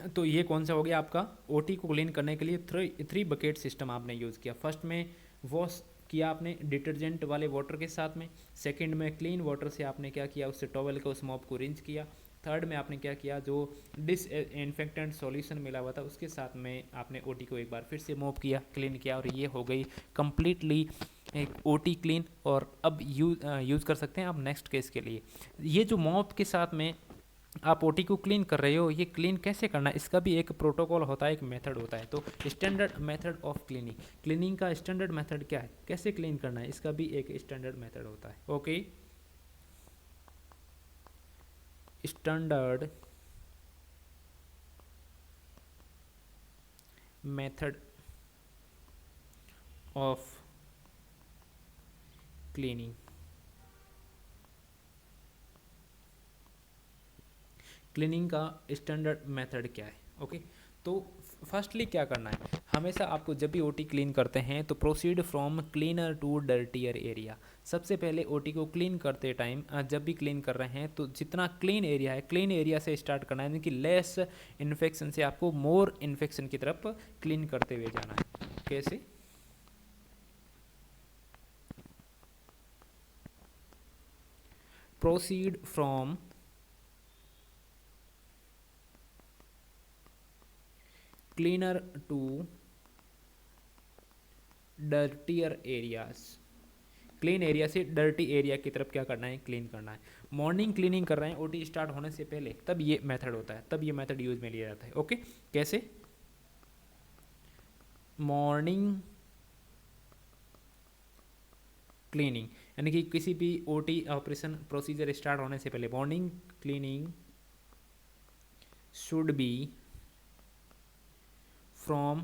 Speaker 1: तो ये कौन सा हो गया आपका, ओटी को क्लीन करने के लिए थ्री बकेट सिस्टम आपने यूज़ किया। फर्स्ट में वॉश किया आपने डिटर्जेंट वाले वाटर के साथ में, सेकंड में क्लीन वाटर से आपने क्या किया, उससे टॉवल को उस मॉप को रिंच किया, थर्ड में आपने क्या किया, जो डिसइंफेक्टेंट सॉल्यूशन मिला हुआ था उसके साथ में आपने ओटी को एक बार फिर से मॉप किया, क्लीन किया, और ये हो गई कंप्लीटली एक ओटी क्लीन। और अब यूज़ कर सकते हैं आप नेक्स्ट केस के लिए। ये जो मॉप के साथ में आप ओटी को क्लीन कर रहे हो, ये क्लीन कैसे करना है, इसका भी एक प्रोटोकॉल होता है, एक मेथड होता है। तो standard method of cleaning, cleaning का स्टैंडर्ड मेथड क्या है, कैसे क्लीन करना है, इसका भी एक स्टैंडर्ड मेथड होता है। Okay, standard method of cleaning, cleaning का स्टैंडर्ड मेथड क्या है। ओके, तो फर्स्टली क्या करना है, हमेशा आपको जब भी ओटी क्लीन करते हैं तो proceed from cleaner to dirtier area. सबसे पहले ओटी को क्लीन करते टाइम जब भी क्लीन कर रहे हैं तो जितना क्लीन एरिया है, क्लीन एरिया से स्टार्ट करना है, यानी कि लेस इन्फेक्शन से आपको मोर इन्फेक्शन की तरफ क्लीन करते हुए जाना है। कैसे, proceed from cleaner to dirtier areas, clean area से डर्टी एरिया की तरफ क्या करना है, क्लीन करना है। मॉर्निंग क्लीनिंग कर रहे हैं ओटी स्टार्ट होने से पहले, तब ये मेथड होता है, तब ये मेथड यूज में लिया जाता है। ओके, कैसे, मॉर्निंग क्लीनिंग, यानी कि किसी भी ओटी ऑपरेशन प्रोसीजर स्टार्ट होने से पहले morning cleaning should be from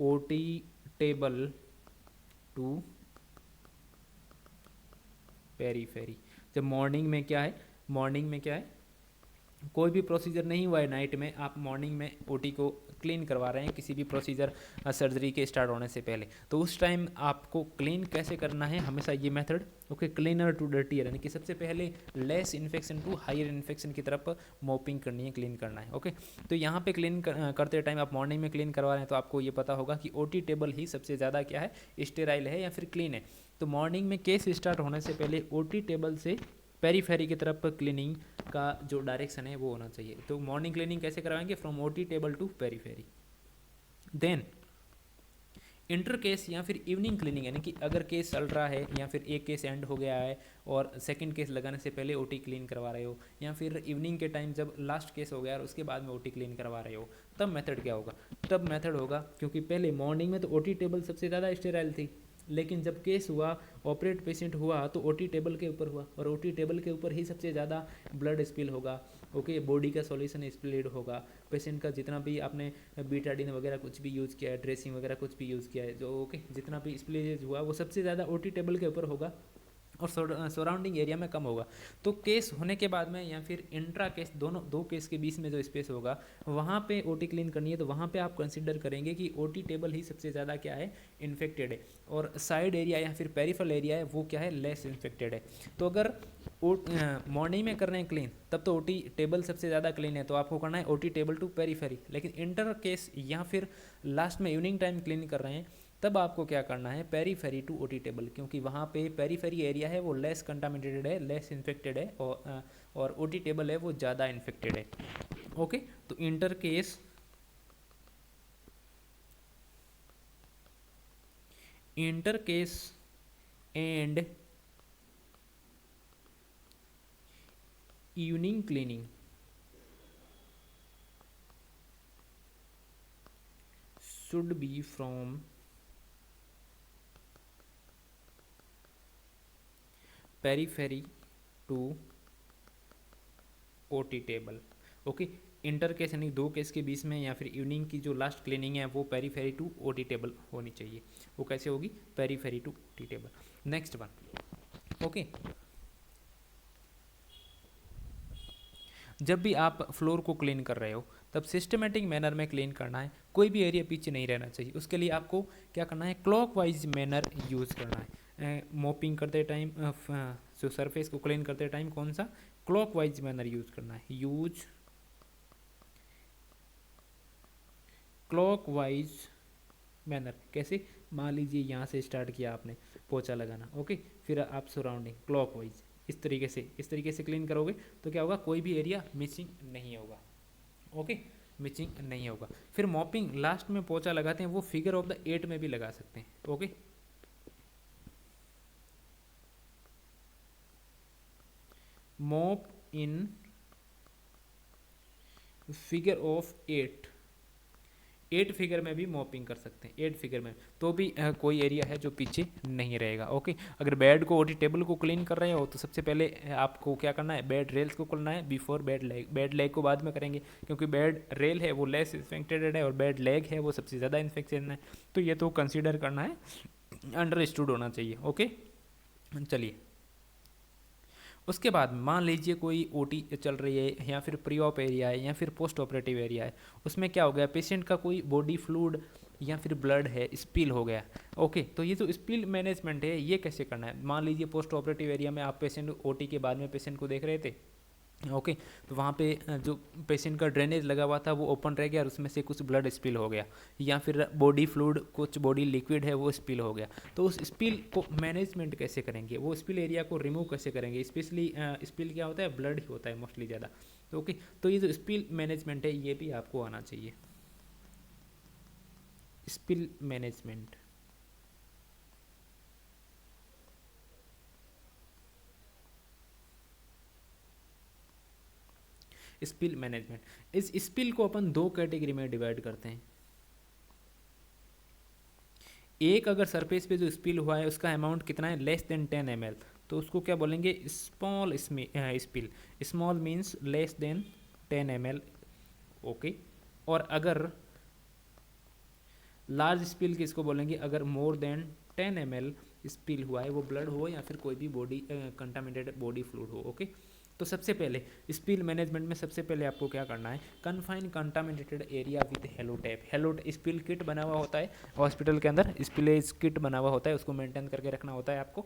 Speaker 1: OT table to periphery. जब मॉर्निंग में क्या है, मॉर्निंग में क्या है, कोई भी प्रोसीजर नहीं हुआ है नाइट में, आप मॉर्निंग में ओटी को क्लीन करवा रहे हैं किसी भी प्रोसीजर सर्जरी के स्टार्ट होने से पहले, तो उस टाइम आपको क्लीन कैसे करना है, हमेशा ये method. Okay, cleaner to dirtier, यानी कि सबसे पहले less infection to higher infection की तरफ मोपिंग करनी है, क्लीन करना है। ओके, तो यहाँ पे क्लीन करते टाइम आप मॉर्निंग में क्लीन करवा रहे हैं तो आपको ये पता होगा कि ओटी टेबल ही सबसे ज़्यादा क्या है, स्टेराइल है या फिर क्लीन है। तो मॉर्निंग में केस स्टार्ट होने से पहले ओटी टेबल से पेरीफेरी की तरफ क्लीनिंग का जो डायरेक्शन है वो होना चाहिए। तो मॉर्निंग क्लीनिंग कैसे करवाएंगे, from OT table to periphery. Then inter case या फिर इवनिंग क्लीनिंग, यानी कि अगर केस चल रहा है या फिर एक केस एंड हो गया है और सेकंड केस लगाने से पहले ओटी क्लीन करवा रहे हो, या फिर इवनिंग के टाइम जब लास्ट केस हो गया और उसके बाद में ओटी क्लीन करवा रहे हो, तब मेथड क्या होगा, तब मेथड होगा, क्योंकि पहले मॉर्निंग में तो ओटी टेबल सबसे ज़्यादा स्टेराइल थी, लेकिन जब केस हुआ, ऑपरेट पेशेंट हुआ, तो ओटी टेबल के ऊपर हुआ, और ओटी टेबल के ऊपर ही सबसे ज़्यादा ब्लड स्पिल होगा। ओके, बॉडी का सॉल्यूशन स्प्लिड होगा, पेशेंट का जितना भी आपने बीटाडीन वगैरह कुछ भी यूज़ किया है, ड्रेसिंग वगैरह कुछ भी यूज़ किया है, जो ओके जितना भी स्प्लिलेज हुआ वो सबसे ज़्यादा ओटी टेबल के ऊपर होगा और सराउंडिंग एरिया में कम होगा। तो केस होने के बाद में या फिर इंट्रा केस, दोनों दो केस के बीच में जो स्पेस होगा वहाँ पे ओटी क्लीन करनी है, तो वहाँ पे आप कंसिडर करेंगे कि ओटी टेबल ही सबसे ज़्यादा क्या है, इन्फेक्टेड है, और साइड एरिया या फिर पेरिफेरल एरिया है वो क्या है, लेस इन्फेक्टेड है। तो अगर मॉर्निंग में कर रहे हैं क्लीन, तब तो ओटी टेबल सबसे ज़्यादा क्लीन है, तो आपको करना है ओटी टेबल टू पेरीफेरी। लेकिन इंटर केस या फिर लास्ट में इवनिंग टाइम क्लीन कर रहे हैं, तब आपको क्या करना है, पेरीफेरी टू ओटी टेबल, क्योंकि वहाँ पे पेरीफेरी एरिया है वो लेस कंटामिनेटेड है, लेस इन्फेक्टेड है, और ओटी टेबल है वो ज़्यादा इन्फेक्टेड है। ओके, तो inter case and evening cleaning should be from periphery to OT table. Okay, inter case यानी दो केस के बीच में या फिर इवनिंग की जो लास्ट क्लीनिंग है वो पेरीफेरी टू ओटी टेबल होनी चाहिए। वो कैसे होगी, periphery to OT table. Next one, okay, जब भी आप फ्लोर को क्लीन कर रहे हो तब सिस्टमेटिक मैनर में क्लीन करना है, कोई भी एरिया पीछे नहीं रहना चाहिए। उसके लिए आपको क्या करना है, क्लॉकवाइज मैनर यूज़ करना है। मोपिंग करते टाइम, जो सरफेस को क्लीन करते टाइम कौन सा, क्लॉकवाइज मैनर यूज़ करना है। Use clockwise manner. कैसे? मान लीजिए यहाँ से स्टार्ट किया आपने पोछा लगाना, ओके, फिर आप सराउंडिंग क्लॉकवाइज इस तरीके से क्लीन करोगे तो क्या होगा, कोई भी एरिया मिसिंग नहीं होगा, ओके, मिसिंग नहीं होगा। फिर मॉपिंग, लास्ट में पोछा लगाते हैं, वो फिगर ऑफ द 8 में भी लगा सकते हैं, okay. Mop in figure of 8 figure में भी मॉपिंग कर सकते हैं, 8 फिगर में तो भी कोई एरिया है जो पीछे नहीं रहेगा, ओके। अगर बेड को, ओटी टेबल को क्लीन कर रहे हो तो सबसे पहले आपको क्या करना है, बेड रेल्स को खोलना है before bed leg. Bed leg को बाद में करेंगे क्योंकि बेड रेल है वो लेस इन्फेक्टेड है और बेड लेग है वो सबसे ज़्यादा इन्फेक्शन है, तो ये तो कंसिडर करना है, अंडरस्टूड होना चाहिए, ओके। चलिए, उसके बाद मान लीजिए कोई ओटी चल रही है या फिर प्री ऑप एरिया है या फिर पोस्ट ऑपरेटिव एरिया है, उसमें क्या हो गया, पेशेंट का कोई बॉडी फ्लूइड या फिर ब्लड है स्पिल हो गया, ओके। तो ये जो स्पिल मैनेजमेंट है ये कैसे करना है, मान लीजिए पोस्ट ऑपरेटिव एरिया में आप पेशेंट ओटी के बाद में पेशेंट को देख रहे थे, ओके, तो वहाँ पे जो पेशेंट का ड्रेनेज लगा हुआ था वो ओपन रह गया और उसमें से कुछ ब्लड स्पिल हो गया या फिर बॉडी फ्लूइड, कुछ बॉडी लिक्विड है वो स्पिल हो गया, तो उस स्पिल को मैनेजमेंट कैसे करेंगे, वो स्पिल एरिया को रिमूव कैसे करेंगे, स्पेशली स्पिल क्या होता है, ब्लड ही होता है मोस्टली ज़्यादा, तो ओके। तो ये जो स्पिल मैनेजमेंट है ये भी आपको आना चाहिए, स्पिल मैनेजमेंट। स्पिल मैनेजमेंट, इस स्पिल को अपन 2 कैटेगरी में डिवाइड करते हैं। एक, अगर सरफेस पे जो स्पिल हुआ है उसका अमाउंट कितना है, लेस देन 10 ml, तो उसको क्या बोलेंगे, small spill. Small means less than 10 ml, okay. और अगर लार्ज स्पिल किसको बोलेंगे, अगर मोर देन 10 ml स्पिल हुआ है, वो ब्लड हो या फिर कोई भी बॉडी कंटामिनेटेड बॉडी फ्लूइड हो, ओके। तो सबसे पहले स्पिल मैनेजमेंट में सबसे पहले आपको क्या करना है, confine contaminated area with hello tap. Hello spill kit बना हुआ होता है हॉस्पिटल के अंदर, स्पिलेज किट बना हुआ होता है, उसको मेंटेन करके रखना होता है आपको।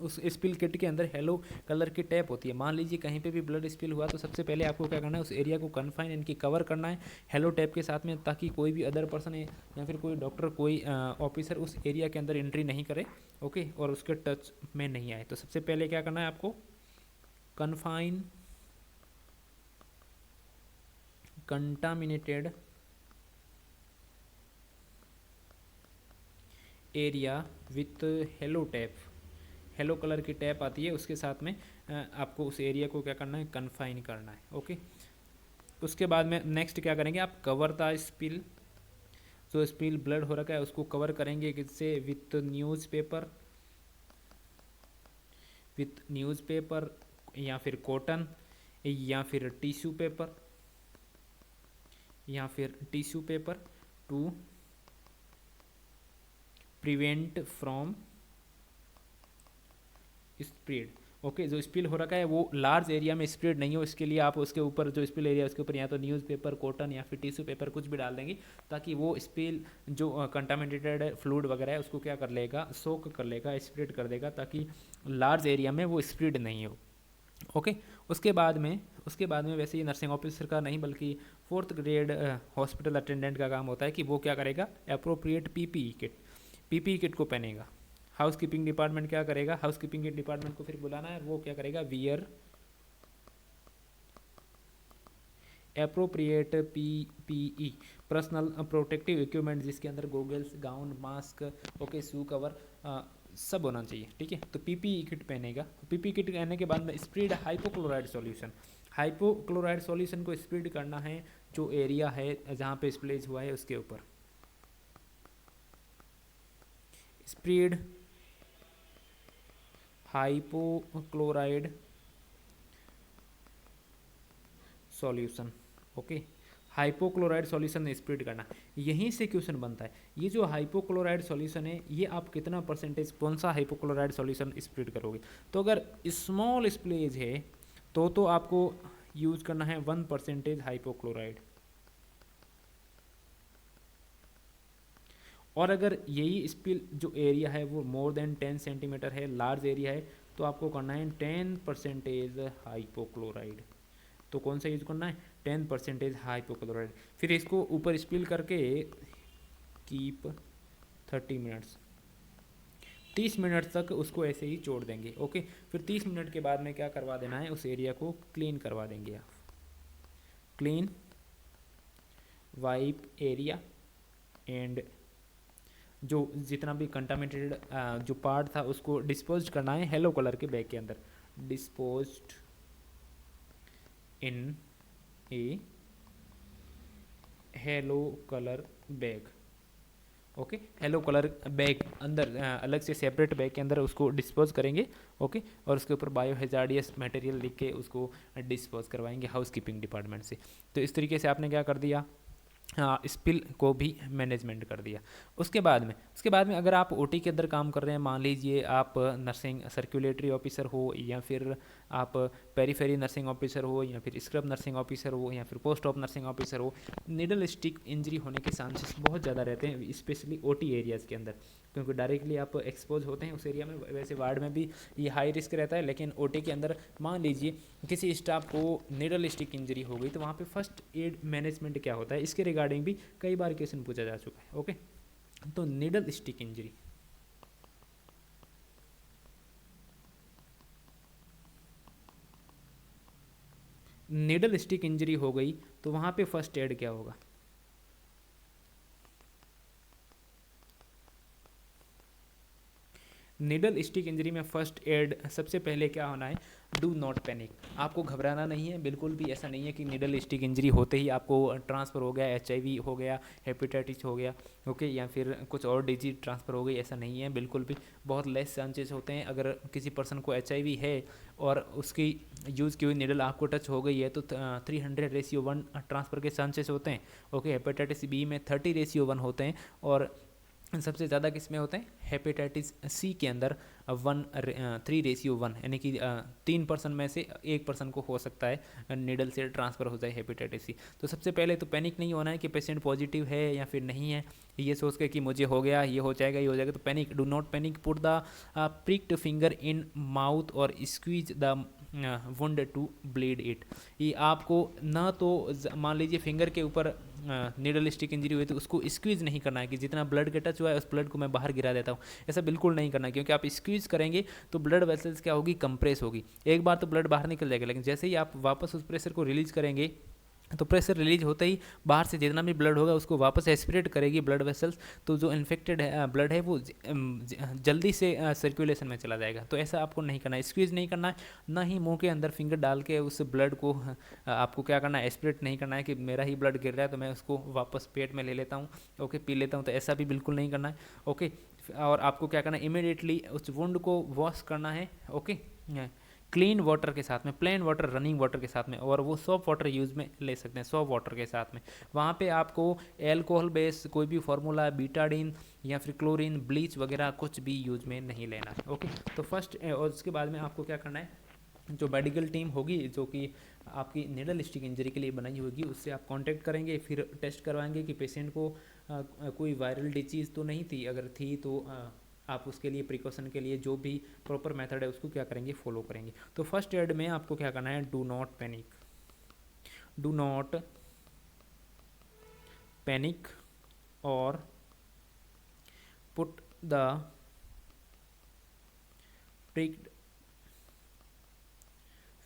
Speaker 1: उस स्पिल किट के अंदर हेलो कलर की टैप होती है। मान लीजिए कहीं पे भी ब्लड स्पिल हुआ तो सबसे पहले आपको क्या करना है, उस एरिया को कन्फाइन इनकी कवर करना है हेलो टैप के साथ में, ताकि कोई भी अदर पर्सन है या फिर कोई डॉक्टर, कोई ऑफिसर उस एरिया के अंदर एंट्री नहीं करे, ओके, और उसके टच में नहीं आए। तो सबसे पहले क्या करना है आपको, confine contaminated area with hello tap, hello colour की टैप आती है उसके साथ में आपको उस एरिया को क्या करना है, कन्फाइन करना है, ओके। उसके बाद में नेक्स्ट क्या करेंगे आप, कवर द स्पिल, जो स्पिल ब्लड हो रखा है उसको कवर करेंगे किससे, विथ न्यूज़पेपर या फिर कॉटन या फिर tissue paper two prevent from spread, okay. जो स्पिल हो रखा है वो लार्ज एरिया में स्प्रेड नहीं हो, इसके लिए आप उसके ऊपर जो स्पिल एरिया उसके ऊपर या तो न्यूज़पेपर, कॉटन या फिर टिश्यू पेपर कुछ भी डाल देंगे, ताकि वो स्पिल जो कंटामिनेटेड फ्लूइड वगैरह है उसको क्या कर लेगा, सोक कर लेगा, स्प्रेड कर देगा, ताकि लार्ज एरिया में वो स्प्रेड नहीं हो, ओके। उसके बाद में वैसे ये नर्सिंग ऑफिसर का नहीं बल्कि 4th ग्रेड हॉस्पिटल अटेंडेंट का काम होता है कि वो क्या करेगा, अप्रोप्रिएट पीपीई किट को पहनेगा। हाउस कीपिंग डिपार्टमेंट क्या करेगा, हाउस कीपिंग के डिपार्टमेंट को फिर बुलाना है, वो क्या करेगा, wear appropriate PPE personal protective equipment, जिसके अंदर goggles, gown, mask, okay, shoe cover सब होना चाहिए, ठीक है। तो पीपीई किट पहनेगा। पीपीई किट पहनने के बाद में spread hypochloride solution, hypochloride solution को स्प्रेड करना है जो एरिया है जहाँ पे स्प्लेज हुआ है उसके ऊपर, spread hypochloride solution, okay. Hypochloride solution spread करना, यहीं से क्वेश्चन बनता है, ये जो हाइपोक्लोराइड सॉल्यूशन है ये आप कितना परसेंटेज, कौन सा हाइपोक्लोराइड सॉल्यूशन स्प्रेड करोगे। तो अगर स्मॉल स्प्लेज है तो आपको यूज करना है 1% हाइपोक्लोराइड, और अगर यही स्पिल जो एरिया है वो मोर देन 10 सेंटीमीटर है, लार्ज एरिया है, तो आपको करना है 10% हाइपोक्लोराइड। तो कौन सा यूज करना है, 10% हाइपोक्लोराइड। फिर इसको ऊपर स्पिल करके कीप 30 मिनट्स, 30 मिनट तक उसको ऐसे ही छोड़ देंगे। ओके, फिर 30 मिनट के बाद में क्या करवा देना है, उस एरिया को क्लीन करवा देंगे आप। क्लीन, वाइप एरिया, एंड जो जितना भी कंटामिनेटेड जो पार्ट था उसको डिस्पोज करना है येलो कलर के बैग के अंदर। Disposed in a yellow colour bag. Okay, yellow colour bag अंदर अलग से सेपरेट बैग के अंदर उसको डिस्पोज करेंगे। ओके, और उसके ऊपर बायो हेजार्डियस मटेरियल लिख के उसको डिस्पोज करवाएंगे हाउस कीपिंग डिपार्टमेंट से। तो इस तरीके से आपने क्या कर दिया, स्पिल को भी मैनेजमेंट कर दिया। उसके बाद में अगर आप ओटी के अंदर काम कर रहे हैं, मान लीजिए आप नर्सिंग सर्कुलेटरी ऑफिसर हो, या फिर आप पेरीफेरी नर्सिंग ऑफिसर हो, या फिर स्क्रब नर्सिंग ऑफिसर हो, या फिर पोस्ट ऑप नर्सिंग ऑफिसर हो, निडल स्टिक इंजरी होने के चांसेस बहुत ज़्यादा रहते हैं, स्पेशली ओटी एरियाज़ के अंदर, क्योंकि डायरेक्टली आप एक्सपोज होते हैं उस एरिया में। वैसे वार्ड में भी ये हाई रिस्क रहता है, लेकिन ओटी के अंदर मान लीजिए किसी स्टाफ को निडल स्टिक इंजरी हो गई, तो वहाँ पे फर्स्ट एड मैनेजमेंट क्या होता है, इसके रिगार्डिंग भी कई बार क्वेश्चन पूछा जा चुका है। ओके, तो needle stick injury, needle stick injury हो गई तो वहाँ पे फर्स्ट एड क्या होगा, निडल स्टिक इंजरी में फर्स्ट एड सबसे पहले क्या होना है, डू नॉट पैनिक। आपको घबराना नहीं है, बिल्कुल भी ऐसा नहीं है कि निडल स्टिक इंजरी होते ही आपको ट्रांसफ़र हो गया, एचआईवी हो गया, हेपेटाइटिस हो गया, ओके, या फिर कुछ और डिजीज ट्रांसफ़र हो गई, ऐसा नहीं है बिल्कुल भी। बहुत लेस चांसेस होते हैं। अगर किसी पर्सन को एचआईवी है और उसकी यूज़ की हुई निडल आपको टच हो गई है तो 300:1 ट्रांसफ़र के चांसेस होते हैं। ओके, हेपेटाइटिस बी में 30:1 होते हैं, और सबसे ज़्यादा किस में होते हैं, हेपेटाइटिस सी के अंदर 3:1, यानी कि 3% में से 1% को हो सकता है निडल से ट्रांसफ़र हो जाए हेपेटाइटिस सी। तो सबसे पहले तो पैनिक नहीं होना है कि पेशेंट पॉजिटिव है या फिर नहीं है, ये सोच के कि मुझे हो गया, ये हो जाएगा, ये हो जाएगा, तो panic, do not panic. Put the pricked finger in mouth और squeeze the wound to bleed it. ये आपको ना तो मान लीजिए फिंगर के ऊपर निडल स्टिक इंजरी हुई तो उसको स्क्वीज नहीं करना है कि जितना ब्लड के टच हुआ है उस ब्लड को मैं बाहर गिरा देता हूँ, ऐसा बिल्कुल नहीं करना है, क्योंकि आप स्क्वीज करेंगे तो ब्लड वेसल्स क्या होगी, कंप्रेस होगी। एक बार तो ब्लड बाहर निकल जाएगा, लेकिन जैसे ही आप वापस उस प्रेशर को रिलीज करेंगे तो प्रेशर रिलीज होते ही बाहर से जितना भी ब्लड होगा उसको वापस एस्पिरेट करेगी ब्लड वेसल्स, तो जो इन्फेक्टेड है ब्लड है वो जल्दी से सर्कुलेशन में चला जाएगा। तो ऐसा आपको नहीं करना है, स्क्वीज नहीं करना है, ना ही मुंह के अंदर फिंगर डाल के उस ब्लड को आपको क्या करना है, एस्पिरेट नहीं करना है कि मेरा ही ब्लड गिर रहा है तो मैं उसको वापस पेट में ले लेता हूँ, ओके, पी लेता हूँ, तो ऐसा भी बिल्कुल नहीं करना है। ओके, और आपको क्या करना है, इमीडिएटली उस वुंड को वॉश करना है। ओके, क्लीन वाटर के साथ में, प्लेन वाटर, रनिंग वाटर के साथ में, और वो सॉफ्ट वाटर यूज़ में ले सकते हैं सॉफ्ट वाटर के साथ में। वहाँ पे आपको एल्कोहल बेस कोई भी फार्मूला, बीटाडीन या फिर क्लोरीन, ब्लीच वगैरह कुछ भी यूज में नहीं लेना है। ओके, तो फर्स्ट और उसके बाद में आपको क्या करना है, जो मेडिकल टीम होगी जो कि आपकी निडल स्टिक इंजरी के लिए बनाई होगी उससे आप कांटेक्ट करेंगे, फिर टेस्ट करवाएंगे कि पेशेंट को कोई वायरल डिजीज़ तो नहीं थी, अगर थी तो आप उसके लिए प्रिकॉशन के लिए जो भी प्रॉपर मेथड है उसको क्या करेंगे, फॉलो करेंगे। तो फर्स्ट एड में आपको क्या करना है, do not panic, do not panic, और put the pricked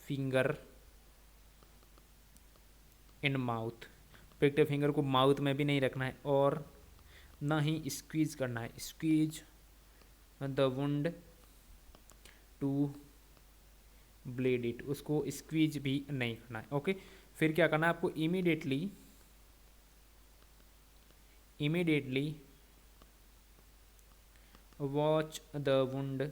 Speaker 1: finger in mouth. Pricked finger को माउथ में भी नहीं रखना है, और ना ही स्क्वीज करना है, squeeze the wound to bleed it, उसको स्क्वीज भी नहीं करना है। ओके, फिर क्या करना है आपको, immediately watch the wound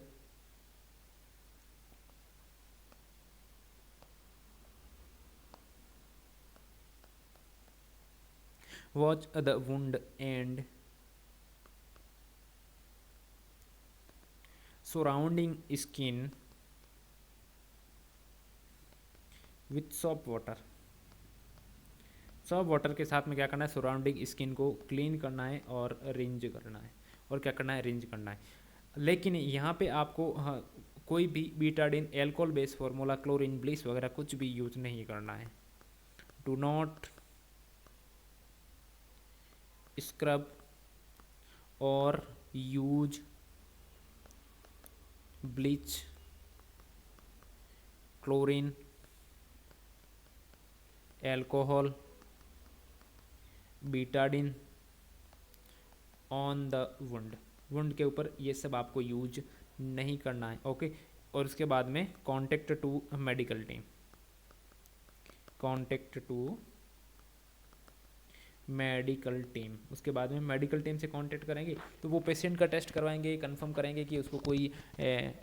Speaker 1: and surrounding skin with soap water। Soft water के साथ में क्या करना है, सराउंडिंग स्किन को क्लीन करना है और रिंज करना है, और क्या करना है, रिंज करना है। लेकिन यहाँ पे आपको कोई भी Betadine, alcohol base formula, chlorine, bleach वगैरह कुछ भी यूज नहीं करना है, डू नॉट स्क्रब और use bleach, chlorine, alcohol, Betadine on the wound. Wound के ऊपर ये सब आपको यूज नहीं करना है, ओके। और उसके बाद में contact to medical team, contact to medical team. उसके बाद में मेडिकल टीम से कांटेक्ट करेंगे तो वो पेशेंट का टेस्ट करवाएंगे, कंफर्म करेंगे कि उसको कोई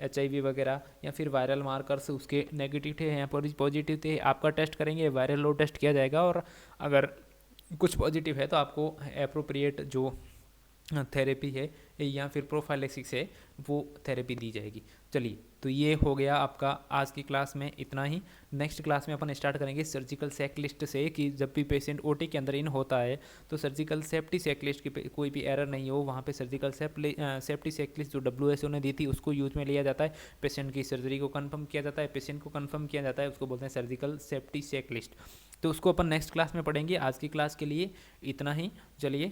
Speaker 1: HIV वगैरह या फिर वायरल मार्कर्स उसके नेगेटिव थे या पॉजिटिव थे। आपका टेस्ट करेंगे, वायरल लोड टेस्ट किया जाएगा, और अगर कुछ पॉजिटिव है तो आपको अप्रोप्रिएट जो थेरेपी है या फिर प्रोफाइलेक्सिस है वो थेरेपी दी जाएगी। चलिए, तो ये हो गया आपका आज की क्लास में इतना ही। नेक्स्ट क्लास में अपन स्टार्ट करेंगे सर्जिकल चेकलिस्ट से, कि जब भी पेशेंट OT के अंदर इन होता है तो सर्जिकल सेफ्टी चेकलिस्ट की कोई भी एरर नहीं हो, वहाँ पे सर्जिकल सेफ्टी चेकलिस्ट जो WHO ने दी थी उसको यूज में लिया जाता है। पेशेंट की सर्जरी को कन्फर्म किया जाता है, पेशेंट को कन्फर्म किया जाता है, उसको बोलते हैं सर्जिकल सेफ्टी चेकलिस्ट। तो उसको अपन नेक्स्ट क्लास में पढ़ेंगे। आज की क्लास के लिए इतना ही। चलिए।